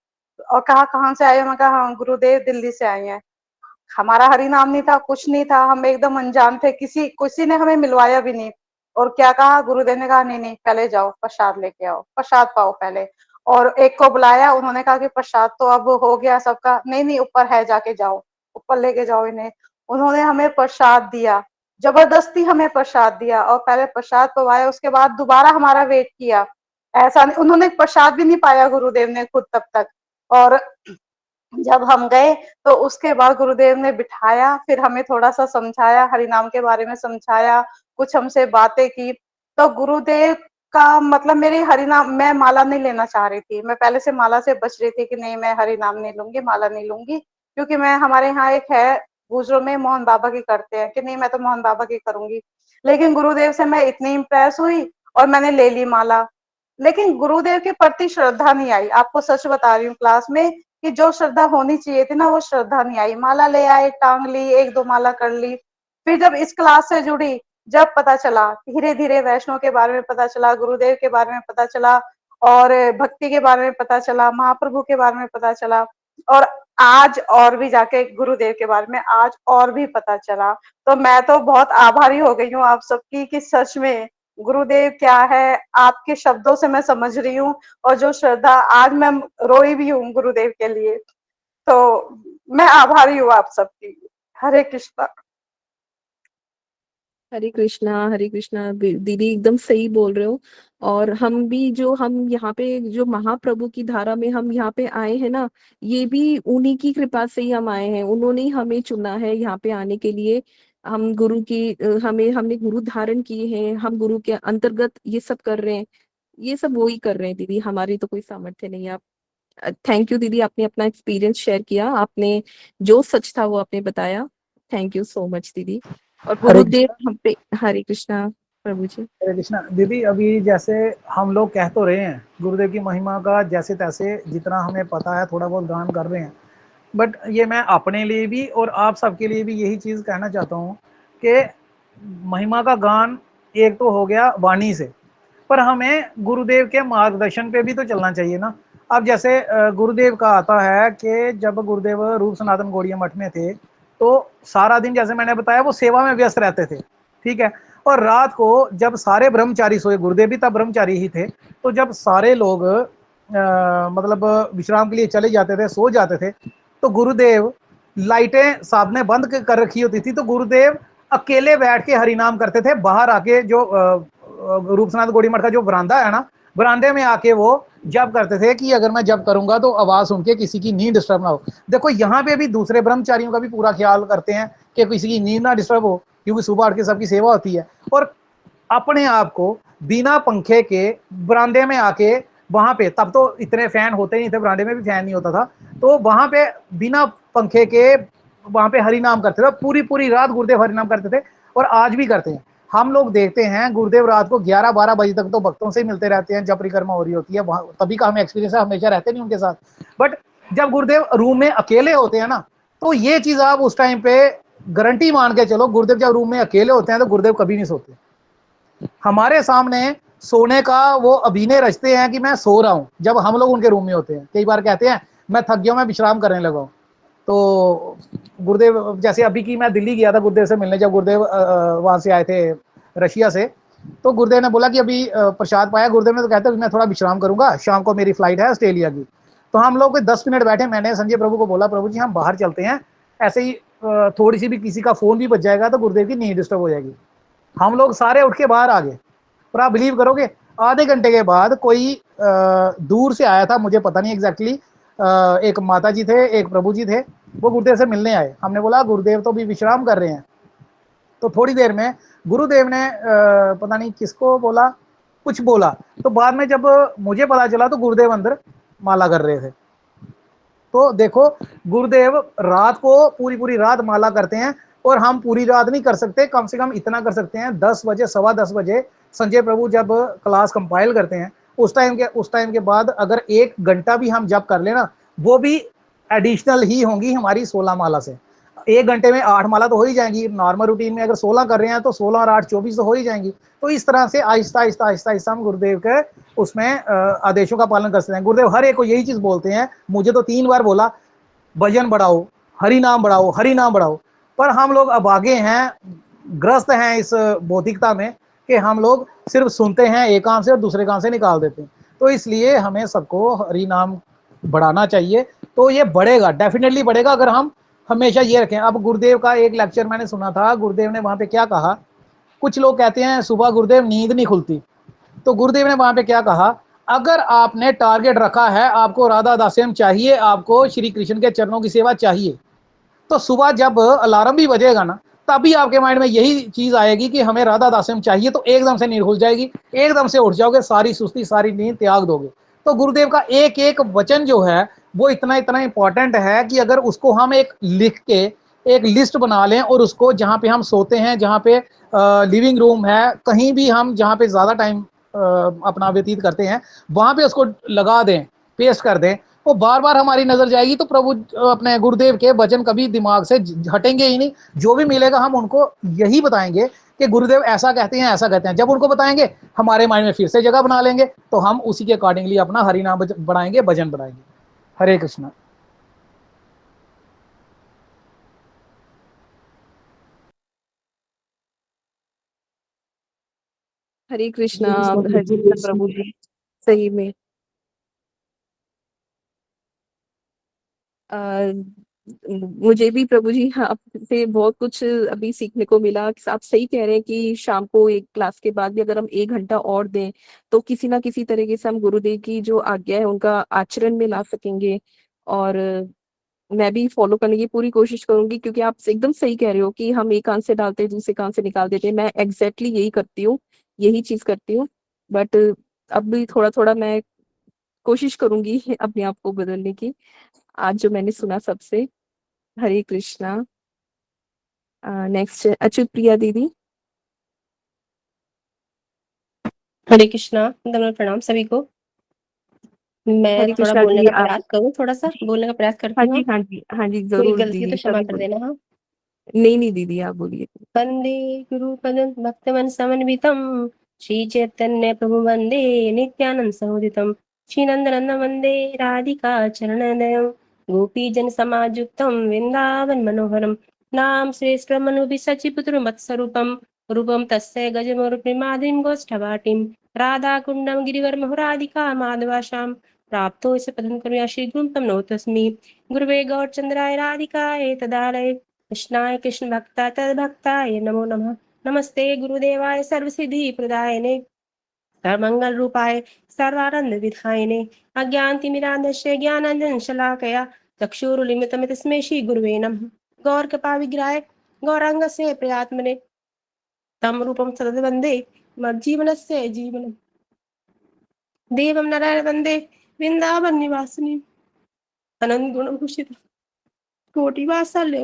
और कहा, कहाँ से आए हो? मैं कहा, हाँ गुरुदेव, दिल्ली से आए हैं। हमारा हरि नाम नहीं था, कुछ नहीं था, हम एकदम अनजान थे, किसी ने हमें मिलवाया भी नहीं। और क्या कहा गुरुदेव ने? कहा नहीं नहीं, पहले जाओ प्रसाद लेके आओ, प्रसाद पाओ पहले। और एक को बुलाया, उन्होंने कहा कि प्रसाद तो अब हो गया सबका। नहीं नहीं, ऊपर है, जाके जाओ, ऊपर लेके जाओ इन्हें। उन्होंने हमें प्रसाद दिया, जबरदस्ती हमें प्रसाद दिया, और पहले प्रसाद पवाया, उसके बाद दोबारा हमारा वेट किया। ऐसा नहीं, उन्होंने प्रसाद भी नहीं पाया गुरुदेव ने खुद तब तक। और जब हम गए तो उसके बाद गुरुदेव ने बिठाया, फिर हमें थोड़ा सा समझाया, हरि नाम के बारे में समझाया, कुछ हमसे बातें की। तो गुरुदेव का मतलब, मेरी हरि नाम, मैं माला नहीं लेना चाह रही थी, मैं पहले से माला से बच रही थी कि नहीं मैं हरि नाम नहीं लूंगी, माला नहीं लूंगी, क्योंकि मैं, हमारे यहाँ एक है गुजरों में मोहन बाबा की करते हैं कि नहीं मैं तो मोहन बाबा की करूंगी। लेकिन गुरुदेव से मैं इतनी इम्प्रेस हुई और मैंने ले ली माला। लेकिन गुरुदेव के प्रति श्रद्धा नहीं आई, आपको सच बता रही हूँ, क्लास में कि जो श्रद्धा होनी चाहिए थी ना, वो श्रद्धा नहीं आई। माला ले आए, टांग ली, एक दो माला कर ली। फिर जब इस क्लास से जुड़ी, जब पता चला, धीरे धीरे वैष्णव के बारे में पता चला, गुरुदेव के बारे में पता चला, और भक्ति के बारे में पता चला, महाप्रभु के बारे में पता चला, और आज और भी जाके गुरुदेव के बारे में आज और भी पता चला। तो मैं तो बहुत आभारी हो गई हूँ आप सबकी कि सच में गुरुदेव क्या है, आपके शब्दों से मैं समझ रही हूँ। और जो श्रद्धा, आज मैं रोई भी हूँ गुरुदेव के लिए। तो मैं आभारी हूँ आप सबकी। हरे कृष्णा। हरे कृष्णा दीदी एकदम सही बोल रहे हो। और हम भी जो, हम यहाँ पे जो महाप्रभु की धारा में हम यहाँ पे आए हैं ना, ये भी उन्हीं की कृपा से ही हम आए हैं। उन्होंने ही हमें चुना है यहाँ पे आने के लिए। हम गुरु की हमने गुरु धारण किए हैं, हम गुरु के अंतर्गत ये सब कर रहे हैं। ये सब वो ही कर रहे हैं दीदी, हमारी तो कोई सामर्थ्य नहीं है। आप थैंक यू दीदी, आपने अपना एक्सपीरियंस शेयर किया, आपने जो सच था वो आपने बताया। थैंक यू सो मच दीदी। और हरे गुरुदेव हम पे, हरे कृष्णा प्रभु जी। हरे कृष्णा दीदी, अभी जैसे हम लोग कह तो रहे हैं गुरुदेव की महिमा का, जैसे तैसे जितना हमें पता है थोड़ा बहुत गान कर रहे हैं, बट ये मैं अपने लिए भी और आप सबके लिए भी यही चीज़ कहना चाहता हूँ कि महिमा का गान एक तो हो गया वाणी से, पर हमें गुरुदेव के मार्गदर्शन पे भी तो चलना चाहिए ना। अब जैसे गुरुदेव का आता है कि जब गुरुदेव रूप सनातन गौड़िया मठ में थे तो सारा दिन, जैसे मैंने बताया, वो सेवा में व्यस्त रहते थे, ठीक है। और रात को जब सारे ब्रह्मचारी सोए, गुरुदेव भी तब ब्रह्मचारी ही थे, तो जब सारे लोग मतलब विश्राम के लिए चले जाते थे, सो जाते थे, तो गुरुदेव, लाइटें साहब ने बंद कर रखी होती थी, तो गुरुदेव अकेले बैठ के हरिनाम करते थे। बाहर आके जो रूपसनाथ गौड़ी मठ का जो बरामदा है ना, बरामदे में आके वो जब करते थे कि अगर मैं जब करूंगा तो आवाज सुन के किसी की नींद डिस्टर्ब ना हो। देखो यहाँ पे भी दूसरे ब्रह्मचारियों का भी पूरा ख्याल करते हैं कि किसी की नींद ना डिस्टर्ब हो, क्योंकि सुबह उठ के सबकी सेवा होती है। और अपने आप को बिना पंखे के बरामदे में आके वहां पे, तब तो इतने फैन होते नहीं थे, बरामदे में भी फैन नहीं होता था, तो वहां पे बिना पंखे के वहां पे हरि नाम करते थे। पूरी पूरी रात गुरुदेव हरि नाम करते थे, और आज भी करते हैं। हम लोग देखते हैं गुरुदेव रात को 11-12 बजे तक तो भक्तों से मिलते रहते हैं जब परिक्रमा हो रही होती है, तभी का हमें एक्सपीरियंस है, हमेशा रहते नहीं उनके साथ। बट जब गुरुदेव रूम में अकेले होते हैं ना, तो ये चीज आप उस टाइम पे गारंटी मान के चलो, गुरुदेव जब रूम में अकेले होते हैं तो गुरुदेव कभी नहीं सोते। हमारे सामने सोने का वो अभिनय रचते हैं कि मैं सो रहा हूं, जब हम लोग उनके रूम में होते हैं। कई बार कहते हैं मैं थक गया, मैं विश्राम करने लगा हूं। तो गुरुदेव, जैसे अभी की मैं दिल्ली गया था गुरुदेव से मिलने, जब गुरुदेव वहां से आए थे रशिया से, तो गुरुदेव ने बोला कि अभी प्रसाद पाया। गुरुदेव ने तो कहते मैं थोड़ा विश्राम करूंगा, शाम को मेरी फ्लाइट है ऑस्ट्रेलिया की। तो हम लोग 10 मिनट बैठे, मैंने संजय प्रभु को बोला, प्रभु जी हम बाहर चलते हैं, ऐसे ही थोड़ी सी भी किसी का फोन भी बज जाएगा तो गुरुदेव की नींद डिस्टर्ब हो जाएगी। हम लोग सारे उठ के बाहर आ गए, पर आप बिलीव करोगे आधे घंटे के बाद कोई दूर से आया था, मुझे पता नहीं एग्जैक्टली, एक माता जी थे, एक प्रभु जी थे, वो गुरुदेव से मिलने आए। हमने बोला गुरुदेव तो भी विश्राम कर रहे हैं। तो थोड़ी देर में गुरुदेव ने पता नहीं किसको बोला, कुछ बोला, तो बाद में जब मुझे पता चला तो गुरुदेव अंदर माला कर रहे थे। तो देखो, गुरुदेव रात को पूरी पूरी रात माला करते हैं, और हम पूरी रात नहीं कर सकते, कम से कम इतना कर सकते हैं 10 बजे, 10:15 बजे संजय प्रभु जब क्लास कंपाइल करते हैं, उस टाइम के बाद अगर 1 घंटा भी हम जब कर लेना, वो भी एडिशनल ही होंगी हमारी 16 माला से। 1 घंटे में 8 माला तो हो ही जाएंगी। नॉर्मल रूटीन में अगर 16 कर रहे हैं तो 16 और 8 24 तो हो ही जाएंगी। तो इस तरह से आहिस्ता आहिस्ता आहिस्ता आहिस्ता हम गुरुदेव के उसमें आदेशों का पालन करते हैं। गुरुदेव हर एक को यही चीज बोलते हैं, मुझे तो 3 बार बोला, भजन बढ़ाओ, हरि नाम बढ़ाओ, हरि नाम बढ़ाओ। पर हम लोग अभागे हैं, ग्रस्त हैं इस भौतिकता में कि हम लोग सिर्फ सुनते हैं एक कान से और दूसरे कान से निकाल देते हैं। तो इसलिए हमें सबको हरि नाम बढ़ाना चाहिए। तो ये बढ़ेगा, डेफिनेटली बढ़ेगा, अगर हम हमेशा ये रखें। अब गुरुदेव का एक लेक्चर मैंने सुना था, गुरुदेव ने वहां पे क्या कहा, कुछ लोग कहते हैं सुबह गुरुदेव नींद नहीं खुलती, तो गुरुदेव ने वहां पे क्या कहा, अगर आपने टारगेट रखा है, आपको राधा दास्यम चाहिए, आपको श्री कृष्ण के चरणों की सेवा चाहिए, तो सुबह जब अलार्म भी बजेगा ना, तभी आपके माइंड में यही चीज आएगी कि हमें राधा दास्यम चाहिए, तो एकदम से नींद खुल जाएगी, एकदम से उठ जाओगे, सारी सुस्ती सारी नींद त्याग दोगे। तो गुरुदेव का एक एक वचन जो है वो इतना इतना इंपॉर्टेंट है कि अगर उसको हम एक लिख के एक लिस्ट बना लें और उसको जहाँ पे हम सोते हैं, जहाँ पे लिविंग रूम है, कहीं भी हम जहाँ पे ज्यादा टाइम अपना व्यतीत करते हैं, वहां पे उसको लगा दें, पेस्ट कर दें, वो बार बार हमारी नजर जाएगी, तो प्रभु अपने गुरुदेव के वचन कभी दिमाग से हटेंगे ही नहीं। जो भी मिलेगा हम उनको यही बताएंगे कि गुरुदेव ऐसा कहते हैं, ऐसा कहते हैं। जब उनको बताएंगे हमारे माइंड में फिर से जगह बना लेंगे, तो हम उसी के अकॉर्डिंगली अपना हरि नाम बढ़ाएंगे, भजन बढ़ाएंगे। हरे कृष्णा। हरे कृष्णा। हरे कृष्णा प्रभु जी, सही में आ, मुझे भी प्रभु जी आपसे बहुत कुछ अभी सीखने को मिला। आप सही कह रहे हैं कि शाम को एक क्लास के बाद भी अगर हम 1 घंटा और दें तो किसी ना किसी तरीके से हम गुरुदेव की जो आज्ञा है उनका आचरण में ला सकेंगे। और मैं भी फॉलो करने की पूरी कोशिश करूंगी, क्योंकि आप एकदम सही कह रहे हो कि हम एक कान से डालते हैं दूसरे कान से निकाल देते हैं। मैं एग्जैक्टली यही करती हूँ, यही चीज करती हूँ। बट अब भी थोड़ा थोड़ा मैं कोशिश करूंगी अपने आप को बदलने की, आज जो मैंने सुना सबसे। हरे कृष्णा। नेक्स्ट अच्युत प्रिया दीदी। हरे कृष्णा, दंडवत प्रणाम सभी को। मैं हरे थोड़ा कृष्णा बोलने जी, का आप प्रयास करूँ, थोड़ा सा जी, बोलने का प्रयास हाँ करती जी हूँ। हाँ जी हाँ जी, कोई जरूर गलती है तो दीदी, क्षमा सभी कर बोलिए। देना। हाँ। नहीं नहीं दीदी, आप बोलिए। वंदे गुरु पद भक्तमन समन्वितम श्री चैतन्य प्रभु वंदे नित्यानंद सहोदितम श्री नंदनंदन वंदे राधिका चरणदयम गोपी जन समायुक्तम वृंदावन मनोहरम नाम श्रेष्ठ मनुभि सचिपुत्र मत्स्वरूपम रूपम तस्य गजमोरुप्रिमादिम गोष्ठवाटिम राधा कुंडम गिरिवर राधिका माधवाशाम प्राप्तो इस पदं करुया श्री गुरुं तम नौतस्मि गुरुवे गौरचंद्राय राधिकाय तदालय कृष्णाय कृष्ण भक्ता तद्भक्ताय नमो नमः। नमस्ते गुरुदेवाय सर्वसिद्धि प्रदायने सर्वमंगल रूपाय सर्वानंद विधायने अज्ञानतिमिरान्धस्य ज्ञानांजन शलाकया चक्षुरुन्मिलितं तस्मै श्री गुरुवे नमः। गौर कृपा विग्रहाय गौरांगस्य प्रियात्मने तं रूपं सततं वन्दे मज्जीवनस्य जीवनम् देवं नारायण वन्दे वृंदावन निवासिनी अनंत गुणभूषित कोटि वात्सल्य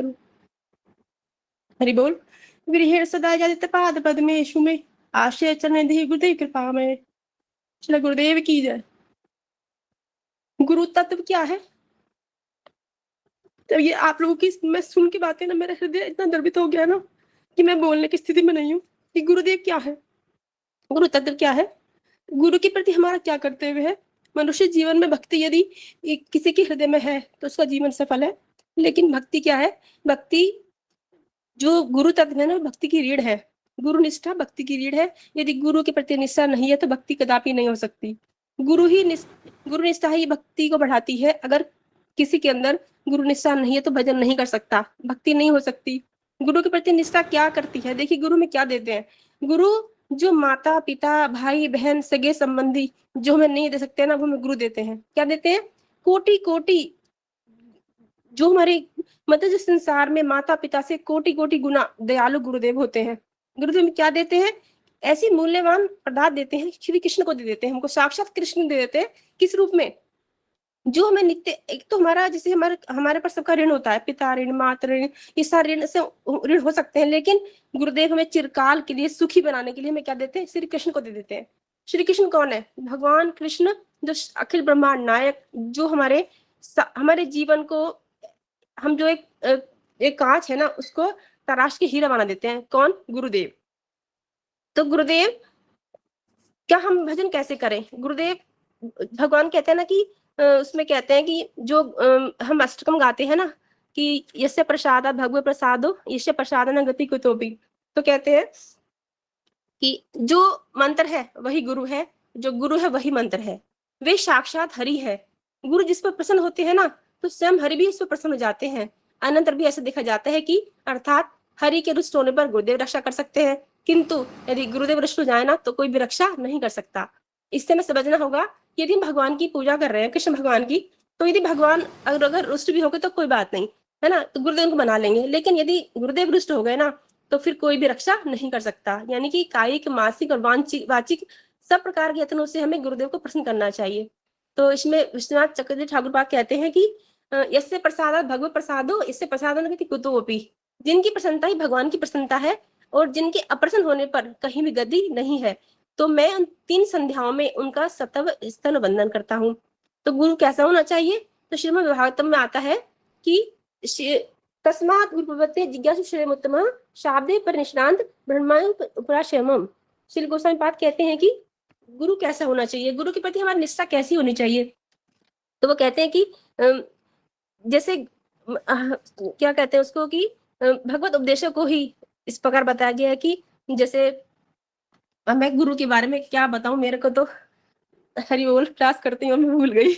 हरि बोल। विरह सदा जदित पाद पद्मेषु में आश्रय चरण धी गुरुदेव कृपा में। श्री गुरुदेव की जय। गुरु तत्व क्या है? तो ये आप लोगों की मैं सुन के बातें ना, मेरा हृदय इतना द्रवित हो गया ना कि मैं बोलने की स्थिति में नहीं हूँ कि गुरुदेव क्या है, गुरु तत्व क्या है, गुरु के प्रति हमारा क्या कर्तव्य है। मनुष्य जीवन में भक्ति यदि किसी के हृदय में है तो उसका जीवन सफल है। लेकिन भक्ति क्या है? भक्ति जो गुरु तत्व है ना, भक्ति की रीढ़ है। गुरु निष्ठा भक्ति की रीढ़ है। यदि गुरु के प्रति निष्ठा नहीं है तो भक्ति कदापि नहीं हो सकती। गुरु निष्ठा ही भक्ति को बढ़ाती है। अगर किसी के अंदर गुरु निष्ठा नहीं है तो भजन नहीं कर सकता, भक्ति नहीं हो सकती। गुरु के प्रति निष्ठा क्या करती है? देखिए गुरु में क्या देते हैं। गुरु जो माता पिता भाई बहन सगे संबंधी जो हमें नहीं दे सकते ना, वो हमें गुरु देते हैं। क्या देते हैं? कोटि कोटि, जो हमारे मतलब जिस संसार में माता पिता से कोटि कोटि गुना दयालु गुरुदेव होते हैं। गुरुदेव क्या देते हैं? ऐसी मूल्यवान पदार्थ देते हैं, श्री कृष्ण को दे देते हैं, हमको साक्षात कृष्ण दे देते हैं। किस रूप में? जो हमें नित्य, एक तो हमारा जैसे हमारे पर सबका ऋण होता है, पिता ऋण माता ऋण, ये सारे ऋण से ऋण हो सकते हैं, लेकिन गुरुदेव हमें चिरकाल के लिए सुखी बनाने के लिए हमें क्या देते हैं? श्री कृष्ण को दे देते हैं। श्री कृष्ण कौन है? भगवान कृष्ण, जो अखिल ब्रह्मांड नायक, जो हमारे जीवन को, हम जो एक कांच है ना, उसको तराश के हीरा बना देते हैं। कौन? गुरुदेव। तो गुरुदेव क्या हम भजन कैसे करें? गुरुदेव भगवान कहते हैं ना कि उसमें कहते हैं कि जो हम अष्टकम गाते हैं ना कि यस्य प्रसाद भगवत प्रसादो यस्य प्रसाद न गति कुतोपि, तो कहते हैं कि जो मंत्र है वही गुरु है, जो गुरु है वही मंत्र है, वे साक्षात हरि है। गुरु जिस पर प्रसन्न होते हैं ना तो स्वयं हरि भी इस पर प्रसन्न हो जाते हैं। अनंतर भी ऐसा देखा जाता है कि अर्थात हरि के रुष्ट होने पर गुरुदेव रक्षा कर सकते हैं, किंतु यदि गुरुदेव रुष्ट हो जाए ना तो कोई भी रक्षा नहीं कर सकता। इससे हमें समझना होगा कि यदि हम भगवान की पूजा कर रहे हैं, कृष्ण भगवान की, तो यदि भगवान अगर रुष्ट भी हो गए तो कोई बात नहीं है ना, तो गुरुदेव उनको मना लेंगे। लेकिन यदि गुरुदेव रुष्ट हो गए ना तो फिर कोई भी रक्षा नहीं कर सकता। यानी कि कायिक, मानसिक और वाचिक सब प्रकार के यत्नों से हमें गुरुदेव को प्रसन्न करना चाहिए। तो इसमें विश्वनाथ चक्रवर्ती ठाकुर पाक कहते हैं कि यस्य प्रसाद भगवत प्रसादो इससे प्रसादन कुतोपि, जिनकी प्रसन्नता ही भगवान की प्रसन्नता है और जिनके अप्रसन्न होने पर कहीं भी गति नहीं है। तो मैं उन 3 संध्याओं में उनका सतव स्तन वंदन करता हूँ। तो गुरु कैसा होना चाहिए? तो श्रीमद् भागवतम में आता है कि तस्मात् गुरुपवते जिज्ञासु श्रेयोत्तमः शाब्दे परिनिष्णान्त ब्रह्मायु उपराश्रमम्। श्री गोस्वामी पाद कहते हैं कि गुरु कैसा होना चाहिए, गुरु के प्रति हमारी निष्ठा कैसी होनी चाहिए। तो वो कहते हैं कि जैसे क्या कहते हैं उसको कि भगवत उपदेशों को ही इस प्रकार बताया गया है कि जैसे मैं गुरु के बारे में क्या बताऊं, मेरे को तो हरि बोल क्लास करती हूँ मैं भूल गई।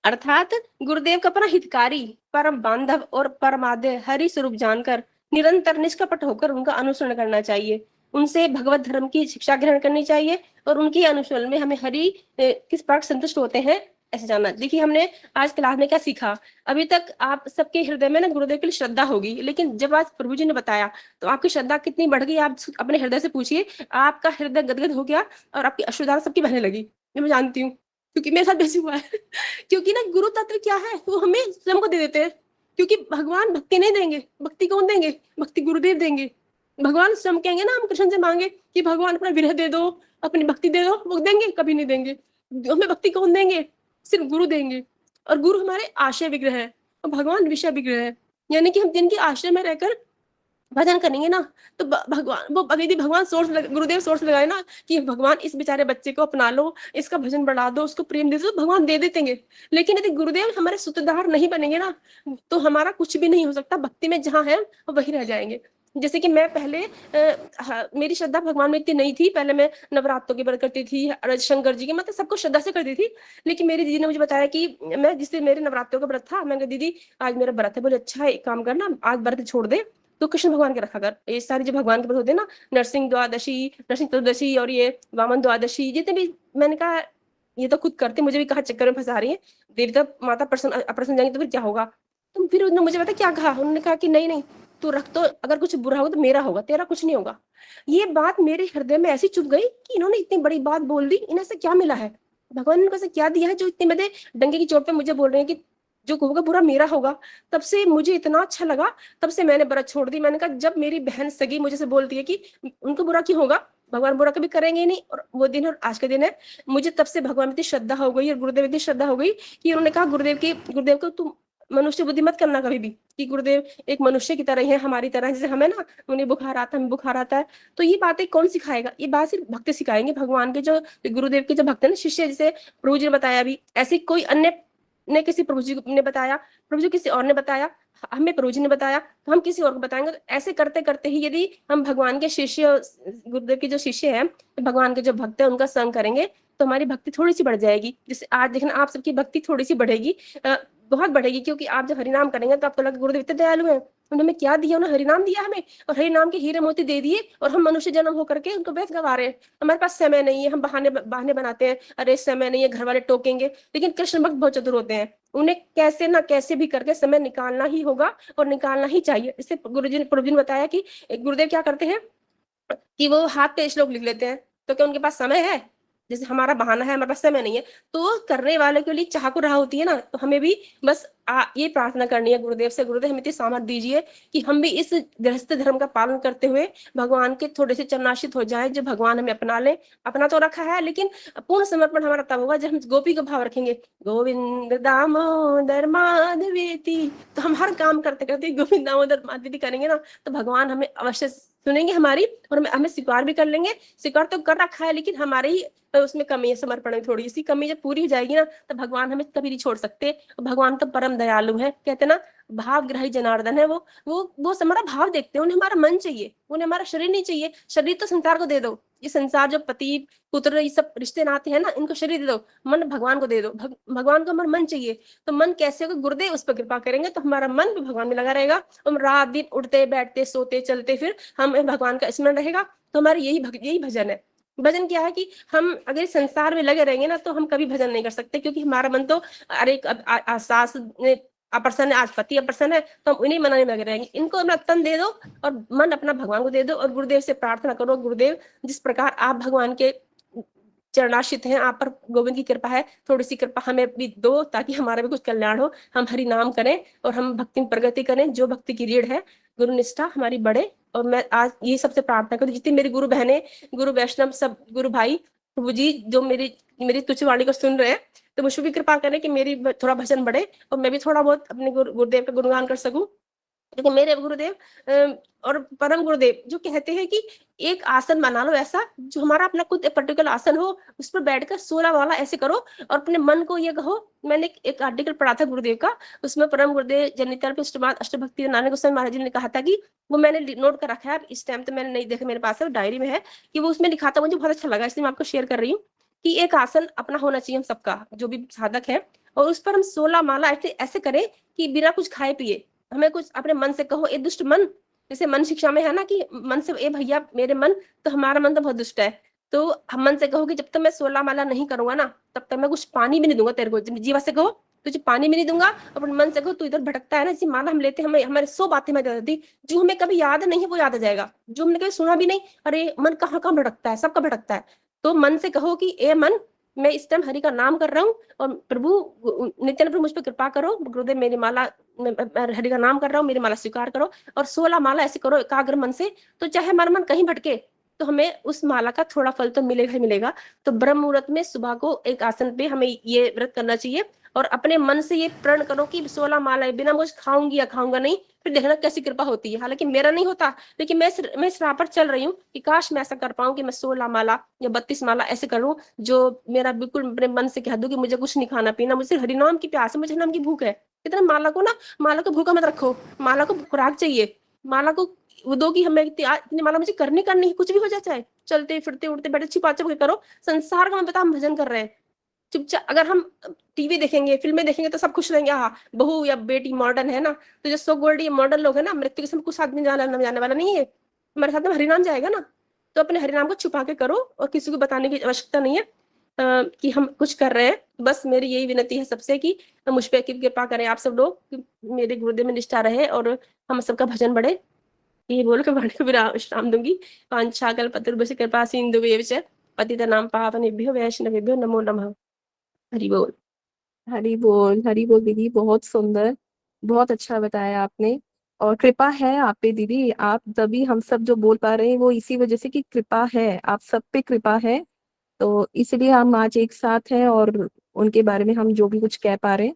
अर्थात गुरुदेव का अपना हितकारी, परम बांधव और परमाद्य हरि स्वरूप जानकर निरंतर निष्कपट होकर उनका अनुसरण करना चाहिए, उनसे भगवत धर्म की शिक्षा ग्रहण करनी चाहिए और उनके अनुसरण में हमें हरि किस प्रकार संतुष्ट होते हैं ऐसे जानना। देखिए हमने आज क्लास में क्या सीखा, अभी तक आप सबके हृदय में ना गुरुदेव के लिए श्रद्धा होगी, लेकिन जब आज प्रभु जी ने बताया तो आपकी श्रद्धा कितनी बढ़ गई। आप अपने हृदय से पूछिए, आपका हृदय गदगद हो गया और आपकी अश्रुधारा सबकी बहने लगी। ये मैं जानती हूँ क्योंकि मेरे साथ वैसे हुआ है। क्योंकि ना गुरु तत्व क्या है, वो हमें स्वयं को दे देते हैं, क्योंकि भगवान भक्ति नहीं देंगे। भक्ति कौन देंगे? भक्ति गुरुदेव देंगे। भगवान स्वयं कहेंगे ना, हम कृष्ण से मांगे कि भगवान अपना विरह दे दो, अपनी भक्ति दे दो, वो देंगे? कभी नहीं देंगे। हमें भक्ति कौन देंगे? सिर्फ गुरु देंगे। और गुरु हमारे आशय विग्रह है और भगवान विषय विग्रह है। यानी कि हम जिनके आश्रय में रहकर भजन करेंगे ना तो भगवान वो यदि भगवान सोर्स गुरुदेव सोर्स लगाए ना कि भगवान इस बेचारे बच्चे को अपना लो, इसका भजन बढ़ा दो, उसको प्रेम दे दो, तो भगवान दे देंगे। लेकिन यदि गुरुदेव हमारे सूत्रधार नहीं बनेंगे ना तो हमारा कुछ भी नहीं हो सकता। भक्ति में जहाँ है वही रह जाएंगे। जैसे कि मैं पहले मेरी श्रद्धा भगवान में इतनी नहीं थी। पहले मैं नवरात्रों की व्रत करती थी, शंकर जी के, मतलब सबको श्रद्धा से करती थी। लेकिन मेरी दीदी ने मुझे बताया कि मैं जिससे मेरे नवरात्रों का व्रत था, मैं दीदी आज मेरा व्रत है। बोले अच्छा एक काम करना, आज व्रत छोड़ दे तो कृष्ण भगवान के रखा कर। ये सारी जो भगवान के व्रत होते हैं ना, नरसिंह द्वादशी, नरसिंह चतुर्दशी और ये वामन द्वादशी, जितने भी, मैंने कहा ये तो खुद करते, मुझे भी कहा चक्कर में फंसा रही है, देवता माता अप्रसन्न जाएंगे तो फिर क्या होगा। तो फिर उन्होंने मुझे पता क्या कहा, उन्होंने कहा कि नहीं नहीं तू रख, तो अगर कुछ बुरा होगा तो मेरा होगा, तेरा कुछ नहीं होगा। ये बात मेरे हृदय में ऐसी चुभ गई कि इन्होंने इतनी बड़ी बात बोल दी, इन्हें से क्या मिला है, भगवान ने इनको क्या दिया है जो इतने बड़े डंके की चोट पे मुझे बोल रहे हैं कि जो होगा बुरा मेरा होगा। तब से मुझे इतना अच्छा लगा, तब से मैंने व्रत छोड़ दी। मैंने कहा जब मेरी बहन सगी मुझे से बोलती है कि उनको बुरा क्यों होगा, भगवान बुरा कभी करेंगे ही नहीं, और वो दिन और आज का दिन है, मुझे तब से भगवान में इतनी श्रद्धा हो गई और गुरुदेव इतनी श्रद्धा हो गई कि उन्होंने कहा गुरुदेव को तुम मनुष्य बुद्धि मत करना कभी भी, कि गुरुदेव एक मनुष्य की तरह ही है, हमारी तरह, जैसे हमें ना उन्हें बुखार आता है, हमें बुखार आता है। तो ये बातें कौन सिखाएगा? ये बात सिर्फ भक्त सिखाएंगे। भगवान के जो गुरुदेव के जो भक्त है ना, शिष्य, जैसे प्रभु जी ने बताया भी, ऐसे कोई अन्य ने किसी प्रभु जी ने बताया, प्रभु जी किसी और ने बताया, हमें प्रभु जी ने बताया, तो हम किसी और को बताएंगे। तो ऐसे करते करते ही यदि हम भगवान के शिष्य, गुरुदेव के जो शिष्य हैं, भगवान के जो भक्त है, उनका संग करेंगे तो हमारी भक्ति थोड़ी सी बढ़ जाएगी। जैसे आज देखना आप सबकी भक्ति थोड़ी सी बढ़ेगी, बहुत बढ़ेगी, क्योंकि आप जब हरिनाम करेंगे तो आपको लगा गुरुदेव इतने दयालु हैं, उन्होंने क्या दिया, उन्होंने हरिनाम दिया हमें, और हरिनाम के हीरे मोती दे दिए, और हम मनुष्य जन्म होकर के उनको व्यर्थ गवा रहे हैं। हमारे पास समय नहीं है, हम बहाने बनाते हैं, अरे समय नहीं है, घर वाले टोकेंगे। लेकिन कृष्ण भक्त बहुत चतुर होते हैं, उन्हें कैसे ना कैसे भी करके समय निकालना ही होगा और निकालना ही चाहिए। इससे प्रभु जी ने बताया कि गुरुदेव क्या करते हैं कि वो हाथ पे श्लोक लिख लेते हैं। तो क्या उनके पास समय है? जैसे हमारा बहाना है, हमारे पास समय नहीं है, तो करने वाले के लिए चाहकुर रहा होती है ना। तो हमें भी बस ये प्रार्थना करनी है गुरुदेव से, गुरुदेव हमें इतनी सामर्थ दीजिए कि हम भी इस गृहस्थ धर्म का पालन करते हुए भगवान के थोड़े से चरणाश्रित हो जाए, जो भगवान हमें अपना ले। अपना तो रखा है, लेकिन पूर्ण समर्पण हमारा तब होगा जब हम गोपी का भाव रखेंगे, गोविंद दामोदर माधवेति। तो हम हर काम करते करते गोविंद दामोदर माधवेति करेंगे ना, तो भगवान हमें अवश्य सुनेंगे हमारी, और हमें स्वीकार भी कर लेंगे। स्वीकार तो कर रखा है, लेकिन हमारे ही उसमें कमी है समर्पण में, थोड़ी सी कमी जब पूरी हो जाएगी ना तो भगवान हमें कभी नहीं छोड़ सकते। भगवान तो परम दयालु है, कहते ना भाव ग्रही जनार्दन है। वो हमारा भाव देखते हैं, उन्हें हमारा मन चाहिए, उन्हें हमारा शरीर नहीं चाहिए। शरीर तो संसार को दे दो, ये संसार जो पति पुत्र ये सब रिश्ते नाते हैं ना, इनको शरीर दे दो, मन भगवान को दे दो। भगवान को हमारा मन चाहिए, तो मन कैसे होगा? गुरुदेव उस पर कृपा करेंगे तो हमारा मन भी भगवान में लगा रहेगा। हम रात दिन उठते बैठते सोते चलते फिर हम भगवान का स्मरण रहेगा। तो हमारा यही भजन है। भजन क्या है कि हम अगर संसार में लगे रहेंगे ना तो हम कभी भजन नहीं कर सकते, क्योंकि हमारा मन तो अरे सास अप्रसन्न है, आज पति अप्रसन्न है, तो हम उन्हीं मनाने में लगे रहेंगे। इनको अपना तन दे दो और मन अपना भगवान को दे दो और गुरुदेव से प्रार्थना करो, गुरुदेव जिस प्रकार आप भगवान के चरणाश्रित हैं, आप पर गोविंद की कृपा है, थोड़ी सी कृपा हमें भी दो ताकि हमारा भी कुछ कल्याण हो, हम हरि नाम करें और हम भक्ति में प्रगति करें। जो भक्ति की रीढ़ है गुरु निष्ठा हमारी बढ़े। और मैं आज ये सबसे प्रार्थना करूँ, जितनी मेरी गुरु बहनें, गुरु वैष्णव, सब गुरु भाई प्रभु जी जो मेरी तुच्छ वाणी को सुन रहे हैं, तो मुझे भी कृपा करें कि मेरी थोड़ा भजन बढ़े और मैं भी थोड़ा बहुत अपने गुरुदेव का गुणगान कर सकूं। क्योंकि मेरे गुरुदेव और परम गुरुदेव जो कहते हैं कि एक आसन बना लो ऐसा जो हमारा अपना खुद एक पर्टिकुलर आसन हो, उस पर बैठकर 16 वाला ऐसे करो और अपने मन को ये कहो। मैंने एक आर्टिकल पढ़ा था गुरुदेव का, उसमें परम गुरुदेव जनितर अष्टभक्ति नानक गोस्वामी महाराज जी ने कहा था कि वो मैंने नोट कर रखा है, इस टाइम तो मैंने नहीं देखा, मेरे पास है, डायरी में है, कि वो उसमें लिखा था, मुझे बहुत अच्छा लगा, इसलिए मैं आपको शेयर कर रही हूँ कि एक आसन अपना होना चाहिए हम सबका, जो भी साधक है, और उस पर हम 16 माला ऐसे करें कि बिना कुछ खाए पिए हमें कुछ अपने मन से कहो, ए दुष्ट मन, जैसे मन शिक्षा में है ना कि मन से, ए भैया मेरे मन, तो हमारा मन तो बहुत दुष्ट है, तो हम मन से कहो कि जब तक मैं 16 माला नहीं करूंगा ना तब तक मैं कुछ पानी भी नहीं दूंगा तेरे को। जीवा से कहो तुझे पानी भी नहीं दूंगा, अपने मन से कहो तू इधर भटकता है ना, जैसे माला हम लेते हैं हमें हमारे 100 बातें में जाती, जो हमें कभी याद नहीं है वो याद आ जाएगा, जो हमने कभी सुना भी नहीं, अरे मन कहाँ कहाँ भटकता है, सबका भटकता है। तो मन से कहो कि ए मन, मैं इस टाइम हरि का नाम कर रहा हूँ और प्रभु नित्यानंद प्रभु मुझ पर कृपा करो, गुरुदेव मेरी माला, मैं हरि का नाम कर रहा हूँ, मेरी माला स्वीकार करो, और 16 माला ऐसे करो एकाग्र मन से, तो चाहे हमारा मन कहीं भटके तो हमें उस माला का थोड़ा फल तो मिलेगा ही मिलेगा। तो ब्रह्म मुहूर्त में सुबह को एक आसन पे हमें ये व्रत करना चाहिए और अपने मन से ये प्रण करो कि 16 माला बिना मुझे खाऊंगी या खाऊंगा नहीं, फिर देखना कैसी कृपा होती है। हालांकि मेरा नहीं होता, लेकिन मैं इस राह पर चल रही हूँ कि काश मैं ऐसा कर पाऊं कि मैं 16 माला या 32 माला ऐसे करूं, जो मेरा बिल्कुल अपने मन से कह दूं कि मुझे कुछ नहीं खाना पीना, मुझे हरिनाम की प्यास है, मुझे नाम की भूख है। इतना माला को भूखा मत रखो, माला को खुराक चाहिए, माला को वो दो कि हमें इतनी माला मुझे करनी है, कुछ भी हो जाए, चाहे चलते फिरते उठते बैठे छिपा छुप के करो, संसार का मैं पता हम भजन कर रहे हैं चुपचाप। अगर हम टीवी देखेंगे फिल्में देखेंगे तो सब खुश रहेंगे, हाँ बहू या बेटी मॉडर्न है ना, तो जो सो गोल्ड मॉडर्न लोग है ना, मृत्यु के समय कुछ आदमी जाने वाला नहीं है, हमारे साथ में हरिनाम जाएगा ना, तो अपने हरिनाम को छुपा के करो और किसी को बताने की आवश्यकता नहीं है कि हम कुछ कर रहे हैं। बस मेरी यही विनती है सबसे कि मुझ पर कृपा करें आप सब लोग, मेरे गुरुदेव में निष्ठा रहे और हम सबका भजन बढ़े। ये बोल के वाणी को विश्राम दूंगी। पांचाकल पतुर्भस्य कृपा सिंधुभ्यो च पतितनां पावनेभ्यो वैष्णवेभ्यो नमो नमः। हरि बोल। हरि बोल, हरि बोल दीदी, बहुत सुंदर, बहुत अच्छा बताया आपने। और कृपा है आप पे दीदी, आप तभी हम सब जो बोल पा रहे हैं वो इसी वजह से कि कृपा है, आप सब पे कृपा है, तो इसलिए हम आज एक साथ हैं और उनके बारे में हम जो भी कुछ कह पा रहे हैं।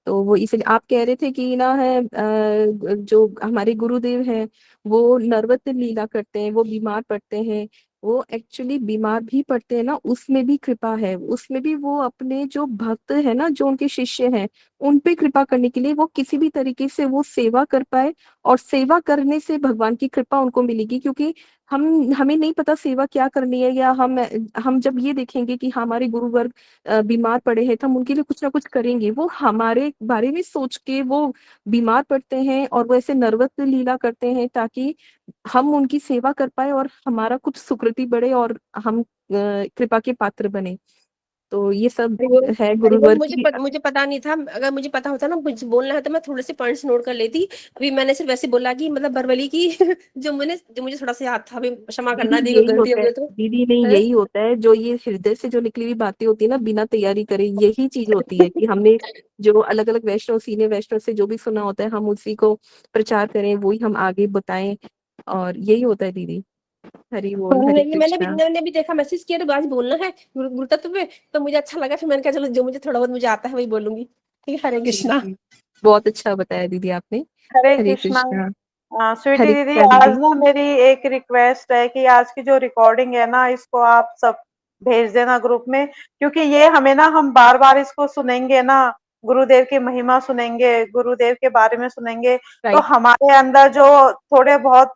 तो वो इसलिए आप कह रहे थे कि ना है जो हमारे गुरुदेव हैं वो नर्वत लीला करते हैं, वो बीमार पड़ते हैं, वो एक्चुअली बीमार भी पड़ते हैं ना, उसमें भी कृपा है, उसमें भी वो अपने जो भक्त है ना, जो उनके शिष्य हैं, उन पे कृपा करने के लिए वो किसी भी तरीके से वो सेवा कर पाए, और सेवा करने से भगवान की कृपा उनको मिलेगी। क्योंकि हमें नहीं पता सेवा क्या करनी है, या हम जब ये देखेंगे कि हमारे गुरुवर्ग बीमार पड़े हैं तो हम उनके लिए कुछ ना कुछ करेंगे, वो हमारे बारे में सोच के वो बीमार पड़ते हैं और वो ऐसे नर्वस लीला करते हैं ताकि हम उनकी सेवा कर पाए और हमारा कुछ सुकृति बढ़े और हम कृपा के पात्र बने। तो ये सब है गुरुवर्ग की। मुझे पता नहीं था, अगर मुझे पता होता ना कुछ बोलना है तो मैं थोड़े से पॉइंट्स नोट कर लेती। अभी मैंने सिर्फ वैसे बोला कि मतलब बरवली की जो मुझे थोड़ा सा याद था, अभी क्षमा करना दी गलती हो गई तो। दीदी नहीं, यही होता है, जो ये हृदय से जो निकली हुई बातें होती है ना, बिना तैयारी करे, यही चीज होती है कि हमने जो अलग अलग वैष्णव, सीनियर वैष्णव से जो भी सुना होता है हम उसी को प्रचार करें, वही हम आगे बताएं, और यही होता है दीदी। हरि बोल, हरे कृष्णा। मैंने भी देखा, मैसेज किया तो आज बोलना है गुरु तत्व पे, तो मुझे अच्छा लगा, फिर मैंने कहा चलो जो मुझे थोड़ा बहुत मुझे आता है वही बोलूंगी। ठीक है, हरे कृष्णा। बहुत अच्छा बताया दीदी आपने। हरे हरे कृष्णा। कृष्णा। स्वीटी दीदी, आज ना मेरी एक रिक्वेस्ट है कि आज की जो रिकॉर्डिंग है ना, इसको आप सब भेज देना ग्रुप में, क्योंकि ये हमें ना, हम बार बार इसको सुनेंगे ना, गुरुदेव की महिमा सुनेंगे, गुरुदेव के बारे में सुनेंगे, तो राइट। हमारे अंदर जो थोड़े बहुत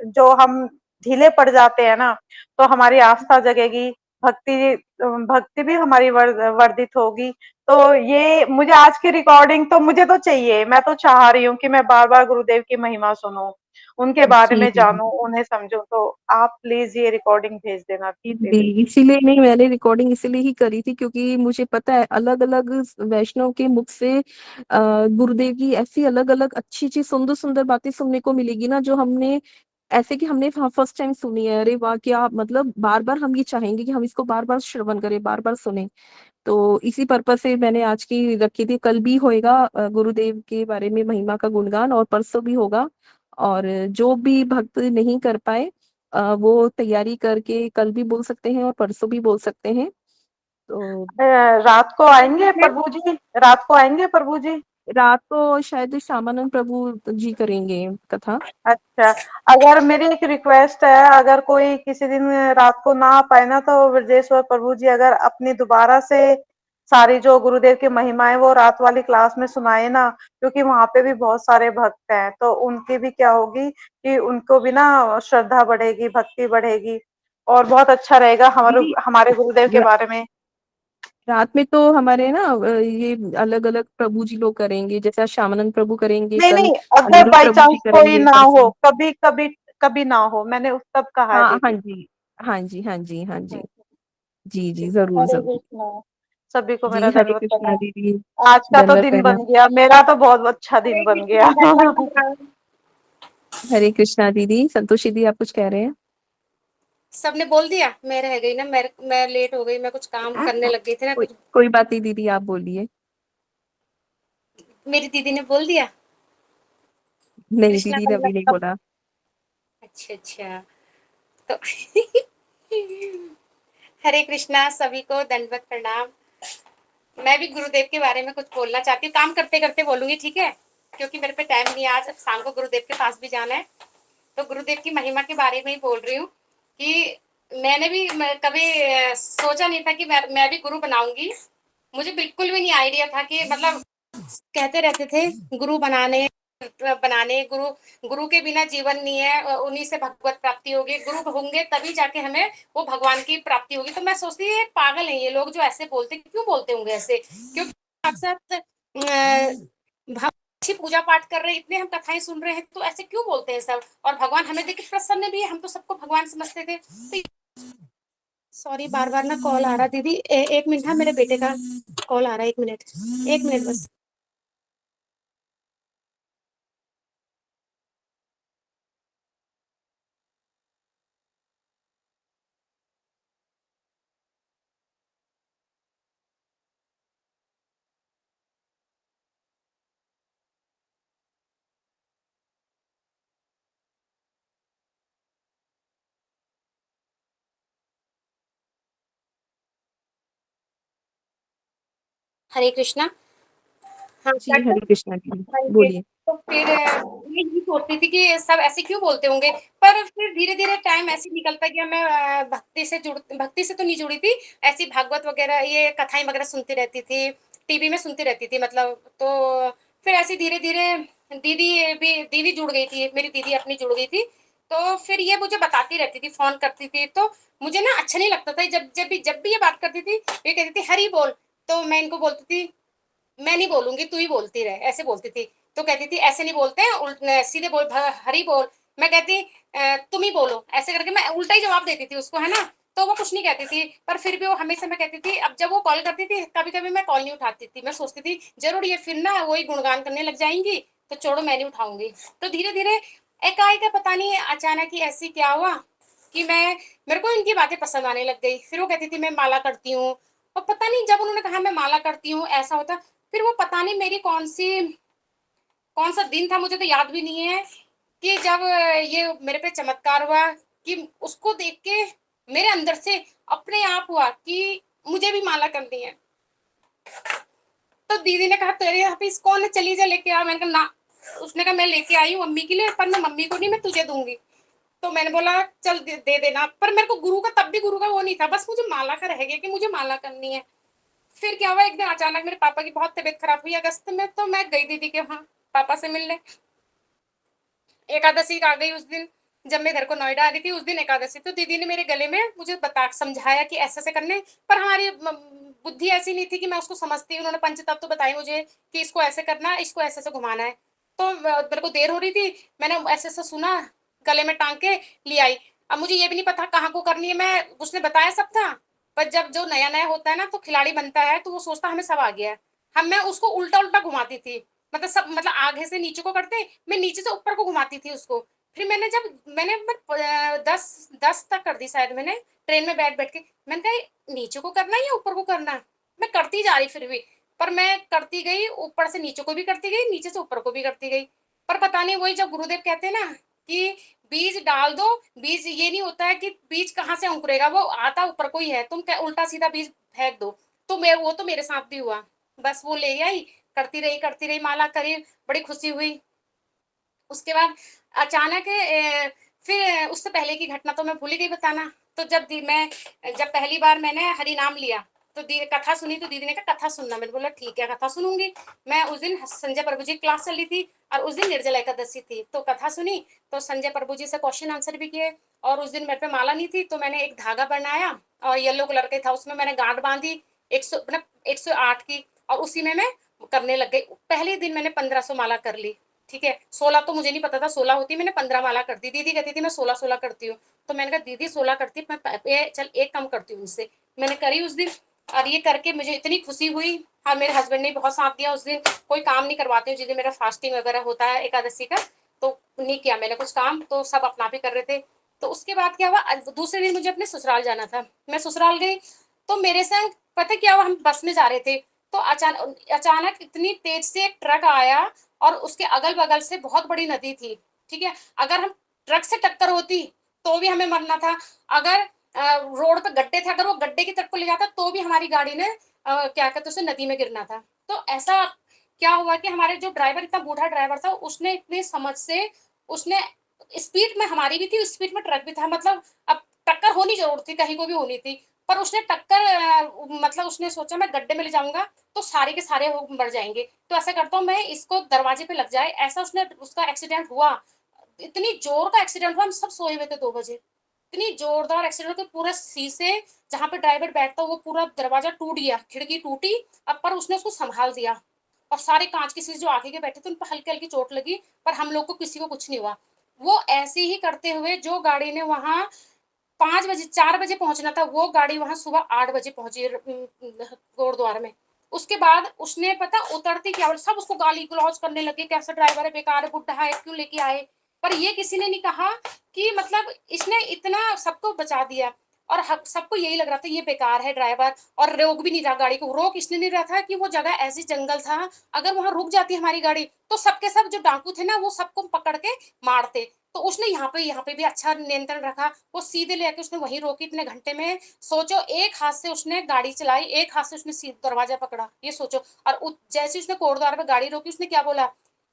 जो हम ढीले पड़ जाते हैं ना, तो हमारी आस्था जगेगी, भक्ति भक्ति भी हमारी वर्धित होगी। तो ये मुझे आज की रिकॉर्डिंग तो मुझे तो चाहिए, मैं तो चाह रही हूँ कि मैं बार बार गुरुदेव की महिमा सुनूं, उनके बारे जी में जी जानूं, उन्हें समझूं। तो आप प्लीज ये रिकॉर्डिंग भेज देना दीदी। जी, इसीलिए नहीं, मैंने रिकॉर्डिंग इसीलिए ही करी थी क्योंकि मुझे पता है अलग अलग वैष्णव के मुख से गुरुदेव की ऐसी अलग अलग अच्छी अच्छी सुंदर सुंदर बातें सुनने को मिलेगी ना, जो हमने ऐसे कि हमने फर्स्ट टाइम सुनी है। अरे वाह, क्या मतलब बार बार हम ये चाहेंगे कि हम इसको बार बार श्रवण करें, बार बार सुने। तो इसी पर्पज से मैंने आज की रखी थी। कल भी होएगा गुरुदेव के बारे में महिमा का गुणगान, और परसों भी होगा। और जो भी भक्त नहीं कर पाए वो तैयारी करके कल भी बोल सकते हैं और परसों भी बोल सकते हैं। तो रात को आएंगे प्रभु जी, रात को आएंगे प्रभु जी? रात को शायद श्यामानंद प्रभु जी करेंगे कथा। अच्छा, अगर मेरी एक रिक्वेस्ट है, अगर कोई किसी दिन रात को ना आ पाए ना, तो ब्रजेश्वर प्रभु जी अगर अपनी दोबारा से सारी जो गुरुदेव की महिमाएं वो रात वाली क्लास में सुनाए ना, क्योंकि वहां पे भी बहुत सारे भक्त हैं, तो उनकी भी क्या होगी कि उनको भी ना श्रद्धा बढ़ेगी, भक्ति बढ़ेगी, और बहुत अच्छा रहेगा हमारे दीदी, हमारे गुरुदेव के र- बारे में। रात में तो हमारे ना ये अलग अलग प्रभु जी लोग करेंगे, जैसे आज श्यामानंद प्रभु करेंगे, नहीं कल नहीं, अगर अनिरुद्ध बाई प्रभु जी चांस कोई करेंगे, ना हो, परसों। कभी कभी कभी ना हो, मैंने उस तब कहा है हाँ हाँ दीदी। जी, हाँ जी, हाँ जी, हाँ जी। हम्म, जी जी, ठीक है। जरूर हरे जरूर। कृष्णा। सभी को जी, मेरा हरे दंडवत कृष्णा प्रणाम। दीदी। आज का तो दंडवत दिन प्रणाम। बन गया, मेरा तो बहुत अच्छा दिन हरे बन कृष्णा गया। दंडवत प्रणाम। हरे कृष्णा दीदी। संतोषी दी, आप कुछ कह रहे हैं? सबने बोल दिया, मैं रह गई ना, मैं लेट हो गई, मैं कुछ काम करने लग गई थी ना कोई कुछ। कोई बात नहीं दीदी, आप बोलिए। मेरी दीदी ने बोल दिया। नहीं, कृष्णा दीदी ने अभी कमला नहीं कब? बोला। अच्छा अच्छा। तो हरे कृष्णा, सभी को दंडवत प्रणाम। मैं भी गुरुदेव के बारे में कुछ बोलना चाहती हूँ, काम करते करते बोलूंगी, ठीक है? क्योंकि मेरे पे टाइम नहीं है, आज शाम को गुरुदेव के पास भी जाना है। तो गुरुदेव की महिमा के बारे में ही बोल रही हूँ कि मैंने भी कभी सोचा नहीं था कि मैं भी गुरु बनाऊंगी। मुझे बिल्कुल भी नहीं आइडिया था कि मतलब कहते रहते थे गुरु बनाने बनाने, गुरु गुरु के बिना जीवन नहीं है, उन्हीं से भगवत प्राप्ति होगी, गुरु होंगे तभी जाके हमें वो भगवान की प्राप्ति होगी। तो मैं सोचती हूँ ये पागल है ये लोग जो ऐसे बोलते, क्यों बोलते होंगे ऐसे? क्योंकि अक्सर अच्छी पूजा पाठ कर रहे हैं, इतने हम कथाएं सुन रहे हैं, तो ऐसे क्यों बोलते हैं सब? और भगवान हमें देख के प्रसन्न भी है, हम तो सबको भगवान समझते थे। तो सॉरी, बार बार ना कॉल आ रहा दीदी, एक मिनट, हाँ मेरे बेटे का कॉल आ रहा है, एक मिनट, एक मिनट बस। हरे कृष्णा। हाँ, जी, हरे कृष्णा दीदी, हाँ जी। बोलिए। तो फिर मैं यही सोचती थी कि सब ऐसे क्यों बोलते होंगे? पर फिर धीरे-धीरे टाइम ऐसे निकलता गया, मैं भक्ति से तो नहीं जुड़ी थी, ऐसी भागवत वगैरह ये कथाएँ वगैरह सुनती रहती थी, टीवी में सुनती रहती थी मतलब। तो फिर ऐसे धीरे-धीरे दीदी जुड़ गई थी, मेरी दीदी अपनी जुड़ गई थी, तो फिर ये मुझे बताती रहती थी, फ़ोन करती थी, तो मुझे ना अच्छा नहीं लगता था, जब भी ये बात करती थी, ये कहती थी, "हरि बोल।" तो मैं इनको बोलती थी, मैं नहीं बोलूंगी, तू ही बोलती रहे, ऐसे बोलती थी। तो कहती थी ऐसे नहीं बोलते हैं, सीधे बोल, हरी बोल। मैं कहती तुम ही बोलो, ऐसे करके मैं उल्टा ही जवाब देती थी उसको, है ना? तो वो कुछ नहीं कहती थी, पर फिर भी वो हमेशा, मैं कहती थी, अब जब वो कॉल करती थी, कभी कभी मैं कॉल नहीं उठाती थी, मैं सोचती थी जरूर ये फिर ना वही गुणगान करने लग जाएंगी, तो छोड़ो मैं नहीं उठाऊंगी। तो धीरे धीरे एकाएक पता नहीं अचानक ही ऐसी क्या हुआ कि मेरे को इनकी बातें पसंद आने लग गई। फिर वो कहती थी मैं माला करती हूँ, और पता नहीं जब उन्होंने कहा मैं माला करती हूँ ऐसा होता, फिर वो पता नहीं मेरी कौन सा दिन था, मुझे तो याद भी नहीं है, कि जब ये मेरे पे चमत्कार हुआ, कि उसको देख के मेरे अंदर से अपने आप हुआ कि मुझे भी माला करनी है। तो दीदी ने कहा तेरे यहाँ पे इस कौन है, चली जा लेके आ। मैंने कहा ना। उसने कहा मैं लेके आई हूँ मम्मी के लिए, पर मैं मम्मी को नहीं, मैं तुझे दूंगी। तो मैंने बोला चल दे देना, पर मेरे को गुरु का तब भी गुरु का वो नहीं था, बस मुझे माला का रह गया कि मुझे माला करनी है। फिर क्या हुआ, एक दिन अचानक मेरे पापा की बहुत तबीयत खराब हुई अगस्त में, तो मैं गई दीदी के वहाँ पापा से मिलने। एकादशी आ गई उस दिन, जब मैं घर को नोएडा आ रही थी उस दिन एकादशी, तो दीदी ने मेरे गले में मुझे समझाया कि ऐसे ऐसे करने, पर हमारी बुद्धि ऐसी नहीं थी कि मैं उसको समझती। उन्होंने पंचतत्व तो बताई मुझे कि इसको ऐसे करना है, इसको ऐसे ऐसे घुमाना है। तो मेरे को देर हो रही थी, मैंने ऐसे ऐसे सुना, गले में टांग के ले आई। अब मुझे ये भी नहीं पता कहाँ को करनी है, मैं उसने बताया सब था, पर जब जो नया नया होता है ना तो खिलाड़ी बनता है, तो वो सोचता हमें सब आ गया है। मैं उसको उल्टा उल्टा घुमाती थी, मतलब सब, मतलब आगे से नीचे को करते, मैं नीचे से ऊपर को घुमाती थी उसको। फिर मैंने 10 तक कर दी शायद, मैंने ट्रेन में बैठ बैठ के, मैंने कहा नीचे को करना है या ऊपर को करना है, मैं करती जा रही फिर भी, पर मैं करती गई, ऊपर से नीचे को भी करती गई, नीचे से ऊपर को भी करती गई। पर पता नहीं, वही जब गुरुदेव कहते हैं ना कि बीज डाल दो, बीज ये नहीं होता है कि बीज कहाँ से अंकुरेगा, वो आता ऊपर को ही है, तुम उल्टा सीधा बीज फेंक दो। तो वो तो मेरे साथ भी हुआ, बस वो ले आई, करती रही, माला करी, बड़ी खुशी हुई। उसके बाद अचानक फिर उससे पहले की घटना तो मैं भूल ही गई बताना। तो जब पहली बार मैंने हरि नाम लिया, तो कथा सुनी, तो दीदी ने कहा कथा सुनना, मैंने बोला ठीक है कथा सुनूंगी। मैं उस दिन संजय प्रभु जी की क्लास चल रही थी, और उस दिन निर्जला एकादशी थी, तो कथा सुनी, तो संजय प्रभु जी से क्वेश्चन आंसर भी किए। और उस दिन मेरे पे माला नहीं थी, तो मैंने एक धागा बनाया और येलो कलर का था, उसमें मैंने गांठ बांधी 108 की, और उसी में मैं करने लग गई। पहले दिन मैंने 1500 माला कर ली, ठीक है। 16 तो मुझे नहीं पता था 16 होती, मैंने 15 माला कर दी। दीदी कहती थी मैं 16 करती हूँ, तो मैंने कहा दीदी 16 करती, मैं चल एक कम करती हूँ उनसे। मैंने करी उस दिन, और ये करके मुझे इतनी खुशी हुई। और मेरे हस्बैंड ने बहुत साथ दिया उस दिन, कोई काम नहीं करवाती हूँ जिस दिन मेरा फास्टिंग वगैरह होता है एकादशी का, तो नहीं किया मैंने कुछ काम, तो सब अपना भी कर रहे थे। तो उसके बाद क्या हुआ, दूसरे दिन मुझे अपने ससुराल जाना था, मैं ससुराल गई, तो मेरे संग पता क्या हुआ, हम बस में जा रहे थे, तो अचानक इतनी तेज से एक ट्रक आया, और उसके अगल बगल से बहुत बड़ी नदी थी, ठीक है। अगर हम ट्रक से टक्कर होती तो भी हमें मरना था, अगर रोड पे गड्ढे थे, अगर वो गड्ढे की तरफ को ले जाता तो भी हमारी गाड़ी ने क्या कहते उसे नदी में गिरना था। तो ऐसा क्या हुआ कि हमारे जो ड्राइवर, इतना बूढ़ा ड्राइवर था, उसने इतनी समझ से, उसने स्पीड में हमारी भी थी, स्पीड में ट्रक भी था, मतलब अब टक्कर होनी जरूर थी, कहीं को भी होनी थी, पर उसने टक्कर मतलब उसने सोचा मैं गड्ढे में ले जाऊंगा तो सारे के सारे मर जाएंगे, तो ऐसा करता हूँ मैं इसको दरवाजे पे लग जाए, ऐसा उसका एक्सीडेंट हुआ। इतनी जोर का एक्सीडेंट हुआ, हम सब सोए हुए थे 2 बजे, इतनी जोरदार एक्सीडेंट कि पूरा शीशे जहाँ पे ड्राइवर बैठता वो पूरा दरवाजा टूट गया, खिड़की टूटी, अब पर उसने उसको संभाल दिया, और सारे कांच के शीशे जो आगे के बैठे थे उन पर हल्की हल्की चोट लगी, पर हम लोग को किसी को कुछ नहीं हुआ। वो ऐसे ही करते हुए, जो गाड़ी ने वहां 5 बजे 4 बजे पहुंचना था, वो गाड़ी वहां सुबह 8 बजे पहुंची गुरुद्वारा में। उसके बाद उसने पता उतरती क्या, सब उसको गाली गलौज करने लगे, कैसा ड्राइवर है, बेकार है, बुढ़ा है, क्यों लेके आए। पर ये किसी ने नहीं कहा कि मतलब इसने इतना सबको बचा दिया, और सबको यही लग रहा था ये बेकार है ड्राइवर, और रोक भी नहीं रहा गाड़ी को, रोक इसने नहीं रहा था कि वो जगह ऐसी जंगल था, अगर वहां रुक जाती हमारी गाड़ी तो सबके सब जो डाकू थे ना वो सबको पकड़ के मारते। तो उसने यहाँ पे भी अच्छा नियंत्रण रखा, वो सीधे लेके उसने वहीं रोकी इतने घंटे में। सोचो, एक हाथ से उसने गाड़ी चलाई, एक हाथ से उसने दरवाजा पकड़ा, ये सोचो। और जैसे उसने कोटद्वार पे गाड़ी रोकी, उसने क्या बोला,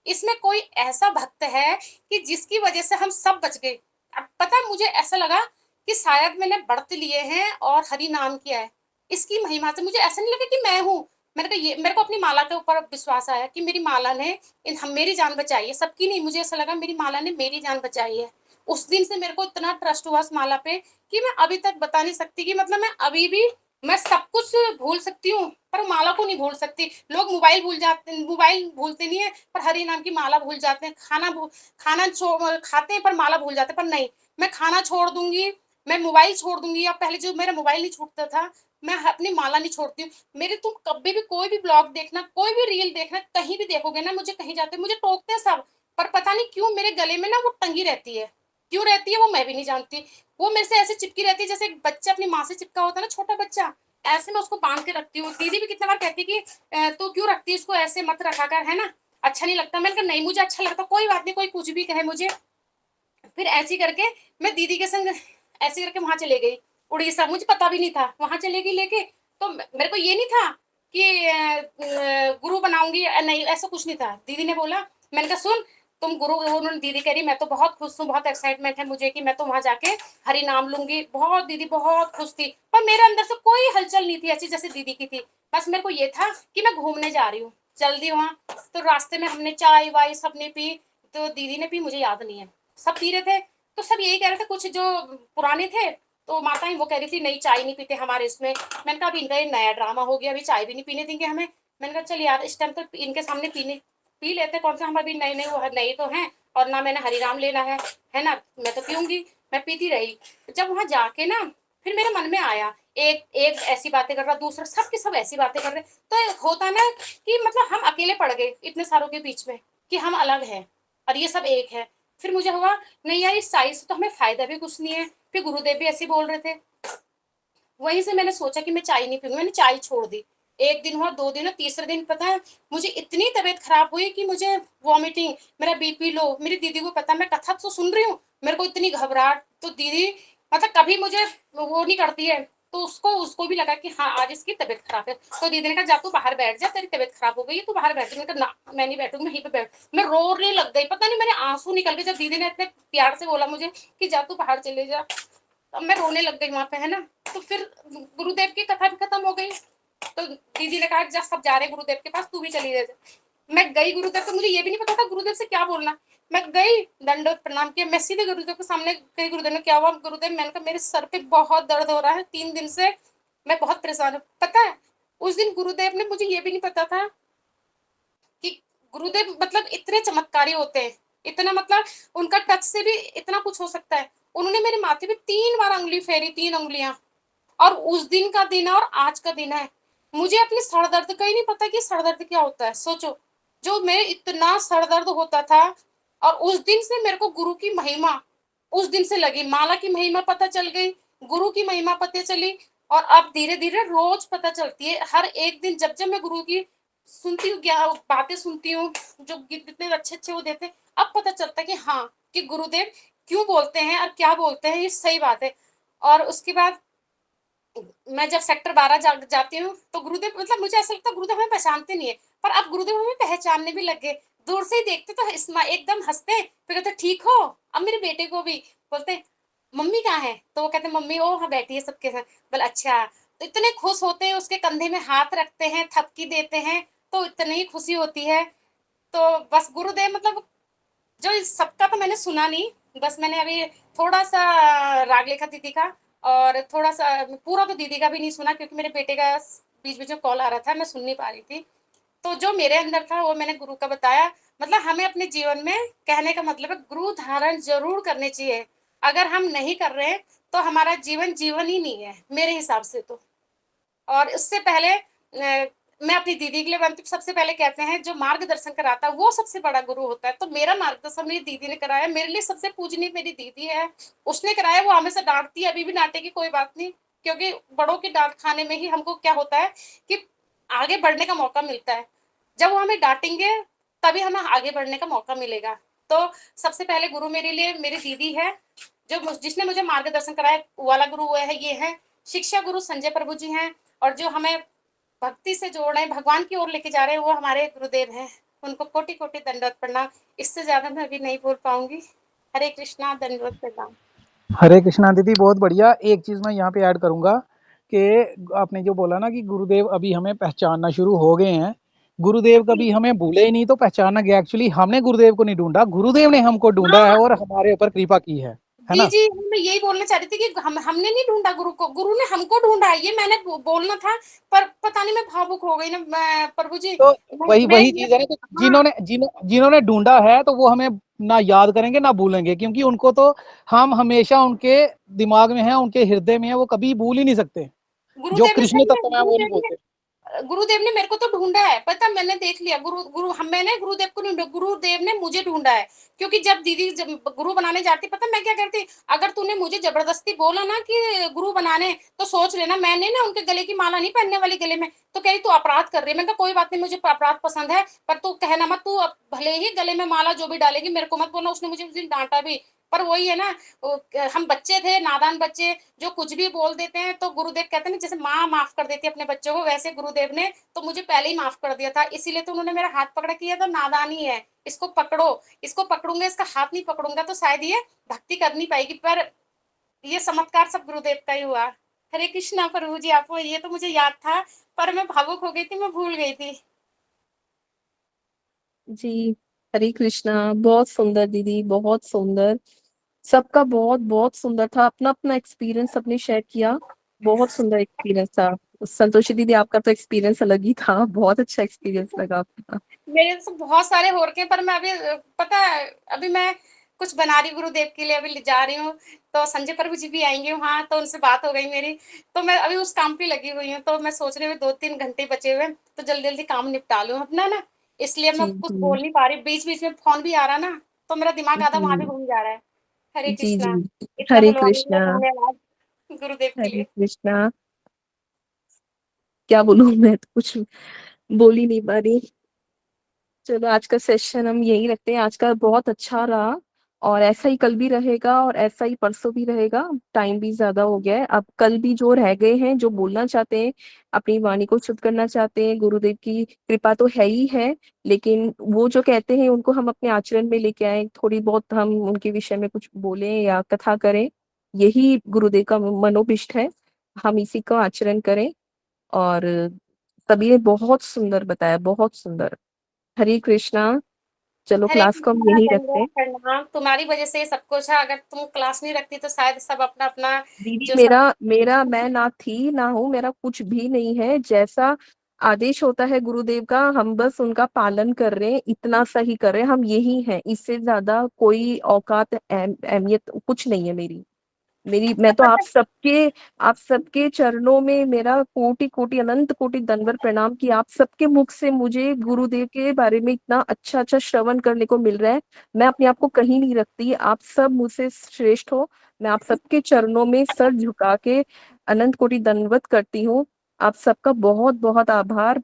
इसमें कोई ऐसा भक्त है कि जिसकी वजह से हम सब बच गए। अब पता है, मुझे ऐसा लगा कि शायद मैंने व्रत लिए हैं और हरि नाम किया है, इसकी महिमा से मुझे ऐसा नहीं लगा कि मैं हूँ। मेरे को अपनी माला के ऊपर विश्वास आया कि मेरी माला ने मेरी जान बचाई है, सबकी नहीं, मुझे ऐसा लगा मेरी माला ने मेरी जान बचाई है। उस दिन से मेरे को इतना ट्रस्ट हुआ उस माला पे कि मैं अभी तक बता नहीं सकती कि मतलब मैं अभी भी, मैं सब कुछ भूल सकती हूँ पर माला को नहीं भूल सकती। लोग मोबाइल भूलते नहीं है, पर हरि नाम की माला भूल जाते हैं। खाना खाते हैं पर माला भूल जाते हैं, पर नहीं, मैं खाना छोड़ दूंगी, मैं मोबाइल छोड़ दूंगी। अब पहले जो मेरा मोबाइल नहीं छूटता था, मैं अपनी माला नहीं छोड़ती हूँ। मेरे तुम कभी भी कोई भी ब्लॉग देखना, कोई भी रील देखना, कहीं भी देखोगे ना, मुझे कहीं जाते मुझे टोकते हैं सब, पर पता नहीं क्यों मेरे गले में ना वो टंगी रहती है, क्यों रहती है वो मैं भी नहीं जानती। वो मेरे से ऐसे चिपकी रहती है जैसे एक बच्चा अपनी माँ से चिपका होता है ना, छोटा बच्चा, ऐसे मैं उसको बांध के रखती हूँ। दीदी भी कितने बार कहती कि तू क्यों रखती है इसको, ऐसे मत रखा कर, है ना, अच्छा नहीं लगता। मैंने कहा नहीं, मुझे अच्छा लगता, कोई बात नहीं, कोई कुछ भी कहे मुझे। फिर ऐसी करके मैं दीदी के संग ऐसे करके वहां चले गई उड़ीसा, मुझे पता भी नहीं था, वहां चले गई लेके। तो मेरे को ये नहीं था कि गुरु बनाऊंगी, नहीं, ऐसा कुछ नहीं था। दीदी ने बोला, मैंने कहा सुन, तुम गुरु उन्होंने दीदी कह रही मैं तो बहुत खुश हूँ, बहुत एक्साइटमेंट है मुझे कि मैं तो वहां जाके हरि नाम लूंगी। बहुत दीदी बहुत खुश थी, पर मेरे अंदर से कोई हलचल नहीं थी ऐसी जैसे दीदी की थी। बस मेरे को ये था कि मैं घूमने जा रही हूँ जल्दी वहां। तो रास्ते में हमने चाय वाय सबने पी, तो दीदी ने पी मुझे याद नहीं है, सब पी रहे थे। तो सब यही कह रहे थे, कुछ जो पुराने थे तो माताएं वो कह रही थी नहीं चाय नहीं पीते हमारे इसमें। मैंने कहा अभी इनका ये नया ड्रामा हो गया, अभी चाय भी नहीं पीने देंगे हमें। मैंने कहा चल यार इस टाइम तो इनके सामने पी लेते, कौन सा हम अभी नए नए वो नए तो हैं, और ना मैंने हरिराम लेना है ना, मैं तो पीऊंगी। मैं पीती रही। जब वहां जाके ना फिर मेरे मन में आया, एक एक ऐसी बातें कर रहा, दूसरा सबके सब ऐसी बातें कर रहे। तो होता ना कि मतलब हम अकेले पड़ गए इतने सारों के बीच में कि हम अलग हैं और ये सब एक है। फिर मुझे हुआ नहीं यार इस चाय से तो हमें फायदा भी कुछ नहीं है। फिर गुरुदेव भी ऐसे बोल रहे थे। वहीं से मैंने सोचा कि मैं चाय नहीं पीऊंगी, मैंने चाय छोड़ दी। एक दिन हुआ, 2 दिन हुआ, तीसरे दिन पता है मुझे इतनी तबीयत खराब हुई कि मुझे वॉमिटिंग, मेरा बीपी लो। मेरी दीदी को पता, मैं कथा तो सुन रही हूँ, मेरे को इतनी घबराहट। तो दीदी मतलब कभी मुझे वो नहीं करती है, तो उसको उसको भी लगा कि हाँ आज इसकी तबीयत खराब है। तो दीदी ने कहा जा तू बाहर बैठ जा, तेरी तबीयत खराब हो गई है, तू बाहर बैठ जा। मैंने कहा ना मैं नहीं बैठूंगी, मैं यहीं पे बैठ। मैं रोने लग गई, पता नहीं मेरे आंसू निकल गए जब दीदी ने इतने प्यार से बोला मुझे कि जा तू बाहर चले जा। अब मैं रोने लग गई वहां पे, है ना। तो फिर गुरुदेव की कथा भी खत्म हो गई। तो दीदी ने कहा जा सब जा रहे गुरुदेव के पास, तू भी चली जा। मैं गई गुरुदेव को, मुझे ये भी नहीं पता था गुरुदेव से क्या बोलना। मैं गई, दंडवत प्रणाम किया, मैं सीधे गुरुदेव के सामने गई। गुरुदेव ने क्या हुआ गुरुदेव, मैंने कहा मेरे सर पे बहुत दर्द हो रहा है 3 दिन से, मैं बहुत परेशान हूँ। पता है उस दिन गुरुदेव ने, मुझे ये भी नहीं पता था कि गुरुदेव मतलब इतने चमत्कारी होते हैं, इतना मतलब उनका टच से भी इतना कुछ हो सकता है। उन्होंने मेरे माथे पे 3 बार उंगली फेरी, 3 उंगलियां। और उस दिन का दिन है और आज का दिन है। मुझे अपने सर दर्द का ही नहीं पता कि सर दर्द क्या होता है। सोचो, जो मेरे इतना सर दर्द होता था, और उस दिन से मेरे को गुरु की महिमा उस दिन से लगी, माला की महिमा पता चल गई, गुरु की महिमा पता चली। और अब धीरे धीरे रोज पता चलती है, हर एक दिन जब जब मैं गुरु की सुनती हूँ, क्या बातें सुनती हूँ, जो कितने अच्छे अच्छे वो देते, अब पता चलता है कि हाँ कि गुरुदेव क्यों बोलते हैं और क्या बोलते हैं, ये सही बात है। और उसके बाद मैं जब सेक्टर 12 जाती हूँ तो गुरुदेव मतलब मुझे ऐसा लगता है गुरुदेव हमें पहचानते नहीं है, पर अब गुरुदेव हमें पहचानने भी लग गए। दूर से ही देखते तो एकदम हंसते, फिर कहते ठीक हो। अब मेरे बेटे को भी बोलते मम्मी कहाँ है, तो वो कहते मम्मी ओ हाँ बैठी है सबके साथ। बोले अच्छा, तो इतने खुश होते हैं, उसके कंधे में हाथ रखते हैं, थपकी देते हैं, तो इतनी खुशी होती है। तो बस गुरुदेव मतलब जो इस सबका तो मैंने सुना नहीं, बस मैंने अभी थोड़ा सा राग लेखा दीदी का, और थोड़ा सा पूरा तो दीदी का भी नहीं सुना क्योंकि मेरे बेटे का बीच बीच में कॉल आ रहा था, मैं सुन नहीं पा रही थी। तो जो मेरे अंदर था वो मैंने गुरु का बताया। मतलब हमें अपने जीवन में, कहने का मतलब है, गुरु धारण जरूर करने चाहिए। अगर हम नहीं कर रहे हैं तो हमारा जीवन जीवन ही नहीं है मेरे हिसाब से तो। और उससे पहले मैं अपनी दीदी के लिए बनती हूँ। सबसे पहले कहते हैं जो मार्गदर्शन कराता है वो सबसे बड़ा गुरु होता है। तो मेरा मार्गदर्शन मेरी दीदी ने कराया, मेरे लिए सबसे पूजनीय मेरी दीदी है, उसने कराया। वो हमेशा डांटती है, अभी भी डांटेगी, कोई बात नहीं, क्योंकि बड़ों की डांट खाने में ही हमको क्या होता है कि आगे बढ़ने का मौका मिलता है। जब वो हमें डांटेंगे तभी हमें आगे बढ़ने का मौका मिलेगा। तो सबसे पहले गुरु मेरे लिए मेरी दीदी है, जो जिसने मुझे मार्गदर्शन कराया। वो वाला गुरु वो है, ये है शिक्षा गुरु संजय प्रभु जी हैं, और जो हमें भक्ति से जोड़ रहे हैं, भगवान की ओर लेके जा रहे हैं, वो हमारे गुरुदेव हैं। उनको कोटि कोटि दंडवत प्रणाम। इससे ज्यादा मैं अभी नहीं बोल पाऊंगी। हरे कृष्णा, दंडवत प्रणाम। हरे कृष्णा दीदी, बहुत बढ़िया। एक चीज मैं यहाँ पे ऐड करूंगा कि आपने जो बोला ना कि गुरुदेव अभी हमें पहचानना शुरू हो गए हैं, गुरुदेव कभी हमें भूले ही नहीं तो पहचाना गया। एक्चुअली हमने गुरुदेव को नहीं ढूंढा, गुरुदेव ने हमको ढूंढा है और हमारे ऊपर कृपा की है जी ना। जी, मैं यही बोलना चाह रही थी कि हमने नहीं ढूंढा गुरु को, गुरु ने हमको ढूंढा। ये मैंने बोलना था, पर पता नहीं मैं भावुक हो गई ना। प्रभु जी तो वही मैं वही चीज है ना कि जिन्होंने ढूंढा है तो वो हमें ना याद करेंगे ना भूलेंगे, क्योंकि उनको तो हम हमेशा उनके दिमाग में है, उनके हृदय में है, वो कभी भूल ही नहीं सकते। जो गुरुदेव ने कृष्ण सही में, तत्व है वो नहीं भूलते। गुरुदेव ने मेरे को तो ढूंढा है, पता मैंने देख लिया। मैंने गुरुदेव को नहीं ढूंढा, गुरुदेव ने मुझे ढूंढा है। क्योंकि जब दीदी जब गुरु बनाने जाती, पता मैं क्या करती, अगर तूने मुझे जबरदस्ती बोला ना कि गुरु बनाने, तो सोच लेना मैंने ना उनके गले की माला नहीं पहनने वाली गले में। तो कह रही तू अपराध कर रही है। मैं कहा कोई बात नहीं, मुझे अपराध पसंद है, पर तू कहना मत, तू भले ही गले में माला जो भी डालेगी मेरे को मत बोलना। उसने मुझे उस दिन डांटा भी पर वही है ना, हम बच्चे थे, नादान बच्चे, जो कुछ भी बोल देते हैं, तो गुरुदेव कहते हैं ना, जैसे माँ माफ कर देती है अपने बच्चों को, वैसे गुरुदेव ने तो मुझे पहले ही माफ कर दिया था। इसीलिए तो उन्होंने मेरा हाथ पकड़ा कि ये तो नादानी है, इसको पकड़ो, इसको पकड़ूंगा, इसका हाथ नहीं पकड़ूंगा तो शायद ये भक्ति कर नहीं पाएगी। पर ये चमत्कार सब गुरुदेव का ही हुआ। हरे कृष्णा प्रभु जी, आपको ये तो मुझे याद था, पर मैं भावुक हो गई थी, मैं भूल गई थी। जी, हरे कृष्णा। बहुत सुंदर दीदी, बहुत सुंदर। सबका बहुत बहुत सुंदर था, अपना अपना एक्सपीरियंस सबने शेयर किया। बहुत सुंदर एक्सपीरियंस था। संतोषी दीदी, आपका तो एक्सपीरियंस अलग ही था, बहुत अच्छा एक्सपीरियंस लगा आपका। मेरे तो बहुत सारे हो रखे हैं, पर मैं अभी पता है, अभी मैं कुछ बना रही हूँ गुरुदेव के लिए, अभी जा रही हूँ, तो संजय प्रभु जी भी आएंगे वहाँ, तो उनसे बात हो गई मेरी, तो मैं अभी उस काम पे लगी हुई हूँ। तो मैं सोच रही हूँ 2-3 घंटे बचे हुए हैं, तो जल्दी जल्दी काम निपटा लूँ अपना ना, इसलिए मैं जी कुछ जी बोल नहीं पा रही। बीच बीच में फोन भी आ रहा ना, तो मेरा दिमाग आधा वहां भी जी घूम जा रहा है। हरे जी कृष्णा। जी। इतना हरे बुलवाने के लिए कृष्णा। धन्यवाद गुरुदेव के हरे लिए। कृष्णा। क्या बोलूं, मैं तो कुछ बोल ही नहीं पा रही। चलो, आज का सेशन हम यही रखते हैं। आज का बहुत अच्छा रहा, और ऐसा ही कल भी रहेगा, और ऐसा ही परसों भी रहेगा। टाइम भी ज्यादा हो गया है। अब कल भी जो रह गए हैं, जो बोलना चाहते हैं, अपनी वाणी को शुद्ध करना चाहते हैं, गुरुदेव की कृपा तो है ही है, लेकिन वो जो कहते हैं उनको हम अपने आचरण में लेके आए, थोड़ी बहुत हम उनके विषय में कुछ बोलें या कथा करें, यही गुरुदेव का मनोभिष्ट है। हम इसी का आचरण करें। और सभी ने बहुत सुंदर बताया, बहुत सुंदर। हरे कृष्णा। चलो, हरे क्लास को हम कृष्णा, यहीं रखते दंडवत हैं। प्रणाम। तुम्हारी वजह से ये सब कुछ है, अगर तुम क्लास नहीं रखती तो शायद सब अपना अपना दीदी, जो सब। मेरा मेरा मैं ना थी ना हूँ, मेरा कुछ भी नहीं है। जैसा आदेश होता है गुरुदेव का, हम बस उनका पालन कर रहे हैं, इतना सही कर रहे हैं। हम यही हैं, इससे ज्यादा कोई औकात अहमियत कुछ नहीं है मेरी। मैं तो आप सबके चरणों में मेरा कोटि कोटि अनंत कोटि दंडवत प्रणाम कि आप सबके मुख से मुझे गुरुदेव के बारे में इतना अच्छा अच्छा श्रवण करने को मिल रहा है। मैं अपने आप को कहीं नहीं रखती, आप सब मुझसे श्रेष्ठ हो। मैं आप सबके चरणों में सर झुका के अनंत कोटि दंडवत करती हूँ। आप सबका बहुत बहुत आभार।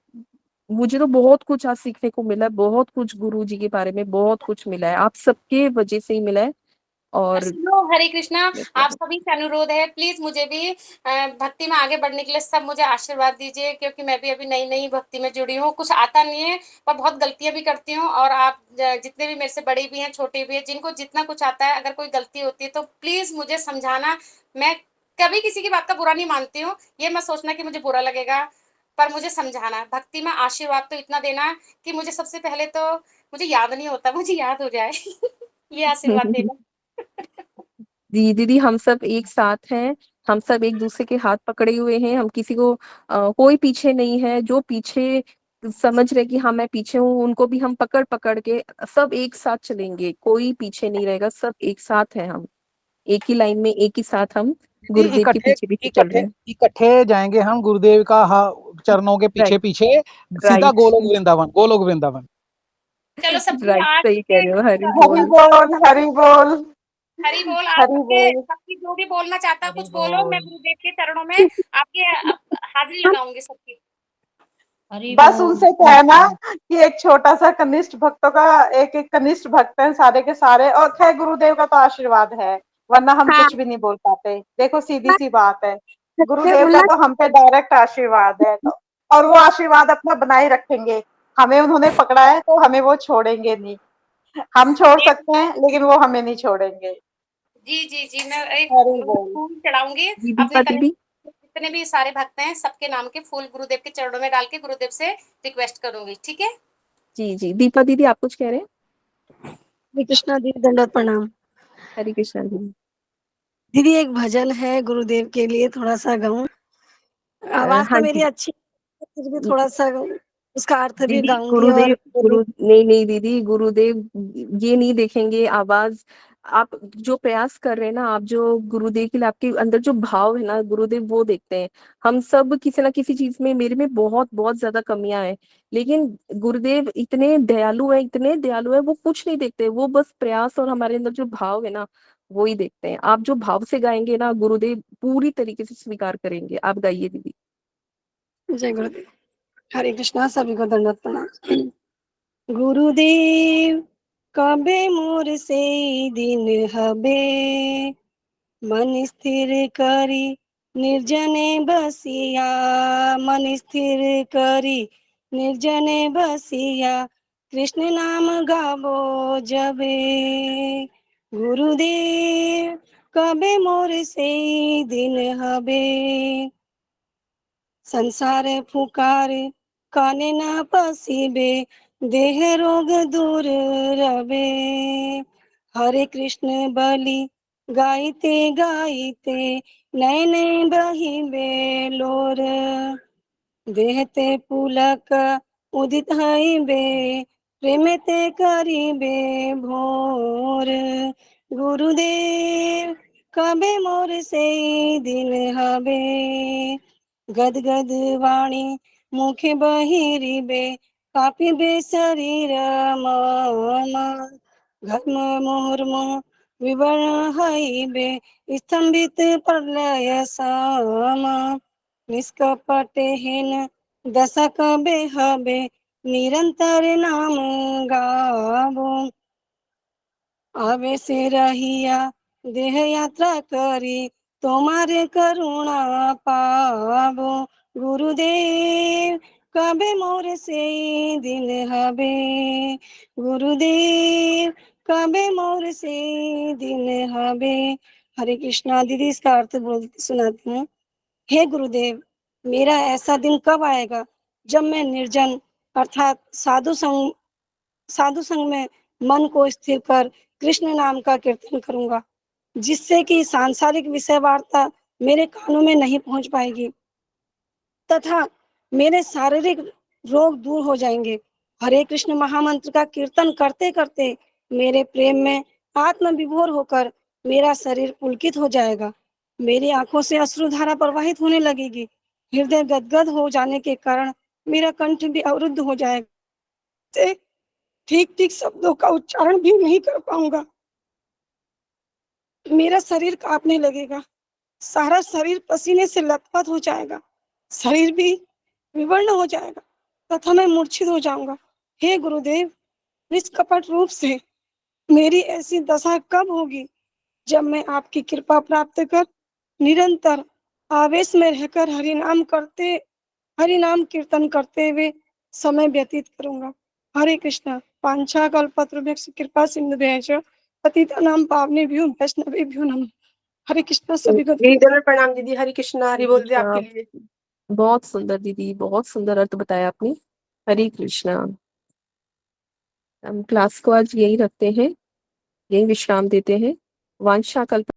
मुझे तो बहुत कुछ आज सीखने को मिला है, बहुत कुछ गुरु जी के बारे में बहुत कुछ मिला है, आप सबके वजह से ही मिला है। और सुनो, हरे कृष्णा, आप सभी से अनुरोध है, प्लीज मुझे भी भक्ति में आगे बढ़ने के लिए सब मुझे आशीर्वाद दीजिए, क्योंकि मैं भी अभी नई नई भक्ति में जुड़ी हूँ, कुछ आता नहीं है, पर बहुत गलतियां भी करती हूँ। और आप जितने भी मेरे से बड़े भी हैं, छोटे भी हैं, जिनको जितना कुछ आता है, अगर कोई गलती होती है तो प्लीज मुझे समझाना। मैं कभी किसी की बात का बुरा नहीं मानती हूँ, ये मत सोचना कि मुझे बुरा लगेगा, पर मुझे समझाना, भक्ति में आशीर्वाद तो इतना देना कि मुझे सबसे पहले तो मुझे याद नहीं होता, मुझे याद हो जाए ये आशीर्वाद देना। जी दीदी, हम सब एक साथ हैं। हम सब एक दूसरे के हाथ पकड़े हुए हैं। हम किसी को कोई पीछे नहीं है। जो पीछे समझ रहे कि हाँ मैं पीछे हूँ, उनको भी हम पकड़ पकड़ के सब एक साथ चलेंगे, कोई पीछे नहीं रहेगा, सब एक साथ हैं। हम एक ही लाइन में, एक ही साथ हम जी, गुरुदेव के इकट्ठे पीछे पीछे चल इकट्ठे रहे हैं। इकट्ठे जाएंगे हम गुरुदेव का चरणों के पीछे राइट। पीछे, सीधा राइट। गोलोक वृंदावन, गोलोक वृंदावन। चलो सबकी राइट, आज सही कह के रहे हो। हरि हरि बोल। बोल, हरि बोल, हरि बोल। आज हरि सबके बोल। सबकी जो भी बोलना चाहता है हरि कुछ बोलो, मैं बोल। गुरुदेव के चरणों में आपके हाजिरी लगाऊंगी सबकी। हरि बस बोल। उनसे कहना कि एक छोटा सा कनिष्ठ भक्तों का, एक एक कनिष्ठ भक्त हैं सारे के सारे, और खैर गुरुदेव का तो आशीर्वाद है, वरना हम हाँ, कुछ भी नहीं बोल पाते। देखो सीधी सी बात है, सत्य गुरुदेव का बोलना। तो हम पे डायरेक्ट आशीर्वाद है, तो और वो आशीर्वाद अपना बनाए रखेंगे। हमें उन्होंने पकड़ा है तो हमें वो छोड़ेंगे नहीं। हम छोड़ सकते हैं लेकिन वो हमें नहीं छोड़ेंगे। जी जी जी, मैं एक हरि बोल। फूल चढ़ाऊंगी जी अपने दीपा कनिष्ठ, दीदी। जितने भी सारे भक्त हैं सबके नाम के फूल गुरुदेव के चरणों में डाल के गुरुदेव से रिक्वेस्ट करूंगी, ठीक है। जी जी, दीपा दीदी, आप कुछ कह रहे हैं? श्री कृष्णा दीदी, दंडवत प्रणाम। हरे कृष्णा दीदी। दीदी एक भजन है गुरुदेव के लिए, थोड़ा सा गाऊं? आवाज तो हाँ मेरी जी। अच्छी है, फिर भी थोड़ा सा उसका अर्थ भी दीदी, गाऊंगी और नहीं नहीं दीदी, गुरुदेव ये नहीं देखेंगे आवाज। आप जो प्रयास कर रहे हैं ना, आप जो गुरुदेव के लिए आपके अंदर जो भाव है ना, गुरुदेव वो देखते हैं। हम सब किसी ना किसी चीज में, मेरे में बहुत बहुत ज्यादा कमियां हैं, लेकिन गुरुदेव इतने दयालु है, इतने दयालु है, वो कुछ नहीं देखते, वो बस प्रयास और हमारे अंदर जो भाव है ना, वो ही देखते हैं। आप जो भाव से गाएंगे ना, गुरुदेव पूरी तरीके से स्वीकार करेंगे। आप गाइए दीदी। जय गुरुदेव। हरे कृष्णा, सभी को दंडवत प्रणाम। गुरुदेव कबे मोर से दिन हबे मन स्थिर करी निर्जने बसिया मन स्थिर करी निर्जने बसिया कृष्ण नाम गावो जबे गुरुदेव कबे मोर से दिन हबे संसार फुकार काने ना पसीबे देह रोग दूर रवे हरे कृष्ण बलि गाइते गाइते नैने बहिबे लोर देहते पुलक उदित हईबे प्रेमते करिबे भोर गुरुदेव कबे मोर से दिन हबे गदगद वाणी मुखे बहिरिबे कापिबे शरीर मम घर्म मुहुर्मु विवर्ण हईबे स्तंभित प्रलय सम निष्कपटे हेन दशक बेहबे निरंतर नाम गावो आवे से रहिया देह यात्रा करी तुम्हारे करुणा पावो गुरुदेव कबे मोर से दिन हबे गुरुदेव कबे मोर से दिन हबे। हरे कृष्णा। दीदी इसका अर्थ बोल सुनाती हूँ। हे गुरुदेव, मेरा ऐसा दिन कब आएगा जब मैं निर्जन अर्थात साधु संग में मन को स्थिर कर कृष्ण नाम का कीर्तन करूंगा, जिससे कि सांसारिक विषय वार्ता मेरे कानों में नहीं पहुंच पाएगी तथा मेरे शारीरिक रोग दूर हो जाएंगे। हरे कृष्ण महामंत्र का कीर्तन करते करते मेरे प्रेम में आत्म विभोर होकर मेरा शरीर पुलकित हो जाएगा। मेरी आंखों से अश्रुधारा प्रवाहित होने लगेगी। हृदय गदगद हो जाने के कारण मेरा कंठ भी अवरुद्ध हो जाएगा। ठीक ठीक शब्दों का उच्चारण भी नहीं कर पाऊंगा। मेरा शरीर कांपने लगेगा। सारा शरीर पसीने से लथपथ हो जाएगा। शरीर भी विवर्ण हो जाएगा तथा मैं मूर्छित हो जाऊंगा। हे गुरुदेव, निष्कपट रूप से मेरी ऐसी दशा कब होगी जब मैं आपकी कृपा प्राप्त कर निरंतर आवेश में रहकर हरि नाम कीर्तन करते हुए समय व्यतीत करूंगा। हरे कृष्णा। पांचा कल्पतरुभ्यश्च कृपा सिंधुभ्यश्च पतितानां पावनेभ्यो वैष्णवेभ्यो नमः। हरे कृष्णा। सभी को प्रणाम दीदी। हरे कृष्णा। हरि बोल दे आपके लिए। बहुत सुंदर दीदी, बहुत सुंदर अर्थ बताया आपने। हरे कृष्णा। हम क्लास को आज यही रखते हैं, यही विश्राम देते हैं। वांछा कल्प